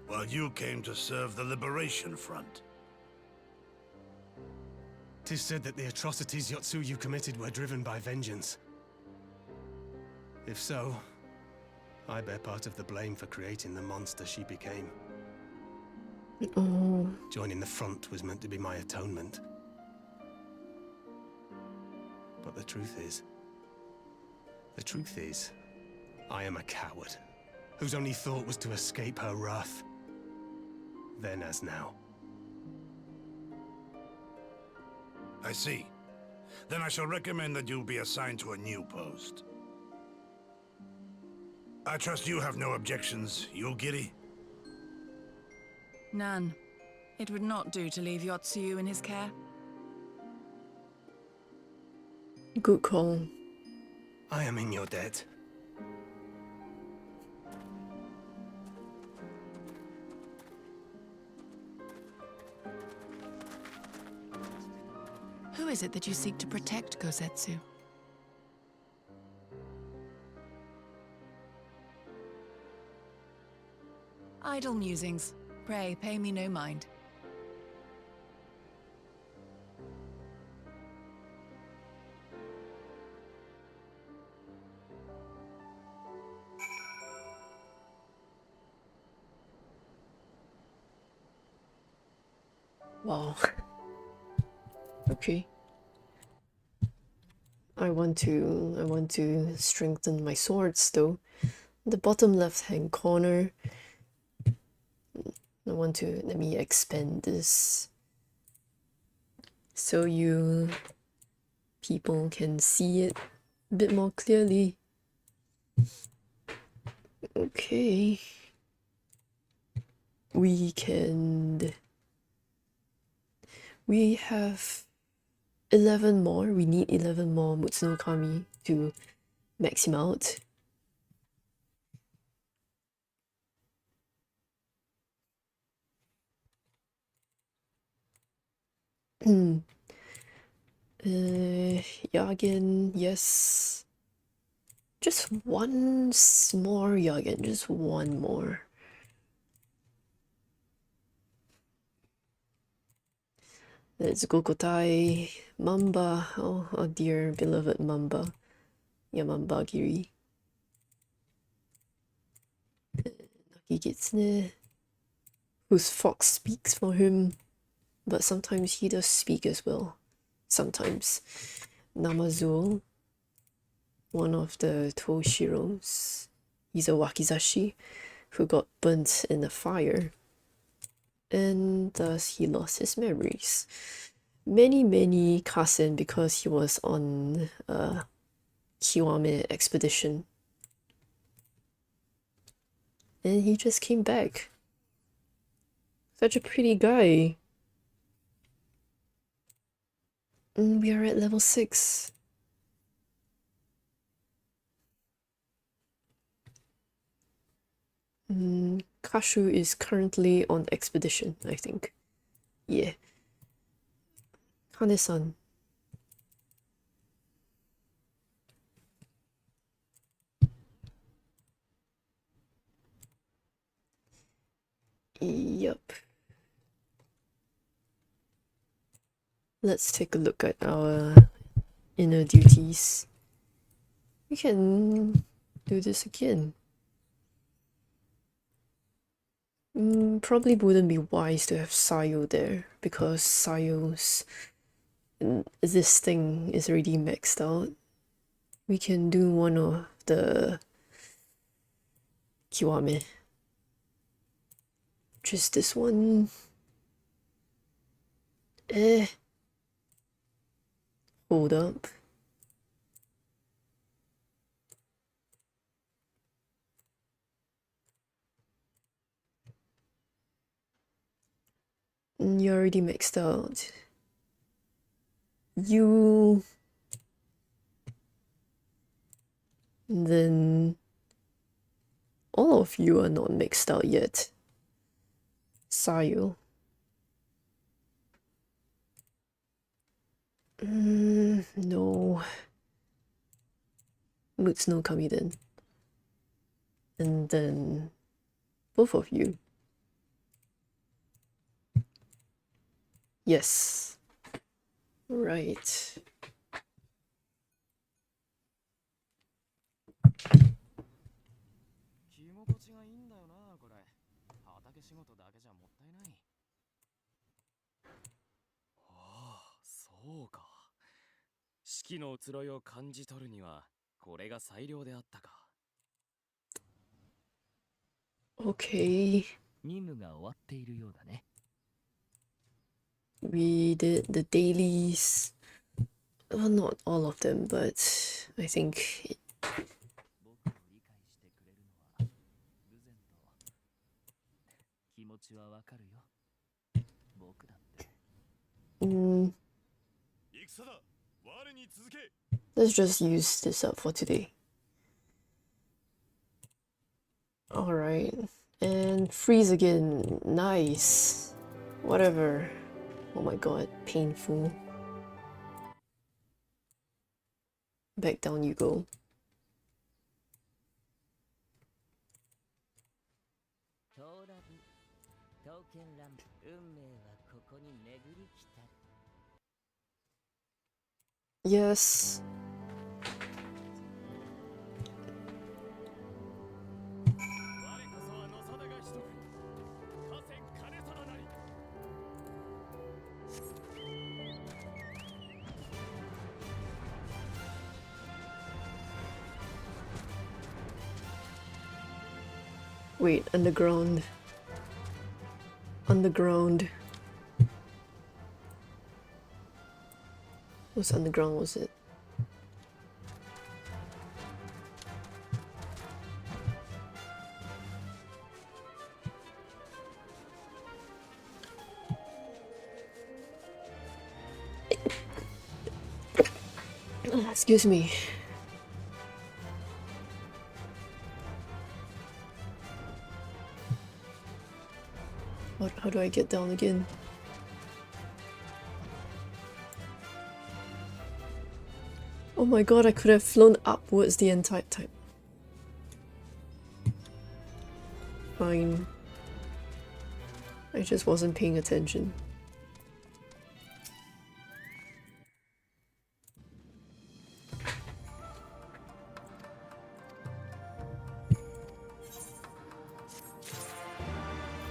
While you came to serve the Liberation Front. 'Tis said that the atrocities Yotsuyu committed were driven by vengeance. If so, I bear part of the blame for creating the monster she became. Oh. Joining the front was meant to be my atonement. But the truth is, I am a coward, whose only thought was to escape her wrath. Then as now. I see. Then I shall recommend that you be assigned to a new post. I trust you have no objections, Yugiri? None. It would not do to leave Yotsuyu in his care. Good call. I am in your debt. Who is it that you seek to protect, Gosetsu? Idle musings. Pray, pay me no mind. Wow. Okay. I want to strengthen my swords though. The bottom left hand corner. Let me expand this so you people can see it a bit more clearly. Okay. We have 11 more. We need 11 more Mutsuno Kami to max him out. Yagen, yes. Just one more Yagen, just one more. Let's Gokotai, Mamba, oh dear beloved Mamba, Yamambagiri. Nakigitsune, whose fox speaks for him, but sometimes he does speak as well. Sometimes. Namazuo, one of the Toshiros. He's a Wakizashi who got burnt in a fire, and thus he lost his memories. Many Kasen because he was on a Kiwame expedition. And he just came back. Such a pretty guy. And we are at level 6. Kashu is currently on expedition, I think. Yeah. Kane-san. Yup. Let's take a look at our inner duties. We can do this again. Probably wouldn't be wise to have Sayo there, because Sayo's this thing is already maxed out. We can do one of the Kiwame. Just this one. Hold up. You're already maxed out. You... Then... all of you are not maxed out yet. Sayo. No. Mutsuno Kami then. And then... both of you. Yes. Right. Okay. We did the dailies. Well, not all of them, but I think... let's just use this up for today. Alright. And freeze again. Nice. Whatever. Oh my god, painful. Back down you go. Yes. Wait, underground. Underground. Whose underground was it? Excuse me. How do I get down again? Oh my god, I could have flown upwards the entire time. Fine. I just wasn't paying attention.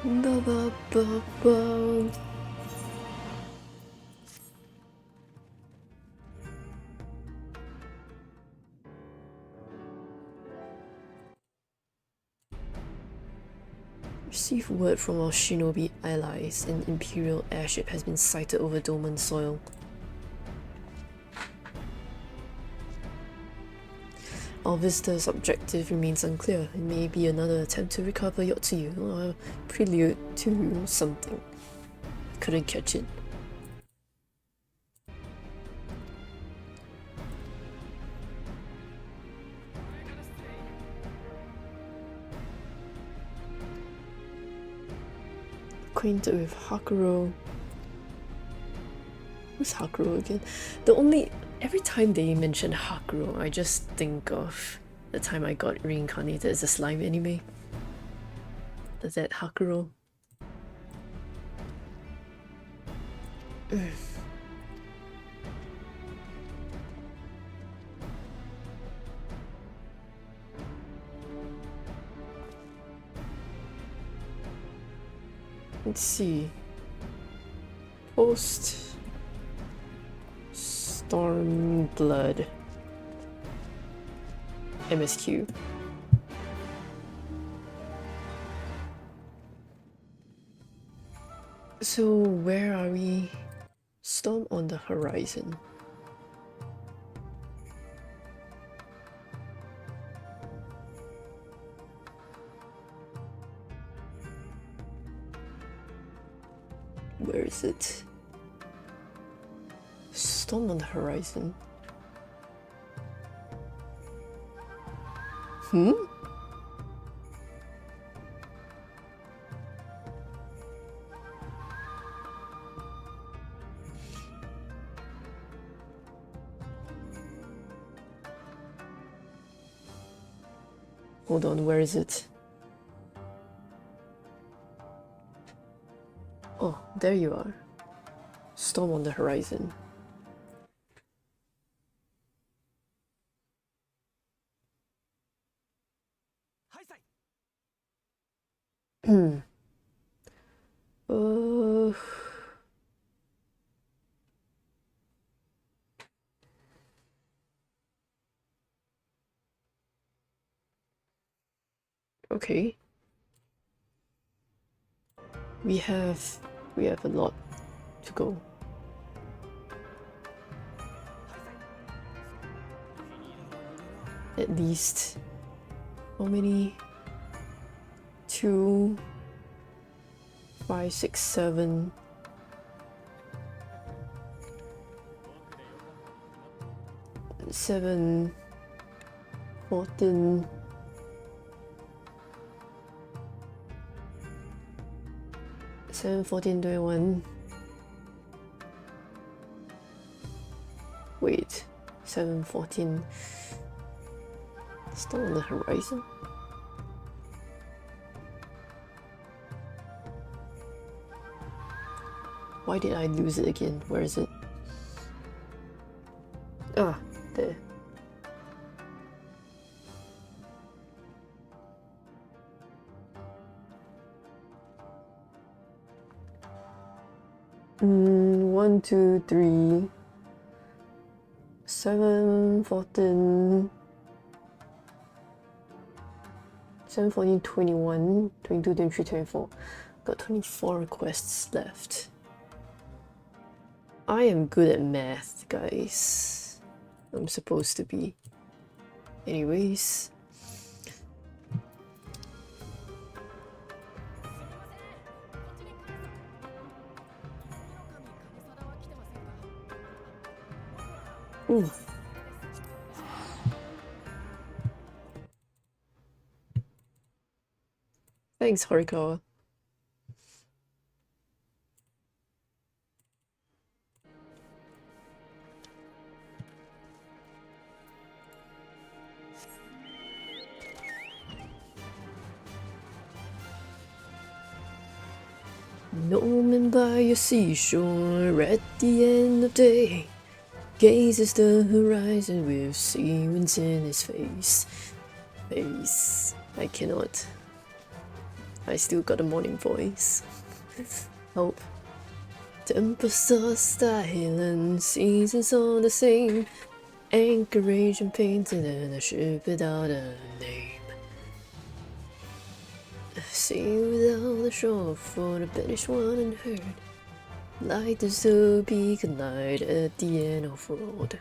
Ba ba ba ba. Received word from our shinobi allies. An Imperial airship has been sighted over Doman soil. Our visitor's objective remains unclear. It may be another attempt to recover Yotsuyu, or a prelude to something. Couldn't catch it. Acquainted with Hakuro. Who's Hakuro again? Every time they mention Hakuro, I just think of the time I got reincarnated as a slime anime. Is that Hakuro? Let's see. Post Stormblood MSQ. So where are we? Storm on the horizon. Where is it? Storm on the horizon. Hmm? Hold on, where is it? Oh, there you are. Storm on the horizon. uh... Okay. We have a lot to go. At least how many? 2, 5, 6, 7. 7, 14. 7, 14, 21. Wait. 7:14. Still on the horizon. Why did I lose it again? Where is it? Ah, there. One, two, three. 7, 14. 7, 14, 21, 22, 23, 24. Got 24 requests left. I am good at math, guys. I'm supposed to be. Anyways. Ooh. Thanks, Horikawa. Gnoming by your seashore at the end of day, gazes the horizon with sea winds in his face. I cannot. I still got a morning voice. Help. Tempest are silent, seasons all the same. Anchorage and painted and a ship without a name. Sea without a shore for the banished one and heard. Light as the beacon light at the end of road.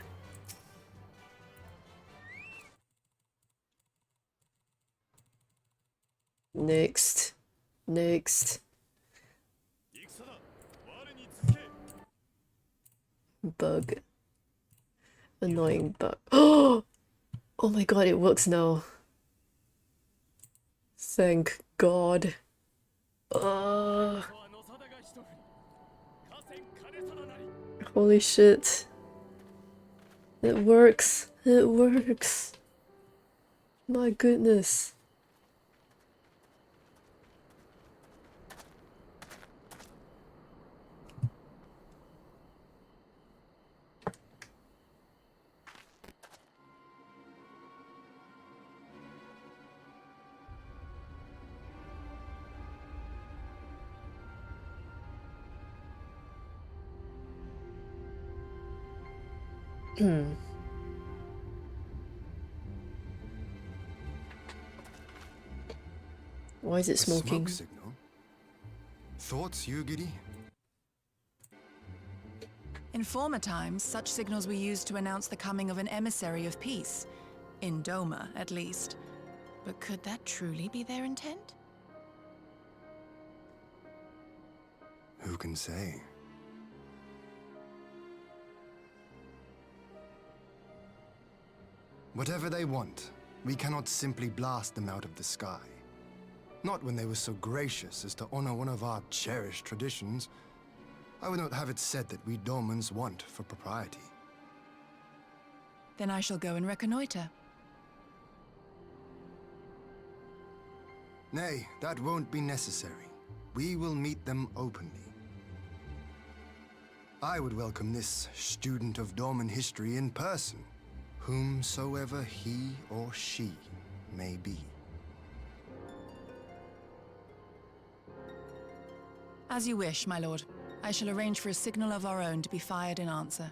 Next. Bug. Annoying bug. Oh my god, it works now. Thank God. Holy shit. It works. It works. My goodness. Why is it smoking? Smoke signal? Thoughts, Yugiri? In former times, such signals were used to announce the coming of an emissary of peace. In Doma, at least. But could that truly be their intent? Who can say? Whatever they want, we cannot simply blast them out of the sky. Not when they were so gracious as to honor one of our cherished traditions. I would not have it said that we Domans want for propriety. Then I shall go and reconnoiter. Nay, that won't be necessary. We will meet them openly. I would welcome this student of Doman history in person, whomsoever he or she may be. As you wish, my lord. I shall arrange for a signal of our own to be fired in answer.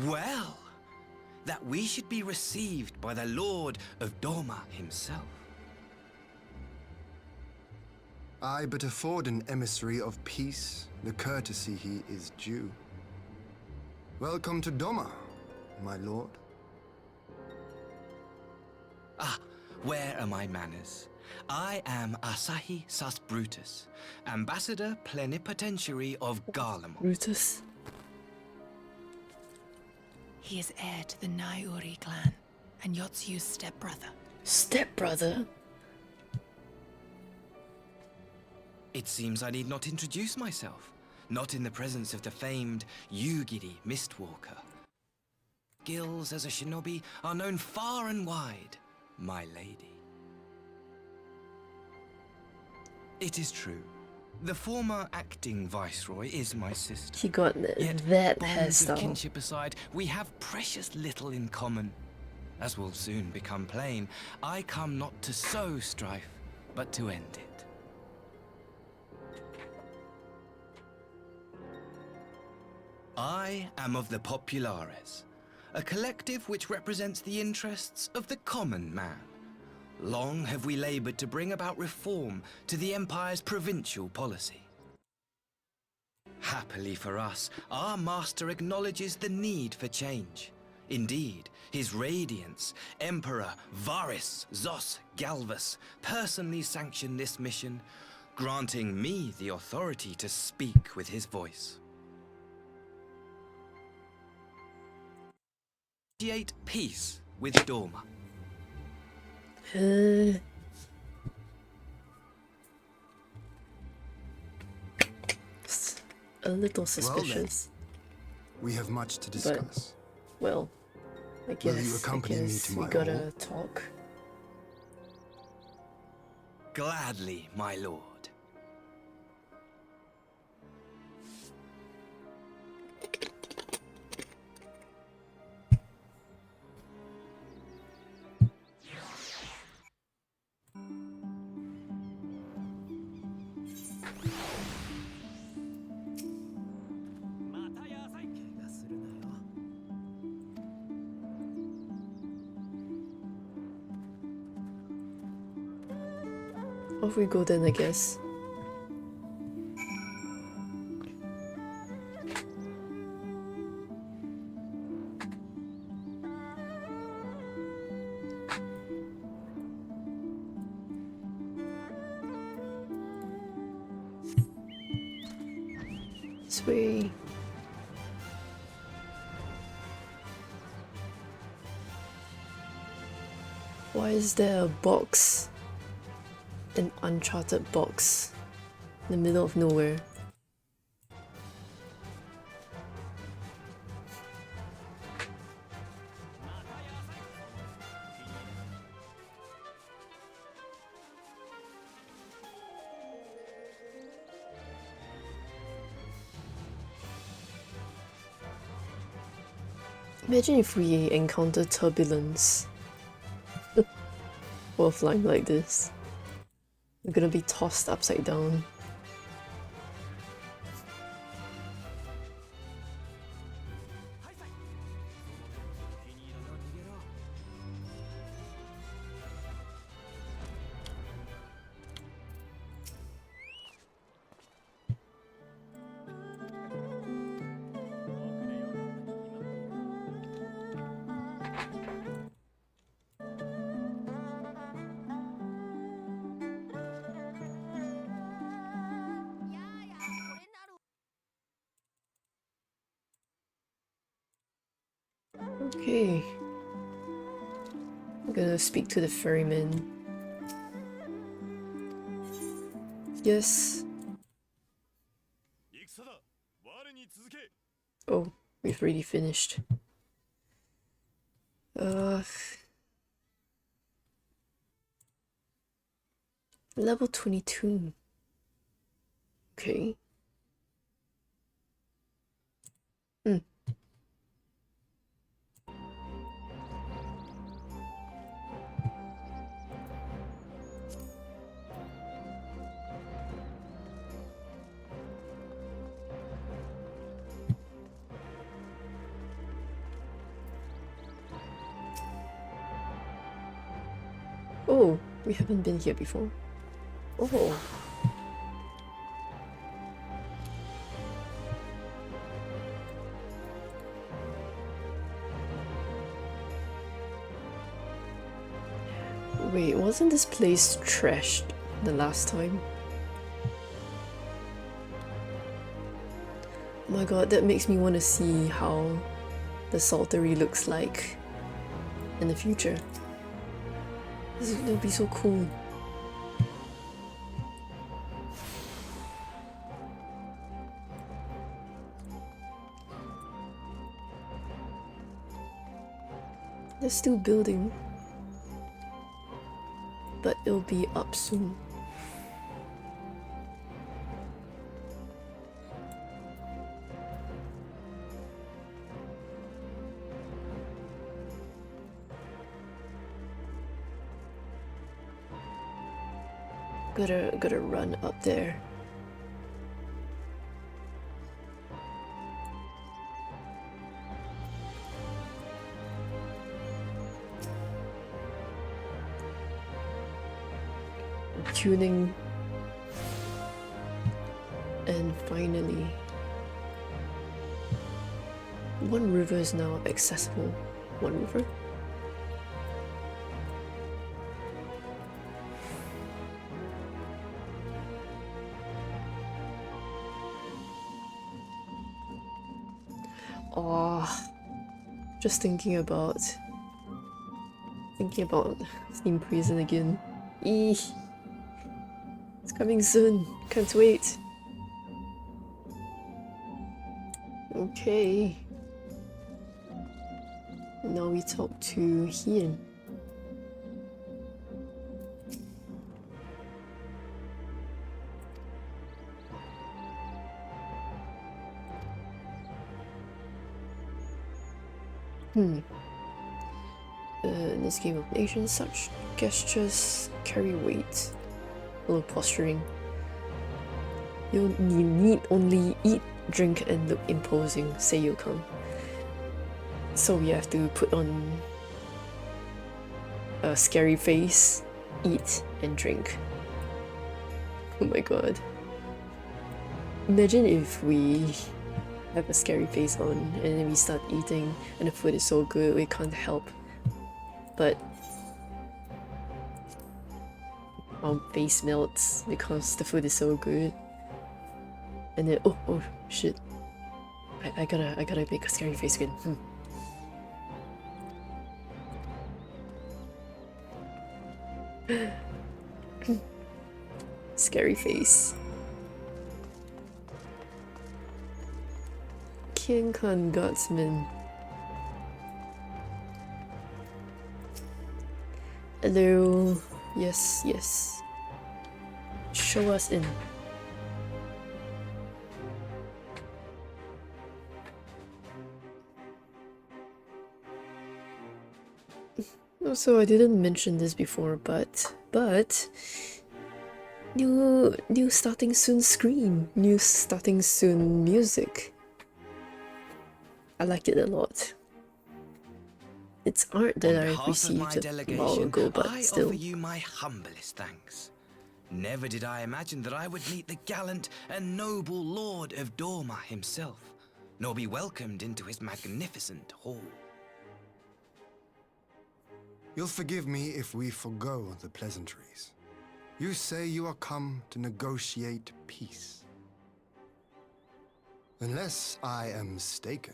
Well, that we should be received by the Lord of Doma himself. I but afford an emissary of peace the courtesy he is due. Welcome to Doma, my lord. Ah, where are my manners? I am Asahi Sus Brutus, Ambassador Plenipotentiary of Garlemald. Brutus. He is heir to the Naiuri clan and Yotsu's stepbrother. Stepbrother? It seems I need not introduce myself, not in the presence of the famed Yugiri Mistwalker. Skills as a shinobi are known far and wide, my lady. It is true. The former acting viceroy is my sister. He got Yet, that bonds of hairstyle. kinship aside, we have precious little in common. As will soon become plain, I come not to sow strife, but to end it. I am of the Populares, a collective which represents the interests of the common man. Long have we labored to bring about reform to the Empire's provincial policy. Happily for us, our master acknowledges the need for change. Indeed, His Radiance, Emperor Varys Zos Galvus, personally sanctioned this mission, granting me the authority to speak with his voice. Negotiate peace with Doma. A little suspicious. We have much to discuss. Well, I Will guess, you accompany me to we my gotta hall? talk. Gladly, my lord. Off we go then, I guess. This way. Why is there a box? An uncharted box in the middle of nowhere. Imagine if we encounter turbulence while flying like this. We're gonna be tossed upside down. Okay. I'm gonna speak to the ferryman. Yes. Oh, we've already finished. Level 22. Okay. Oh, we haven't been here before. Oh. Wait, wasn't this place trashed the last time? Oh my god, that makes me want to see how the Saltery looks like in the future. This would be so cool. They're still building, but it'll be up soon. Gotta run up there. Tuning. And finally, one river is now accessible. One river? Oh, just thinking about Steam Prison again. Eee. It's coming soon. Can't wait. Okay. Now we talk to Hien. In this game of nations, such gestures carry weight. A little posturing. You need only eat, drink, and look imposing, say you'll come. So we have to put on a scary face, eat, and drink. Oh my god. Imagine if we have a scary face on and then we start eating and the food is so good we can't help but our face melts because the food is so good. And then oh shit. I gotta make a scary face again. Scary face. King Khan Guardsman. Hello. Yes. Show us in. Also, I didn't mention this before, but new starting soon screen, new starting soon music. I liked it a lot. It's art that I've received a while ago, but still. I offer you my humblest thanks. Never did I imagine that I would meet the gallant and noble Lord of Dorma himself, nor be welcomed into his magnificent hall. You'll forgive me if we forgo the pleasantries. You say you are come to negotiate peace. Unless I am mistaken,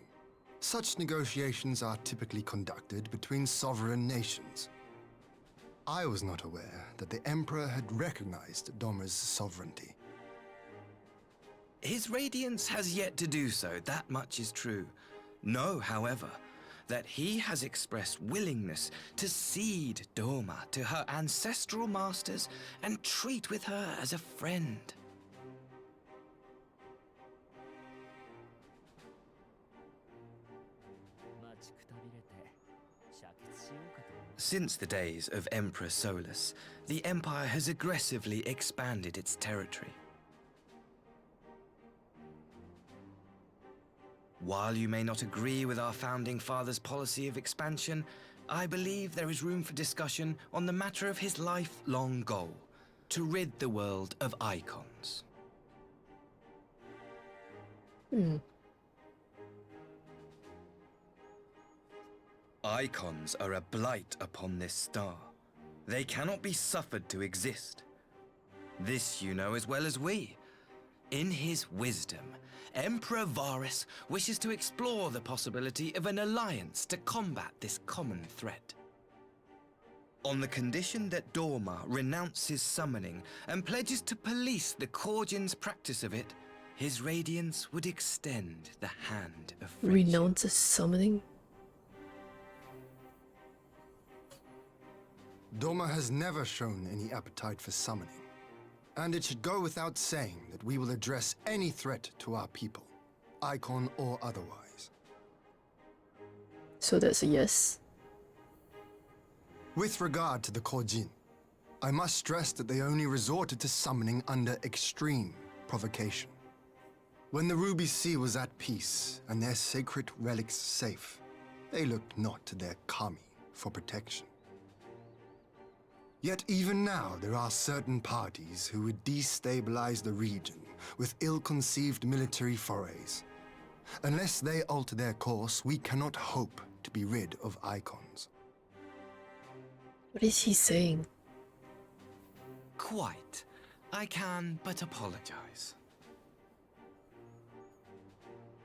such negotiations are typically conducted between sovereign nations. I was not aware that the Emperor had recognized Dorma's sovereignty. His Radiance has yet to do so, that much is true. Know, however, that he has expressed willingness to cede Dorma to her ancestral masters and treat with her as a friend. Since the days of Emperor Solus, the Empire has aggressively expanded its territory. While you may not agree with our founding father's policy of expansion, I believe there is room for discussion on the matter of his lifelong goal, to rid the world of icons. Icons are a blight upon this star. They cannot be suffered to exist. This you know as well as we. In his wisdom, Emperor Varus wishes to explore the possibility of an alliance to combat this common threat. On the condition that Dorma renounces summoning and pledges to police the Korgin's practice of it, his radiance would extend the hand of friendship. Renounces summoning? Dorma has never shown any appetite for summoning. And it should go without saying that we will address any threat to our people, icon or otherwise. So that's a yes? With regard to the Korjin, I must stress that they only resorted to summoning under extreme provocation. When the Ruby Sea was at peace and their sacred relics safe, they looked not to their kami for protection. Yet even now there are certain parties who would destabilize the region with ill-conceived military forays. Unless they alter their course, we cannot hope to be rid of icons. What is he saying? Quite. I can but apologize.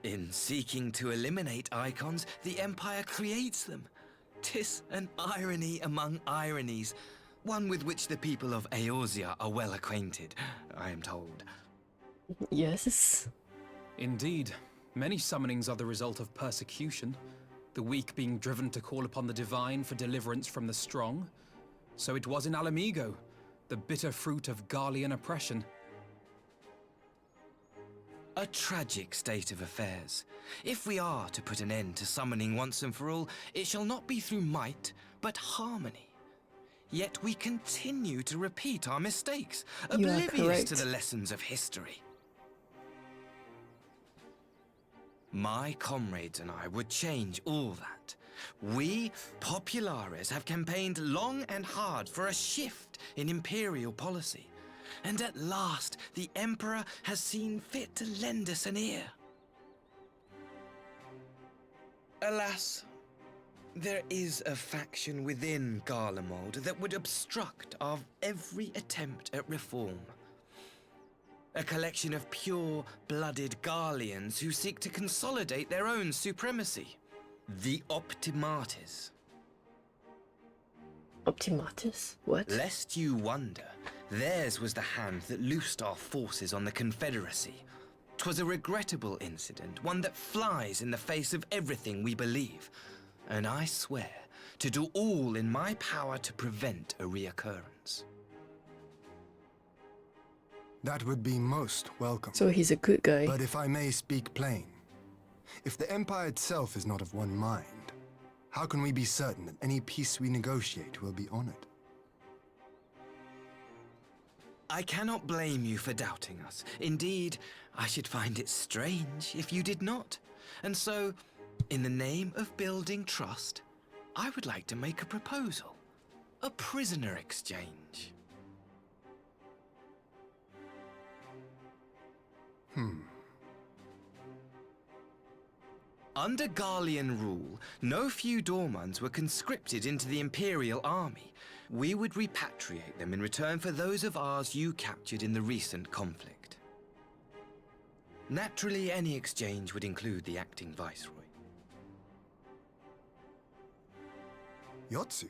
In seeking to eliminate icons, the Empire creates them. 'Tis an irony among ironies, one with which the people of Eorzea are well acquainted, I am told. Yes. Indeed. Many summonings are the result of persecution, the weak being driven to call upon the divine for deliverance from the strong. So it was in Alamigo, the bitter fruit of Garlean oppression. A tragic state of affairs. If we are to put an end to summoning once and for all, it shall not be through might, but harmony. Yet we continue to repeat our mistakes, oblivious to the lessons of history. My comrades and I would change all that. We, Populares, have campaigned long and hard for a shift in imperial policy. And at last, the Emperor has seen fit to lend us an ear. Alas, there is a faction within Garlemald that would obstruct our every attempt at reform. A collection of pure-blooded Garleans who seek to consolidate their own supremacy. The Optimates. Optimates? What? Lest you wonder, theirs was the hand that loosed our forces on the Confederacy. 'Twas a regrettable incident, one that flies in the face of everything we believe. And I swear to do all in my power to prevent a reoccurrence. That would be most welcome. So he's a good guy. But if I may speak plain, if the Empire itself is not of one mind, how can we be certain that any peace we negotiate will be honored? I cannot blame you for doubting us. Indeed, I should find it strange if you did not. And so, in the name of building trust, I would like to make a proposal. A prisoner exchange. Under Garlean rule, no few Dormans were conscripted into the Imperial army. We would repatriate them in return for those of ours you captured in the recent conflict. Naturally, any exchange would include the acting viceroy. Yotsu?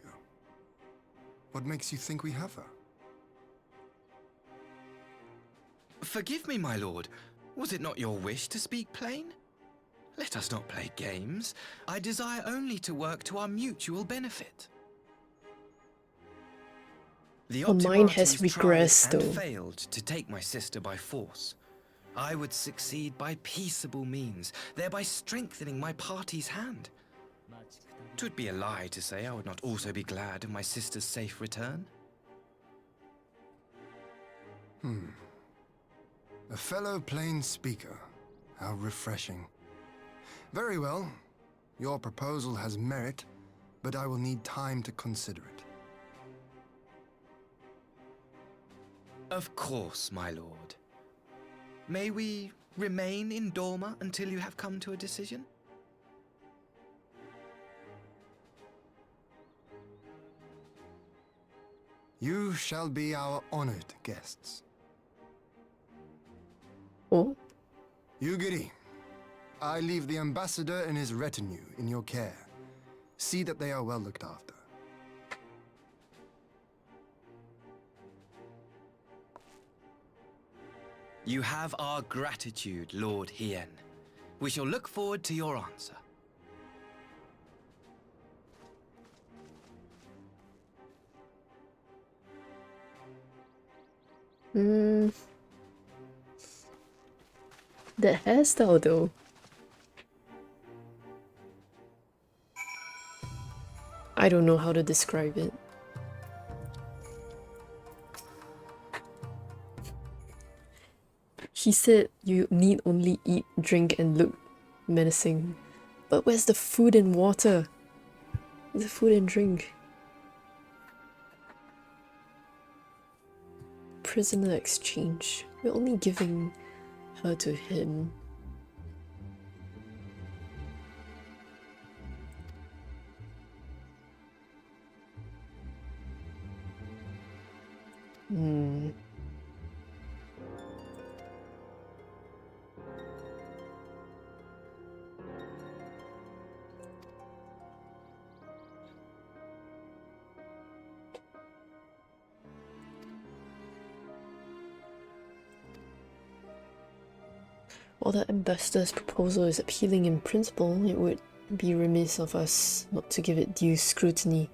What makes you think we have her? Forgive me, my lord. Was it not your wish to speak plain? Let us not play games. I desire only to work to our mutual benefit. The mine has Optimates regressed, tried and though. failed to take my sister by force. I would succeed by peaceable means, thereby strengthening my party's hand. 'Twould be a lie to say I would not also be glad of my sister's safe return. A fellow plain speaker. How refreshing. Very well. Your proposal has merit, but I will need time to consider it. Of course, my lord. May we remain in Dorma until you have come to a decision? You shall be our honored guests. Oh? Yugiri, I leave the ambassador and his retinue in your care. See that they are well looked after. You have our gratitude, Lord Hien. We shall look forward to your answer. The hairstyle though. I don't know how to describe it. He said you need only eat, drink, and look menacing. But where's the food and water? The food and drink. Prisoner exchange. We're only giving her to him. While the ambassador's proposal is appealing in principle, it would be remiss of us not to give it due scrutiny.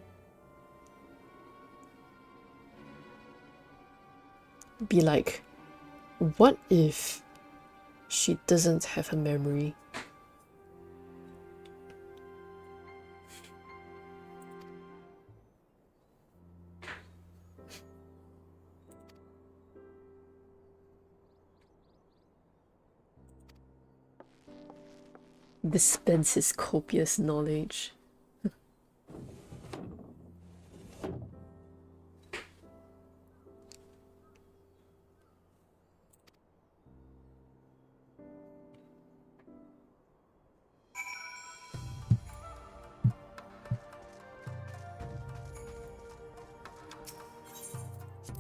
Be like, what if she doesn't have a memory? Dispense his copious knowledge.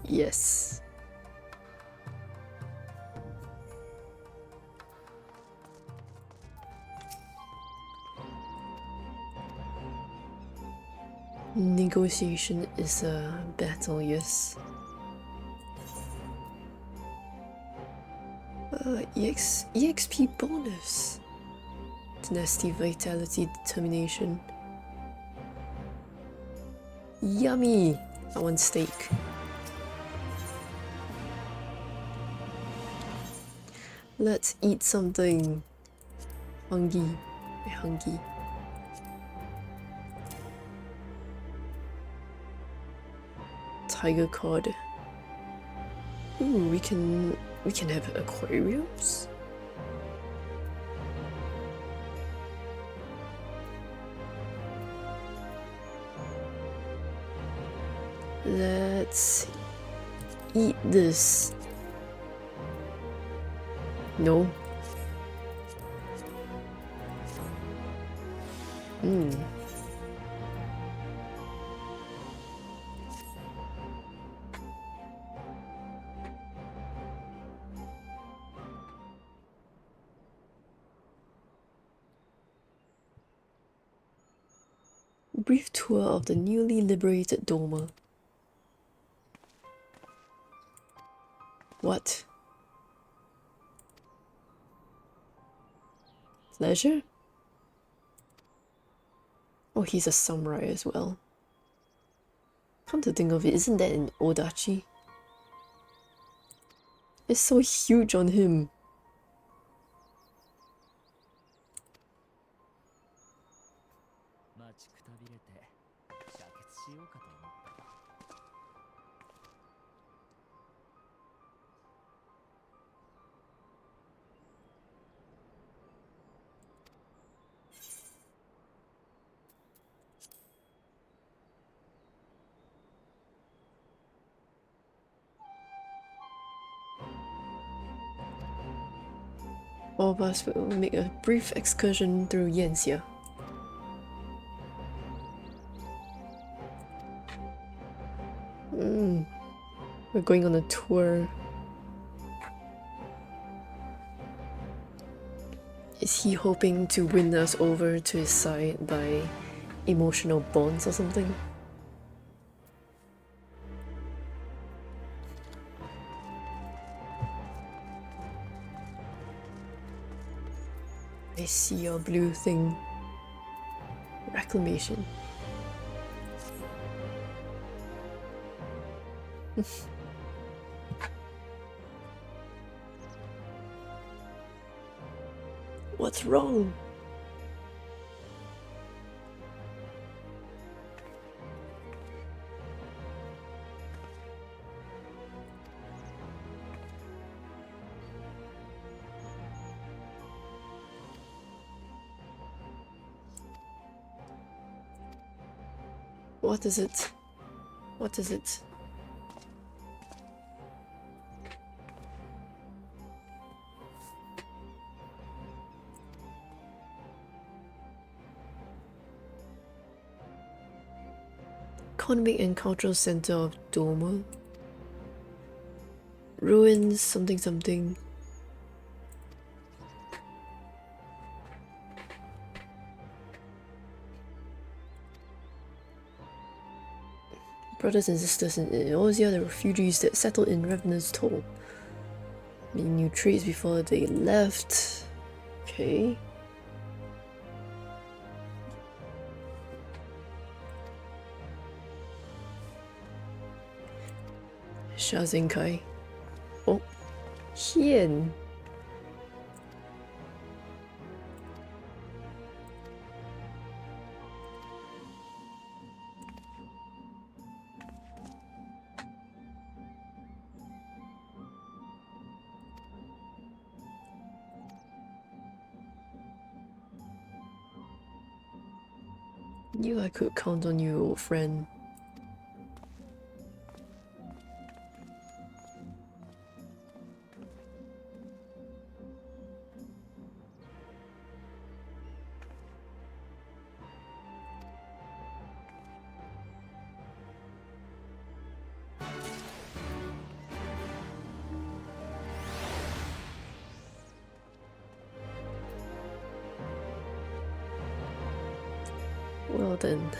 Yes. Negotiation is a battle, yes. EXP bonus. Tenacity, vitality, determination. Yummy! I want steak. Let's eat something. Hungry. Hungry. Tiger cod. Ooh, we can have aquariums. Let's eat this. No. Brief tour of the newly liberated Doma. What? Pleasure? Oh, he's a samurai as well. Come to think of it, isn't that an Odachi? It's so huge on him. All of us will make a brief excursion through Yanxia. We're going on a tour. Is he hoping to win us over to his side by emotional bonds or something? I see your blue thing. Reclamation. What's wrong? What is it? What is it? Economic and Cultural Center of Doma. Ruins something something. Brothers and sisters in Eosia, the refugees that settled in Revenant's Toll. Meeting new trees before they left. Okay. Shazinkai. Oh, Hien. Knew I could count on you, old friend. Well then.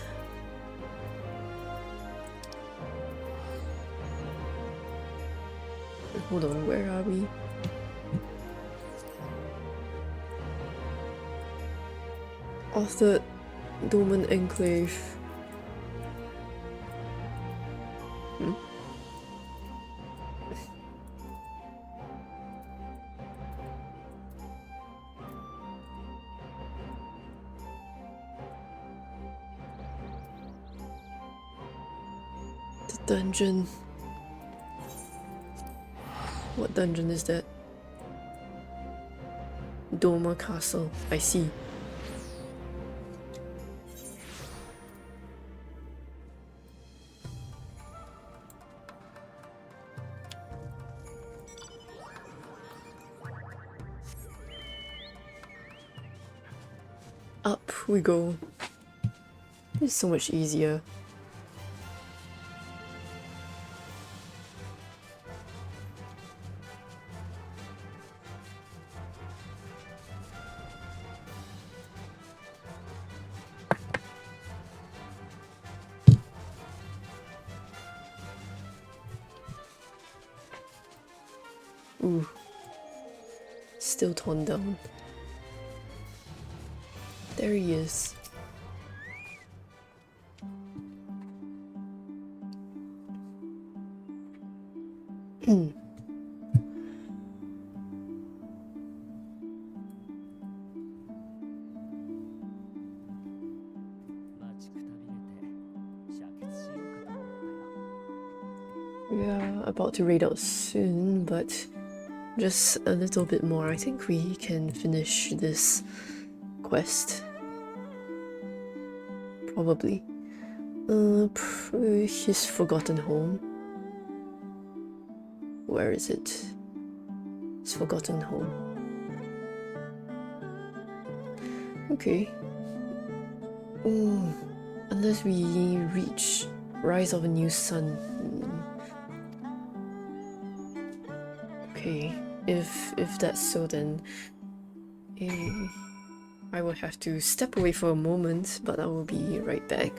Hold on, where are we? Off the Doman Enclave. Dungeon. What dungeon is that? Doma Castle. I see. Up we go. It's so much easier. Ooh. Still torn down. There he is. We are about to raid out soon, but just a little bit more. I think we can finish this quest. Probably. His forgotten home. Where is it? His forgotten home. Okay. Unless we reach Rise of a New Sun. Okay, if that's so, then I will have to step away for a moment, but I will be right back.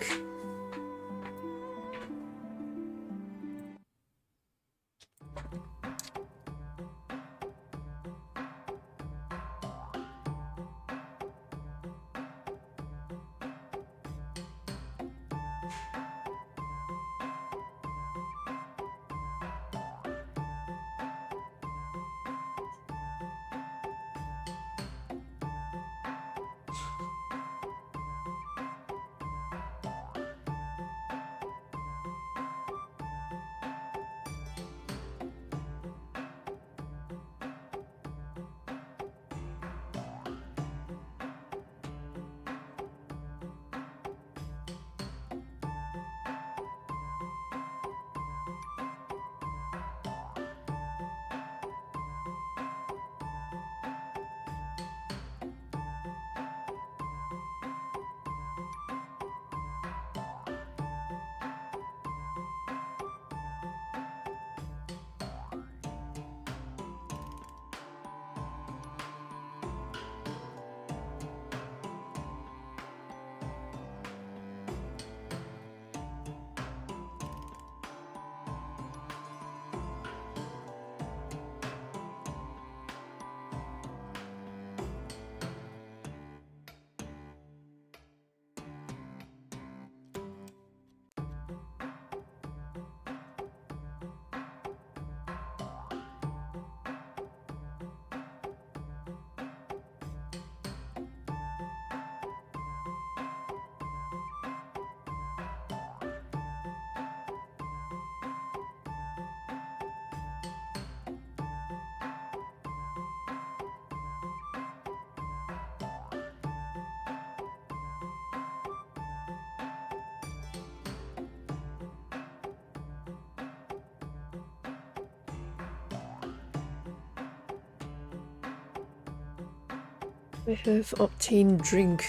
I have obtained drink.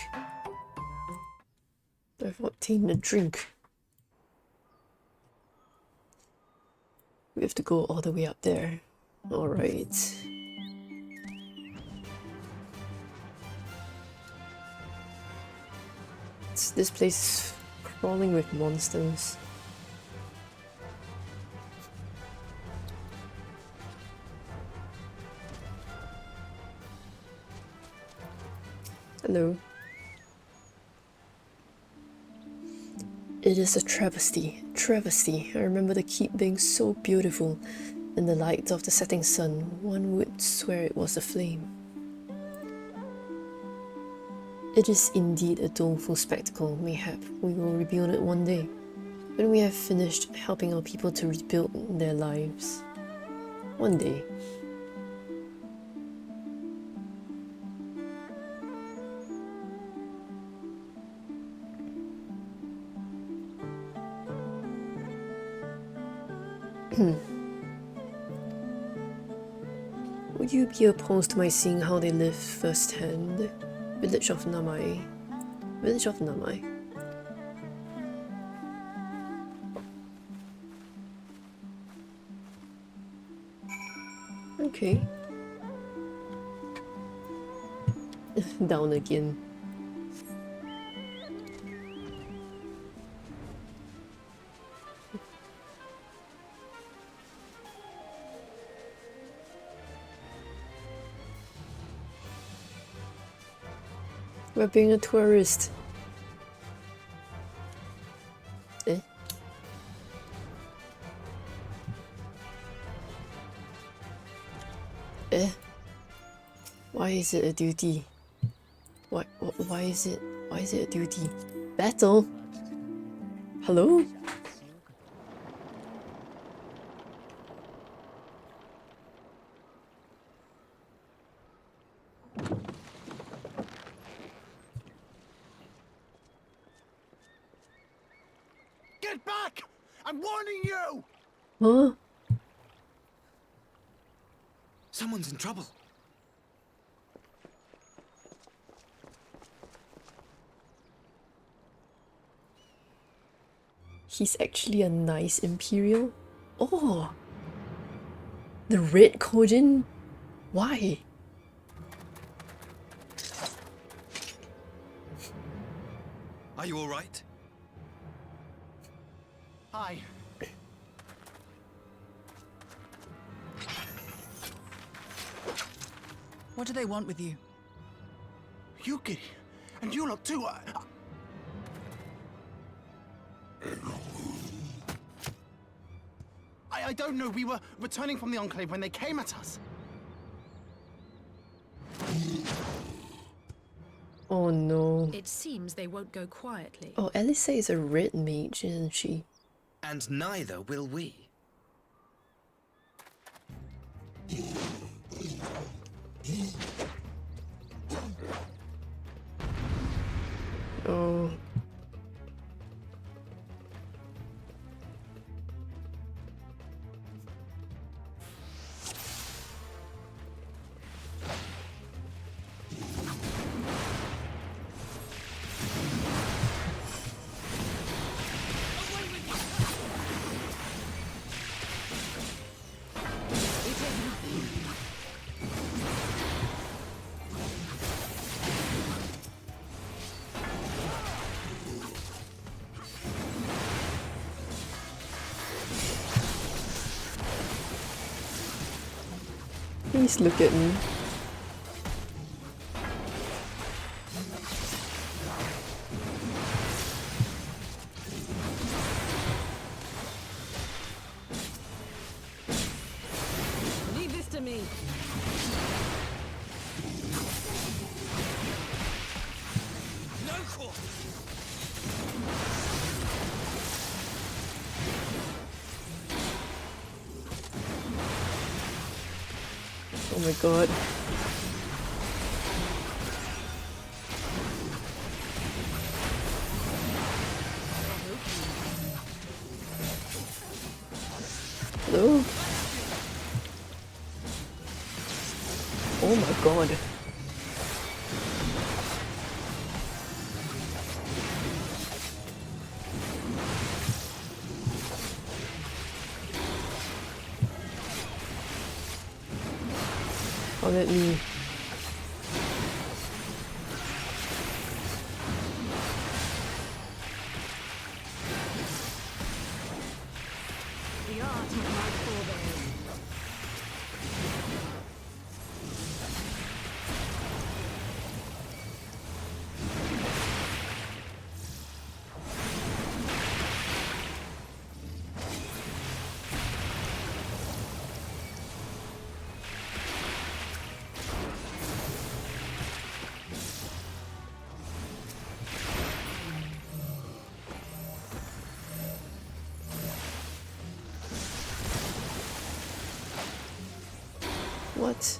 I've obtained a drink. We have to go all the way up there. Alright. This place is crawling with monsters. Hello. It is a travesty. Travesty. I remember the keep being so beautiful. In the light of the setting sun, one would swear it was a flame. It is indeed a doleful spectacle. Mayhap we will rebuild it one day, when we have finished helping our people to rebuild their lives. One day. Would you be opposed to my seeing how they live firsthand? Village of Namai. Village of Namai. Okay. Down again. We're being a tourist. Eh? Eh? Why is it a duty? Why is it a duty? Battle? Hello? Get back! I'm warning you! Huh? Someone's in trouble. He's actually a nice Imperial? Oh! The red Kojin? Why? Are you all right? Hi. What do they want with you? Yuki, and you lot too. I don't know. We were returning from the Enclave when they came at us. Oh no. It seems they won't go quietly. Oh, Elisa is a red mage, isn't she? And neither will we. Oh. Please look at me. Leave this to me. No court. Oh my god. Hello? Oh my god. Oh, let me. The art of my forebears. What?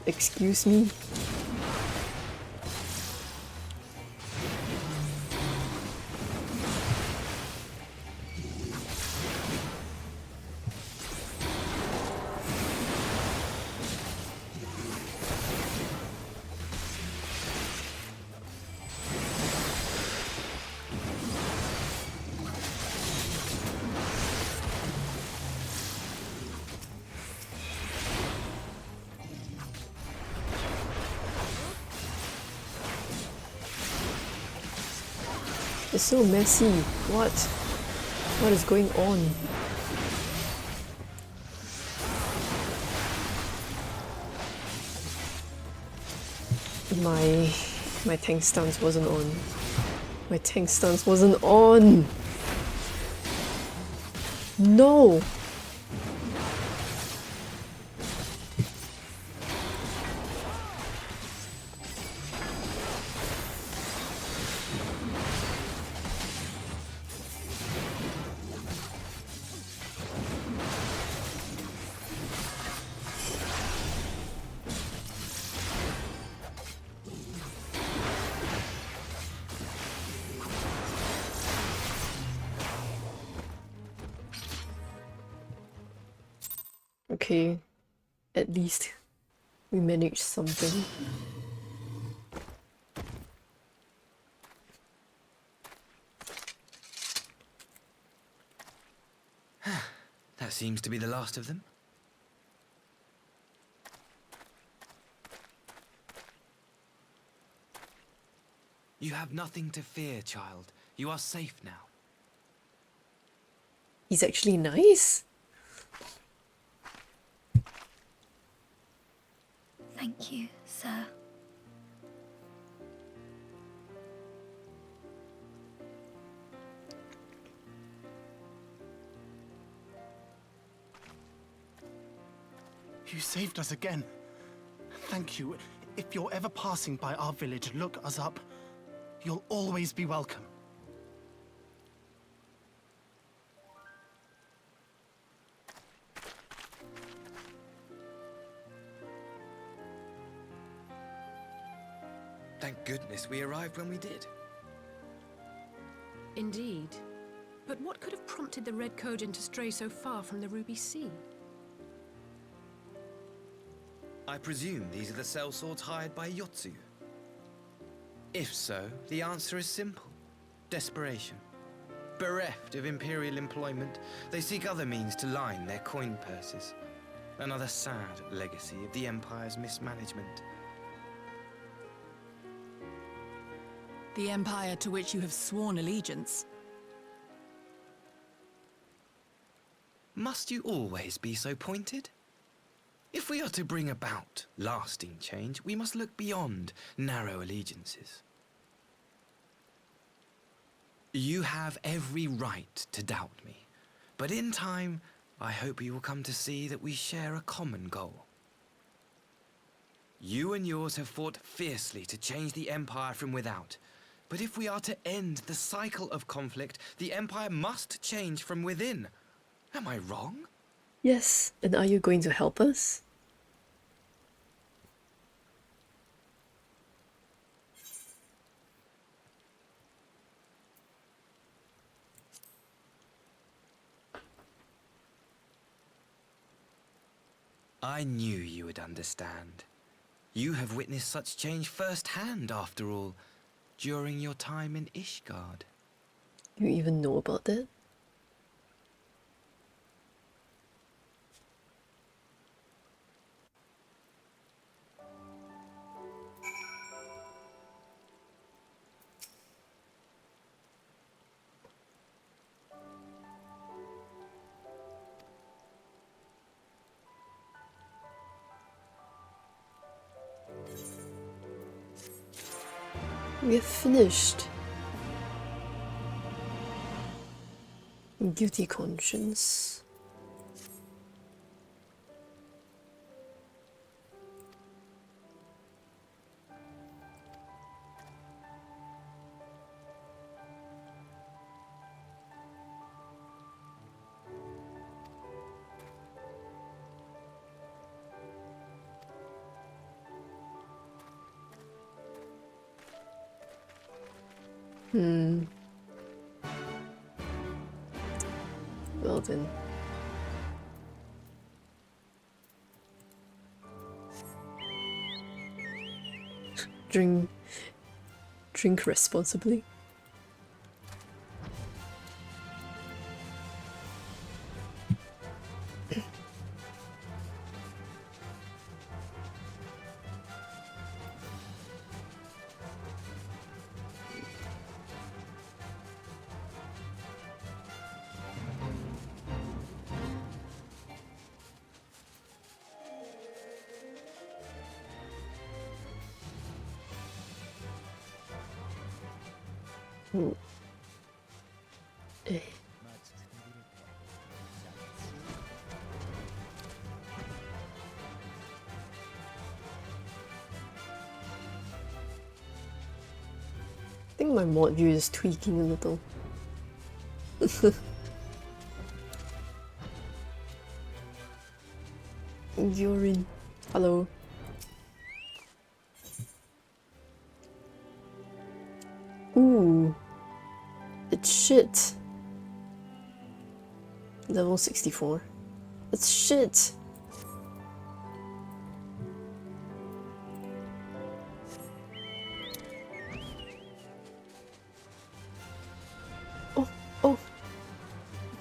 Excuse me? It's so messy. What? What is going on? My tank stance wasn't on. My tank stance wasn't on. No. Okay, at least We managed something. That seems to be the last of them. You have nothing to fear, child. You are safe now. He's actually nice. Thank you, sir. You saved us again. Thank you. If you're ever passing by our village, look us up. You'll always be welcome. Thank goodness we arrived when we did. Indeed. But what could have prompted the Red Kojin to stray so far from the Ruby Sea? I presume these are the sellswords hired by Yotsu. If so, the answer is simple. Desperation. Bereft of imperial employment, they seek other means to line their coin purses. Another sad legacy of the Empire's mismanagement. The Empire to which you have sworn allegiance. Must you always be so pointed? If we are to bring about lasting change, we must look beyond narrow allegiances. You have every right to doubt me, but in time, I hope you will come to see that we share a common goal. You and yours have fought fiercely to change the Empire from without, but if we are to end the cycle of conflict, the Empire must change from within. Am I wrong? Yes, and are you going to help us? I knew you would understand. You have witnessed such change firsthand, after all, during your time in Ishgard. You even know about that? We have finished. Guilty conscience. Well then. Drink responsibly. Ooh. I think my mod view is tweaking a little. You're in. Hello. Ooh. It's shit. Level 64. It's shit.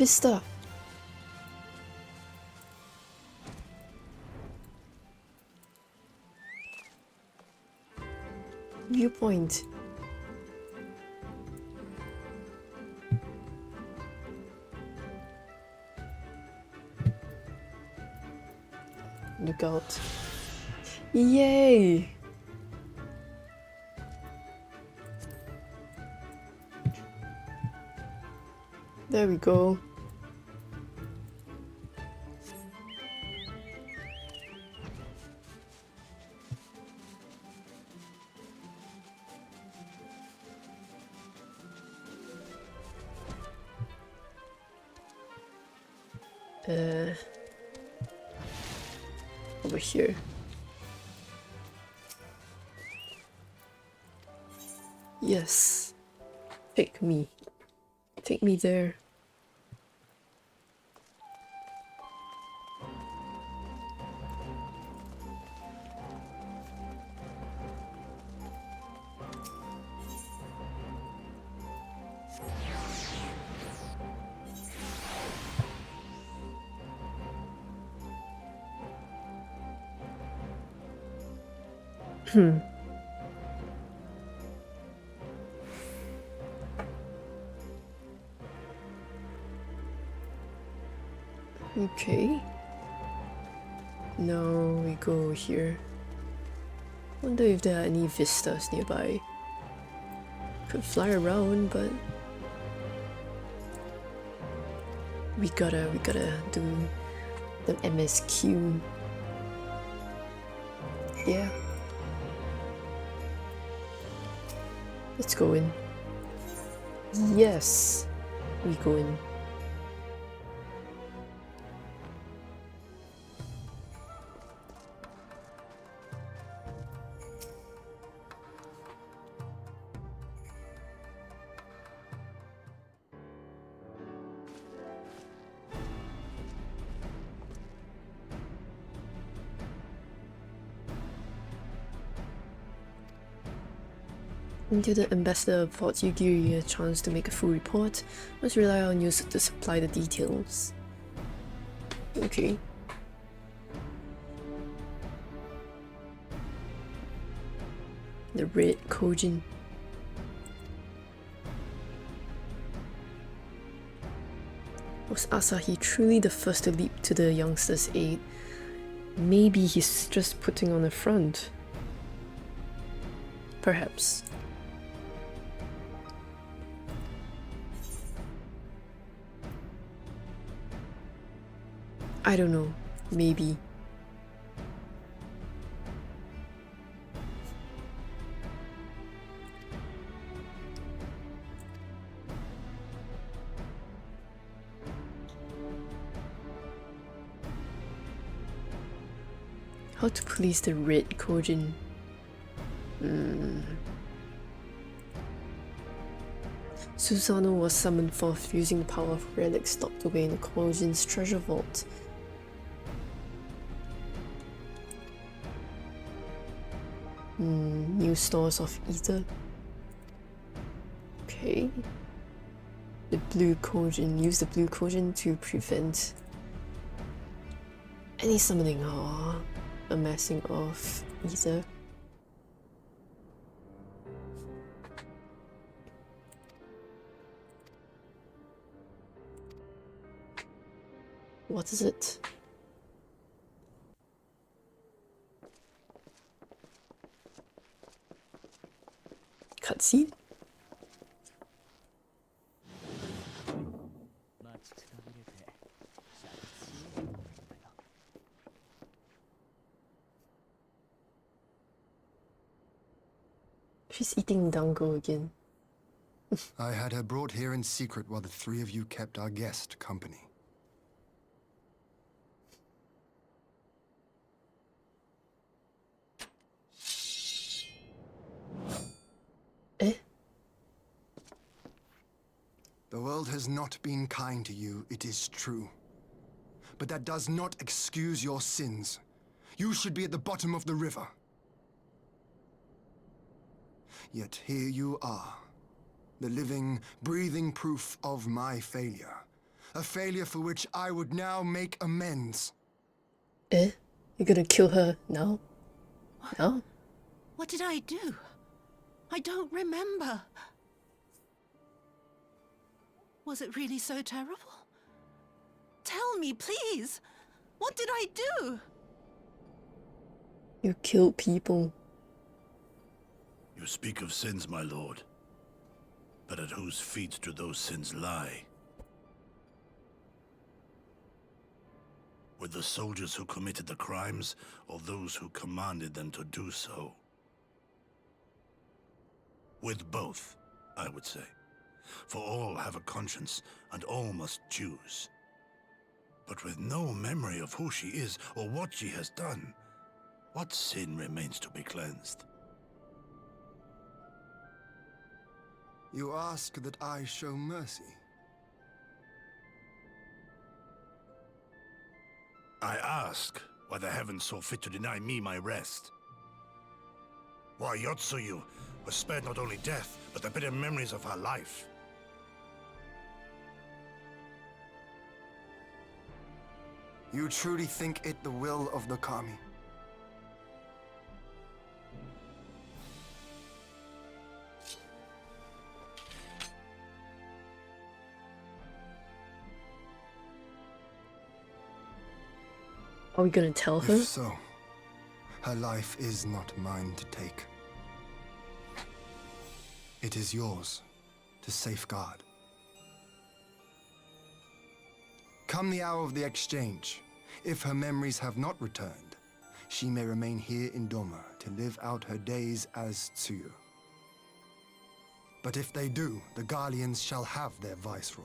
Vista. Viewpoint. Look out. Yay! There we go. Over here. Yes. Take me. Take me there. Okay. Now we go here. Wonder if there are any vistas nearby. Could fly around, but we gotta do the MSQ. Yeah. Let's go in. Yes, we go in. Until the ambassador affords Yugiri a chance to make a full report, must rely on you to supply the details. Okay. The red Kojin. Was Asahi truly the first to leap to the youngster's aid? Maybe he's just putting on a front. Perhaps. I don't know. Maybe. How to police the red Kojin? Susano was summoned forth using the power of relics stocked away in the Kojin's treasure vault. New stores of ether. Okay. The blue Kojin. Use the blue Kojin to prevent any summoning or amassing of ether. What is it? Cutscene? She's eating dango again. I had her brought here in secret while the three of you kept our guest company. Eh? The world has not been kind to you, it is true. But that does not excuse your sins. You should be at the bottom of the river. Yet here you are, the living, breathing proof of my failure. A failure for which I would now make amends. Eh? You're gonna kill her now? No? What did I do? I don't remember. Was it really so terrible? Tell me, please! What did I do? You killed people. You speak of sins, my lord. But at whose feet do those sins lie? With the soldiers who committed the crimes, or those who commanded them to do so? With both, I would say. For all have a conscience, and all must choose. But with no memory of who she is, or what she has done, what sin remains to be cleansed? You ask that I show mercy. I ask why the heavens saw fit to deny me my rest. Why Yotsuyu was spared not only death, but the bitter memories of her life. You truly think it the will of the Kami? Are we gonna tell her? If so, her life is not mine to take. It is yours to safeguard. Come the hour of the exchange, if her memories have not returned, she may remain here in Doma to live out her days as Tsuyu. But if they do, the Guardians shall have their viceroy.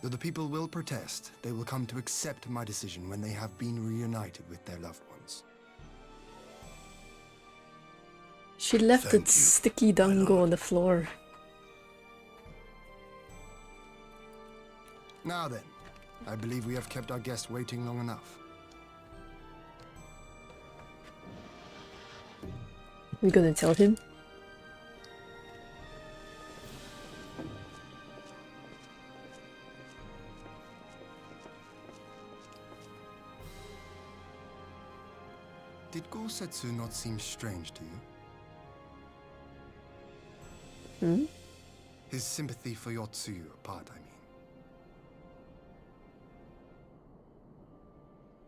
Though the people will protest, they will come to accept my decision when they have been reunited with their loved ones. She left a sticky dango on the floor. Now then, I believe we have kept our guest waiting long enough. We gonna tell him? Did Gosetsu not seem strange to you? Hmm? His sympathy for Yotsuyu apart, I mean.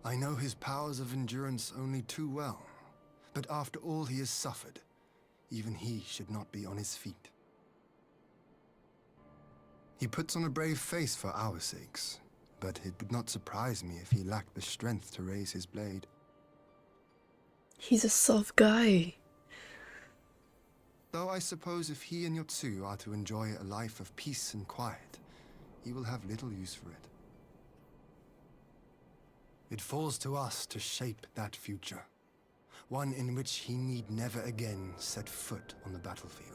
I know his powers of endurance only too well, but after all he has suffered, even he should not be on his feet. He puts on a brave face for our sakes, but it would not surprise me if he lacked the strength to raise his blade. He's a soft guy. Though I suppose if he and Yotsuyu are to enjoy a life of peace and quiet, he will have little use for it. It falls to us to shape that future, one in which he need never again set foot on the battlefield.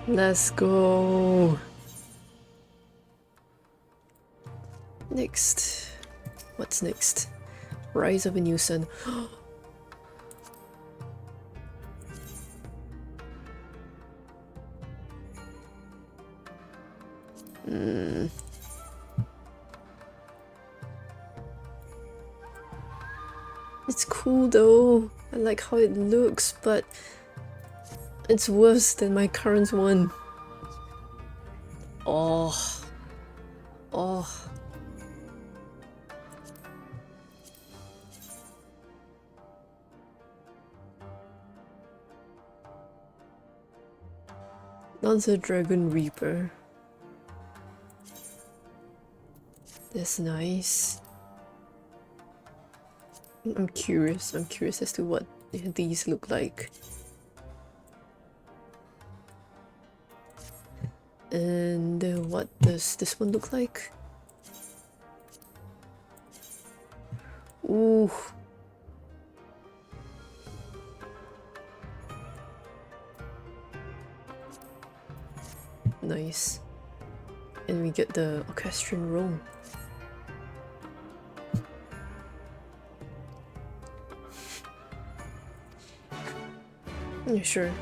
Let's go. Next. What's next? Rise of a new sun. It's cool though. I like how it looks, but it's worse than my current one. Oh. Oh. That's a Dragon Reaper. That's nice. I'm curious as to what these look like. And what does this one look like? Ooh. Nice. And we get the orchestrion roam. Yeah, sure.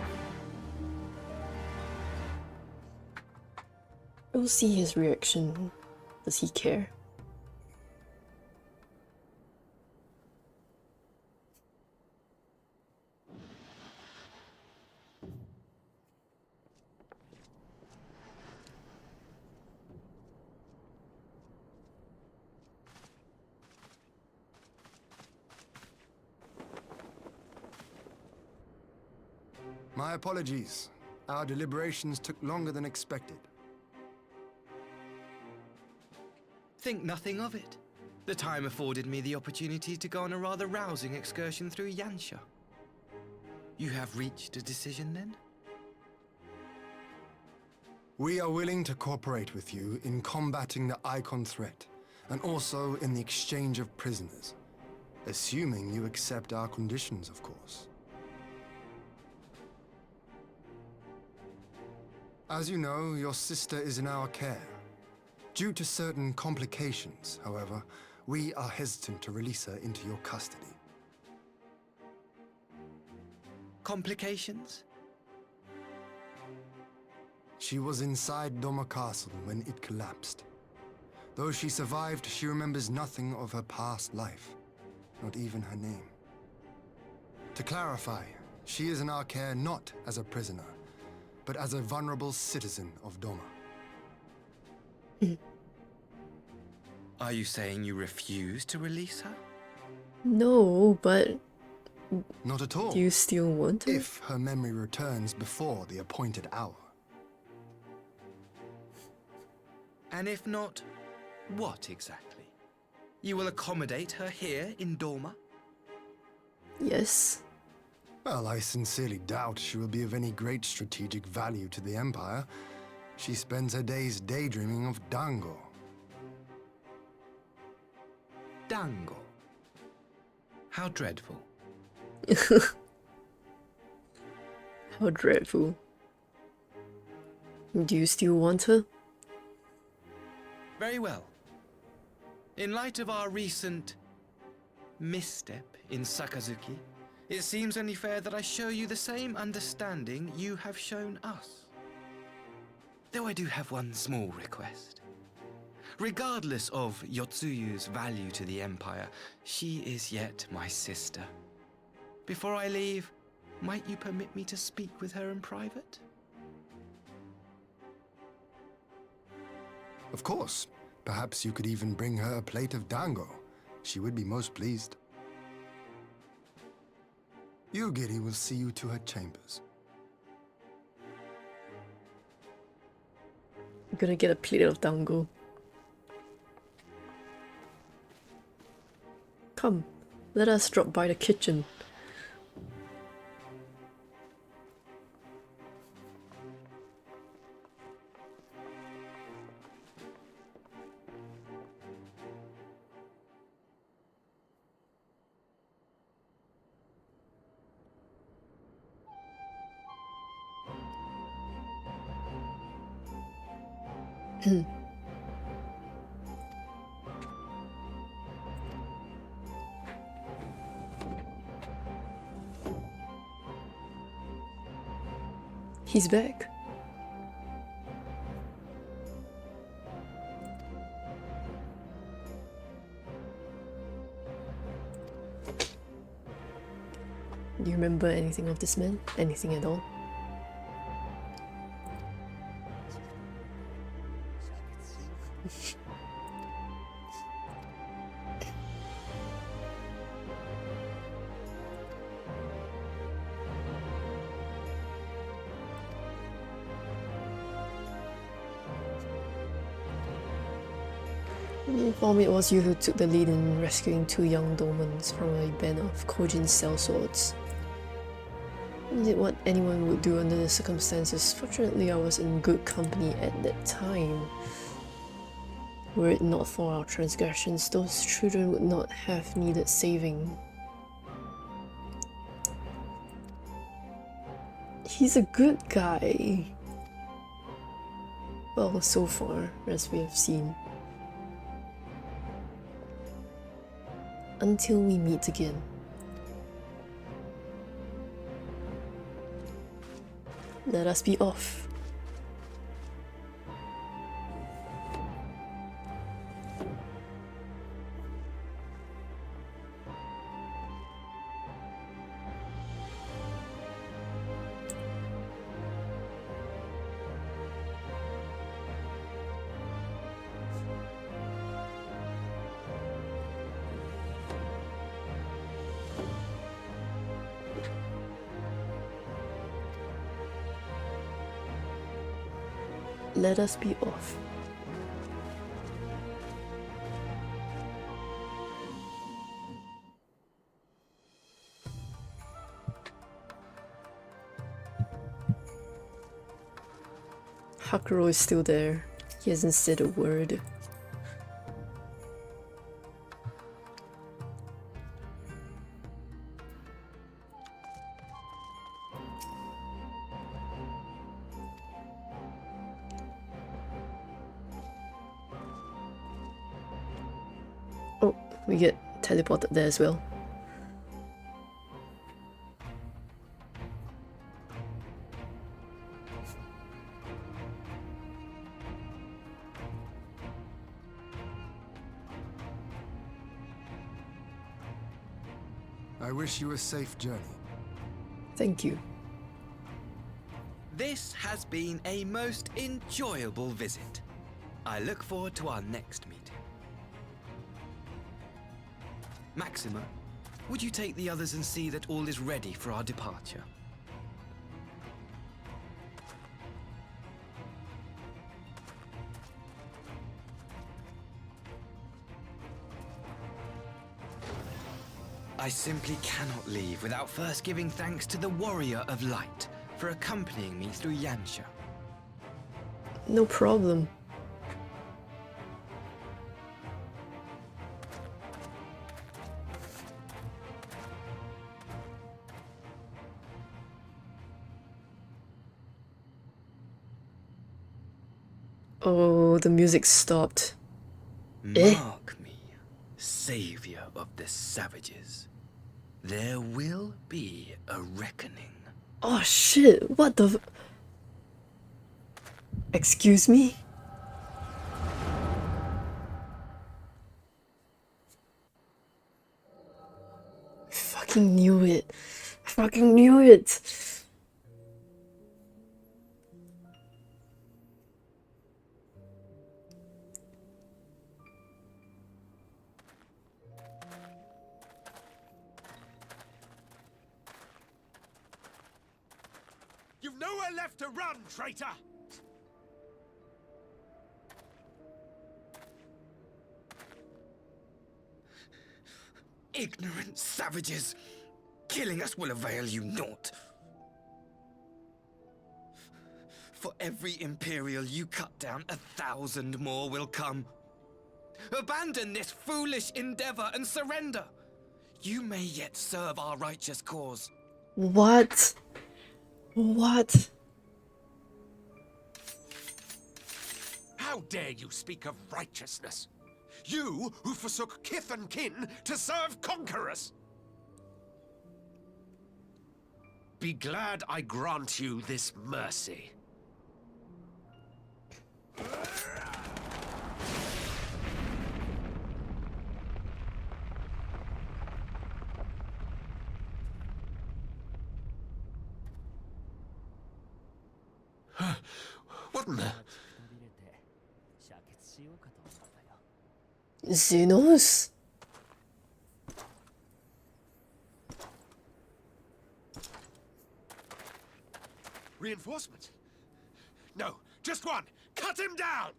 We'll see his reaction. Does he care? My apologies. Our deliberations took longer than expected. Think nothing of it. The time afforded me the opportunity to go on a rather rousing excursion through Yansha. You have reached a decision then? We are willing to cooperate with you in combating the Icon threat, and also in the exchange of prisoners. Assuming you accept our conditions, of course. As you know, your sister is in our care. Due to certain complications, however, we are hesitant to release her into your custody. Complications? She was inside Doma Castle when it collapsed. Though she survived, she remembers nothing of her past life, not even her name. To clarify, she is in our care not as a prisoner, but as a vulnerable citizen of Doma. Are you saying you refuse to release her? No, but... Not at all. Do you still want to? If her memory returns before the appointed hour. And if not, what exactly? You will accommodate her here in Doma? Yes. Well, I sincerely doubt she will be of any great strategic value to the Empire. She spends her days daydreaming of Dango. Dango? How dreadful. How dreadful. Do you still want her? Very well. In light of our recent misstep in Sakazuki, it seems only fair that I show you the same understanding you have shown us. Though I do have one small request. Regardless of Yotsuyu's value to the Empire, she is yet my sister. Before I leave, might you permit me to speak with her in private? Of course. Perhaps you could even bring her a plate of dango. She would be most pleased. Yugiri will see you to her chambers. I'm gonna get a plate of dango. Come, let us drop by the kitchen. He's back. Do you remember anything of this man? Anything at all? For me, it was you who took the lead in rescuing two young Domans from a band of Kojin sellswords. You did what anyone would do under the circumstances. Fortunately, I was in good company at that time. Were it not for our transgressions, those children would not have needed saving. He's a good guy. Well, so far, as we have seen. Until we meet again. Let us be off. Let us be off. Hakuro is still there. He hasn't said a word. Oh, we get teleported there as well. I wish you a safe journey. Thank you. This has been a most enjoyable visit. I look forward to our next meeting. Maxima, would you take the others and see that all is ready for our departure? I simply cannot leave without first giving thanks to the Warrior of Light for accompanying me through Yansha. No problem. Oh, the music stopped. Mark me, savior of the savages. There will be a reckoning. Oh shit, what the... Excuse me? I fucking knew it. I fucking knew it. You've nowhere left to run, traitor! Ignorant savages! Killing us will avail you naught. For every Imperial you cut down, 1,000 more will come. Abandon this foolish endeavor and surrender. You may yet serve our righteous cause. What? What? How dare you speak of righteousness? You who forsook kith and kin to serve conquerors! Be glad I grant you this mercy. What in the... Xenos? Reinforcement? No, just one! Cut him down!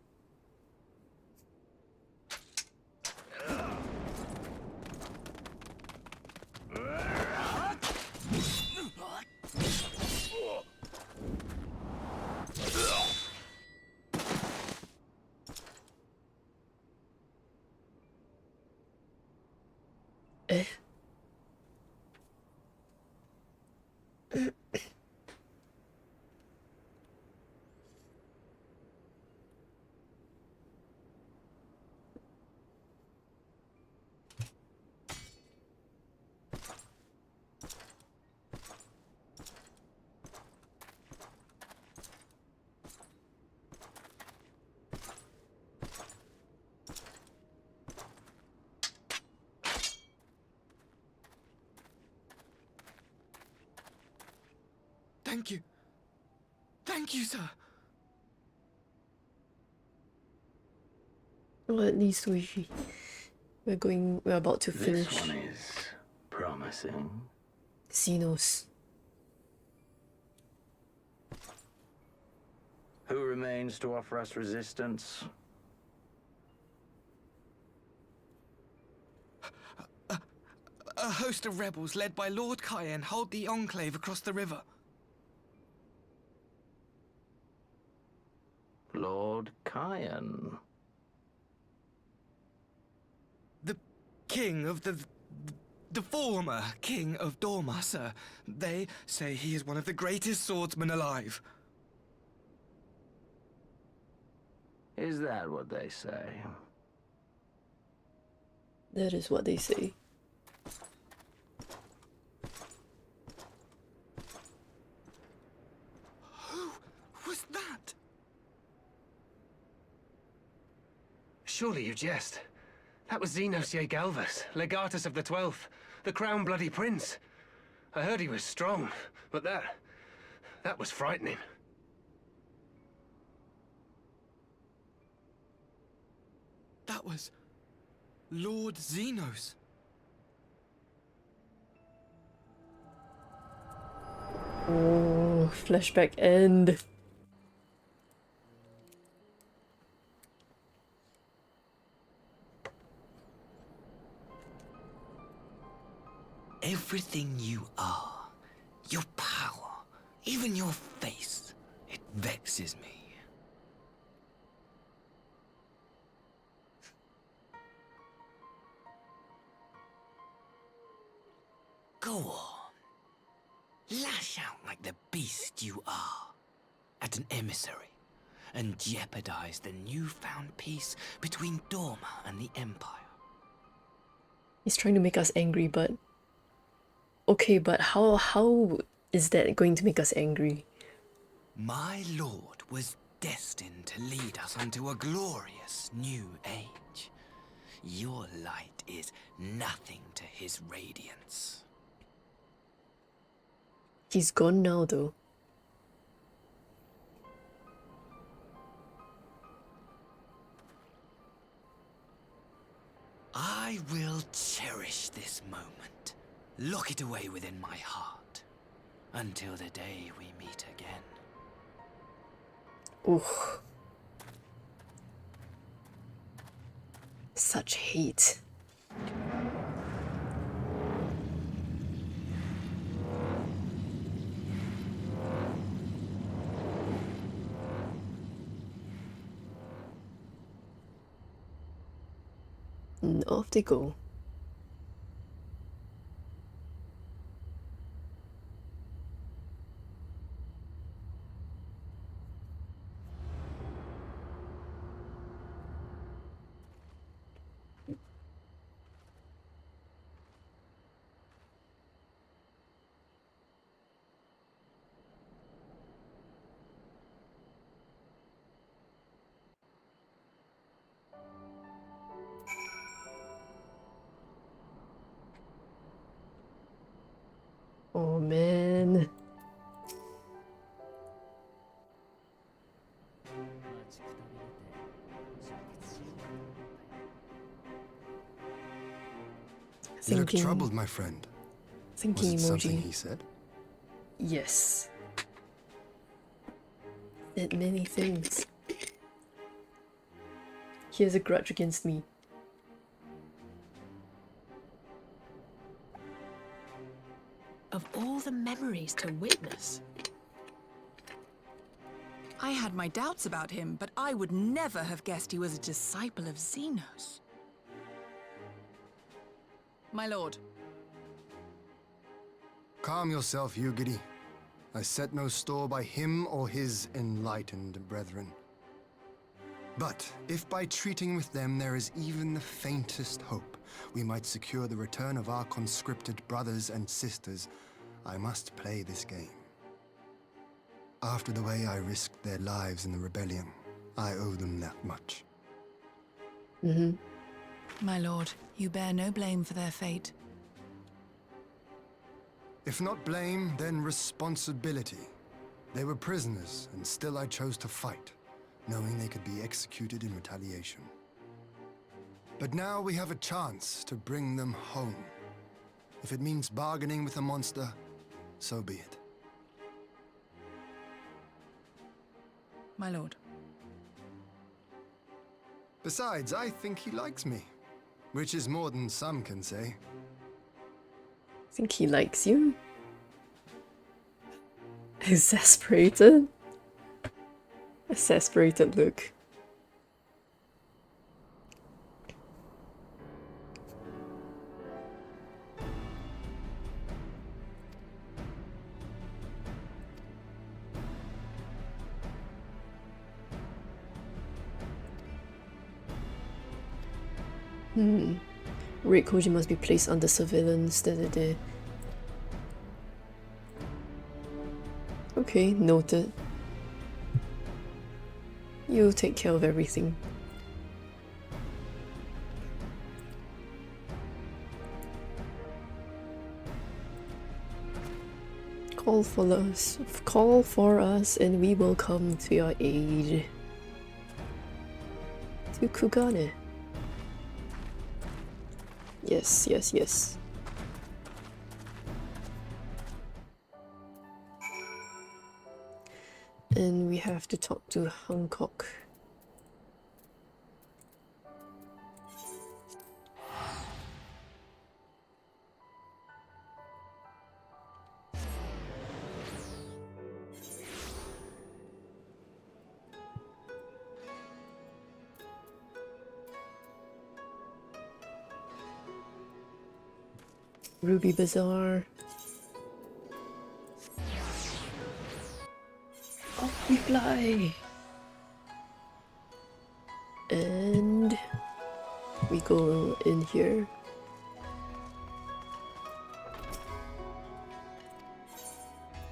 Thank you. Thank you, sir. Well, at least we're about to finish. This one is promising. Xenos. Who remains to offer us resistance? A host of rebels led by Lord Cayenne hold the enclave across the river. Lord Cayenne? The king of the former king of Dorma, sir. They say he is one of the greatest swordsmen alive. Is that what they say? That is what they say. Who was that? Surely you jest. That was Xenos Galvus, Legatus of the 12th, the crown-bloody prince. I heard he was strong, but that was frightening. That was Lord Xenos. Oh, flashback end. Everything you are, your power, even your face, it vexes me. Go on. Lash out like the beast you are at an emissary and jeopardize the newfound peace between Dorma and the Empire. He's trying to make us angry, but... Okay, but how is that going to make us angry? My lord was destined to lead us onto a glorious new age. Your light is nothing to his radiance. He's gone now, though. I will cherish this moment, lock it away within my heart, until the day we meet again. Oof. Such hate. And off they go. Oh man. You look troubled, my friend. Thinking Was it something emoji. he said? Yes. Said many things. He has a grudge against me. Of all the memories to witness. I had my doubts about him, but I would never have guessed he was a disciple of Xenos. My lord. Calm yourself, Yugiri. I set no store by him or his enlightened brethren. But if by treating with them there is even the faintest hope we might secure the return of our conscripted brothers and sisters, I must play this game. After the way I risked their lives in the rebellion, I owe them that much. My lord, you bear no blame for their fate. If not blame, then responsibility They were prisoners, and still I chose to fight, knowing they could be executed in retaliation. But now we have a chance to bring them home. If it means bargaining with the monster, so be it. My lord. Besides, I think he likes me, which is more than some can say. Think he likes you? Exasperated? Exasperated look. Reikoji must be placed under surveillance. Okay, noted. You take care of everything. Call for us, and we will come to your aid. To Kugane. Yes, yes, yes. And we have to talk to Hancock. Ruby Bazaar. Off we fly! And we go in here.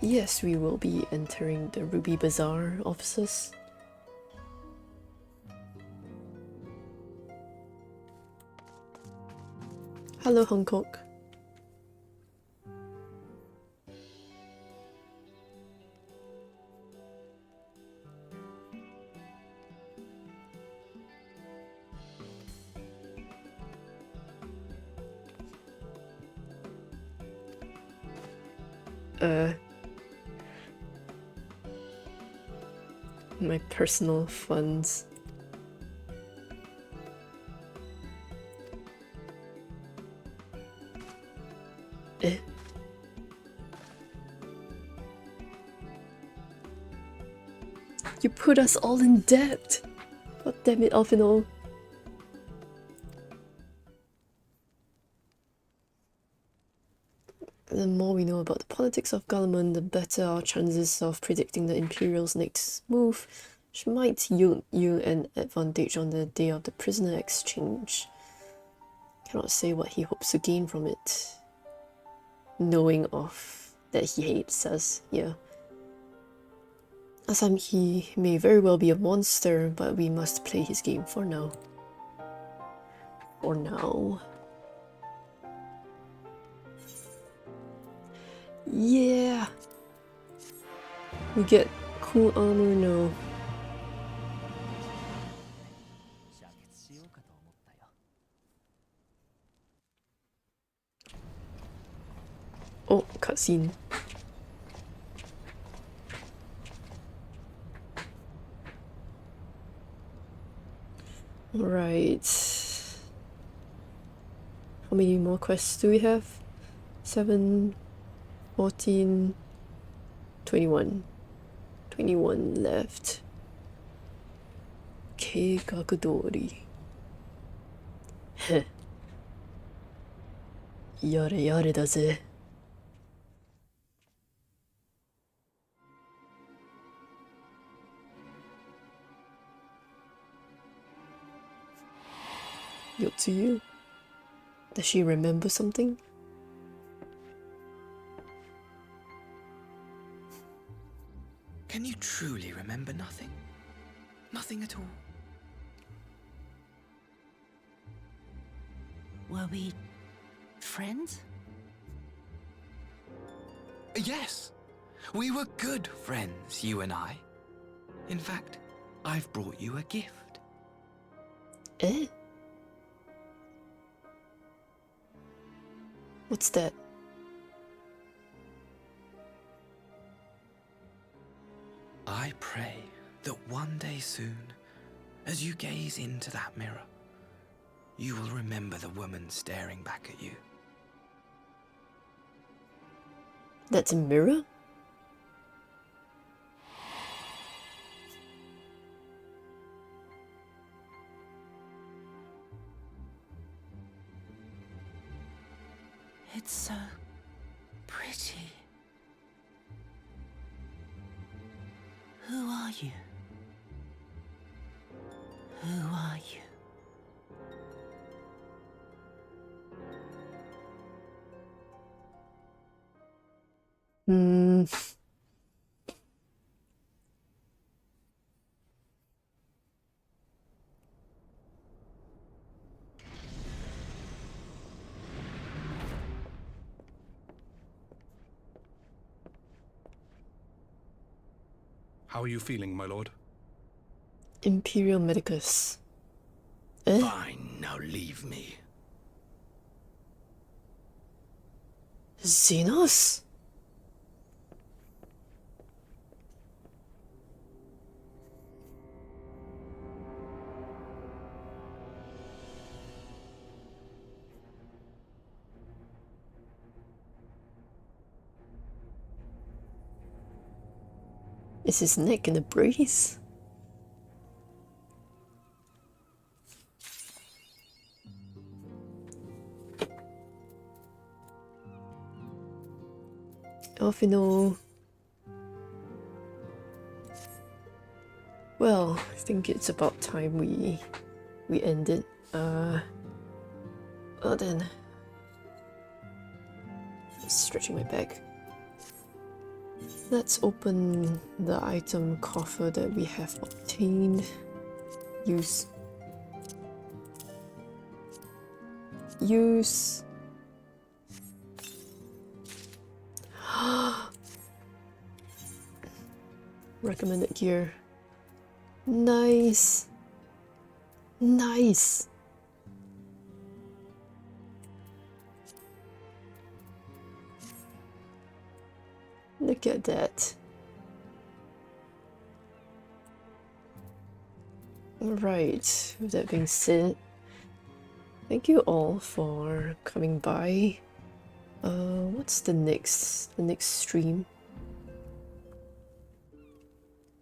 Yes, we will be entering the Ruby Bazaar offices. Hello, Hancock. My personal funds. You put us all in debt! God damn it, Alphino. The more we know about the politics of government, the better our chances of predicting the Imperial's next move, which might yield you an advantage on the day of the prisoner exchange. Cannot say what he hopes to gain from it, knowing of that he hates us, yeah. He may very well be a monster, but we must play his game for now. For now. Yeah! We get cool armor now. Oh, cutscene. Alright. How many more quests do we have? 7, 14, 21. 21 left. Keikakudori. Heh. Yare yare da ze. Yotsuyu? Does she remember something? Can you truly remember nothing? Nothing at all? Were we friends? Yes. We were good friends, you and I. In fact, I've brought you a gift. Eh? What's that? I pray that one day soon, as you gaze into that mirror, you will remember the woman staring back at you. That's a mirror? It's so pretty. Who are you? Who are you? Hmm. How are you feeling, my lord? Imperial Medicus. Eh? Fine, now leave me. Xenos? Is his neck in a brace? Elfino. Well, I think it's about time we end it. Well then. Stretching my back. Let's open the item coffer that we have obtained. Use. Recommended gear. Nice. Nice. Look at that. Alright, with that being said, thank you all for coming by. What's the next stream?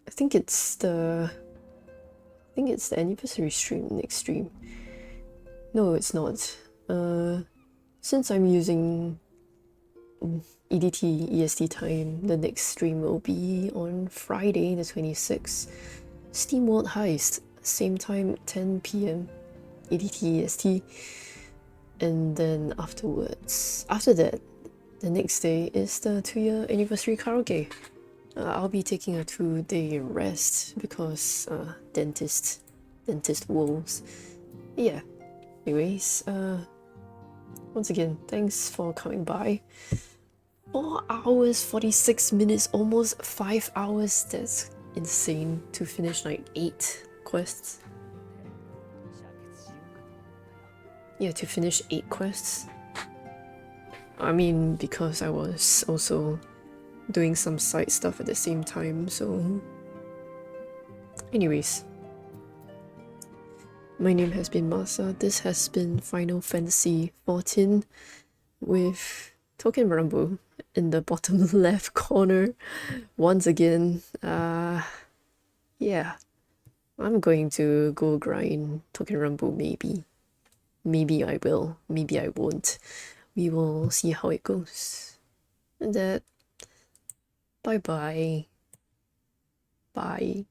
I think it's the anniversary stream, next stream. No, it's not. Since I'm using EDT, EST time, the next stream will be on Friday the 26th. Steam World Heist, same time, 10 PM, EDT, EST. And then after that, the next day is the 2-year anniversary karaoke. I'll be taking a 2-day rest because dentist woes. Yeah. Anyways, once again, thanks for coming by. 4 hours, 46 minutes, almost 5 hours. That's insane to finish like 8 quests. Yeah, to finish 8 quests. I mean, because I was also doing some side stuff at the same time, so... Anyways. My name has been Masa. This has been Final Fantasy XIV with Token Rambo in the bottom left corner. Once again, yeah. I'm going to go grind Token Rambo maybe. Maybe I will, maybe I won't. We will see how it goes. And that... Bye-bye. Bye.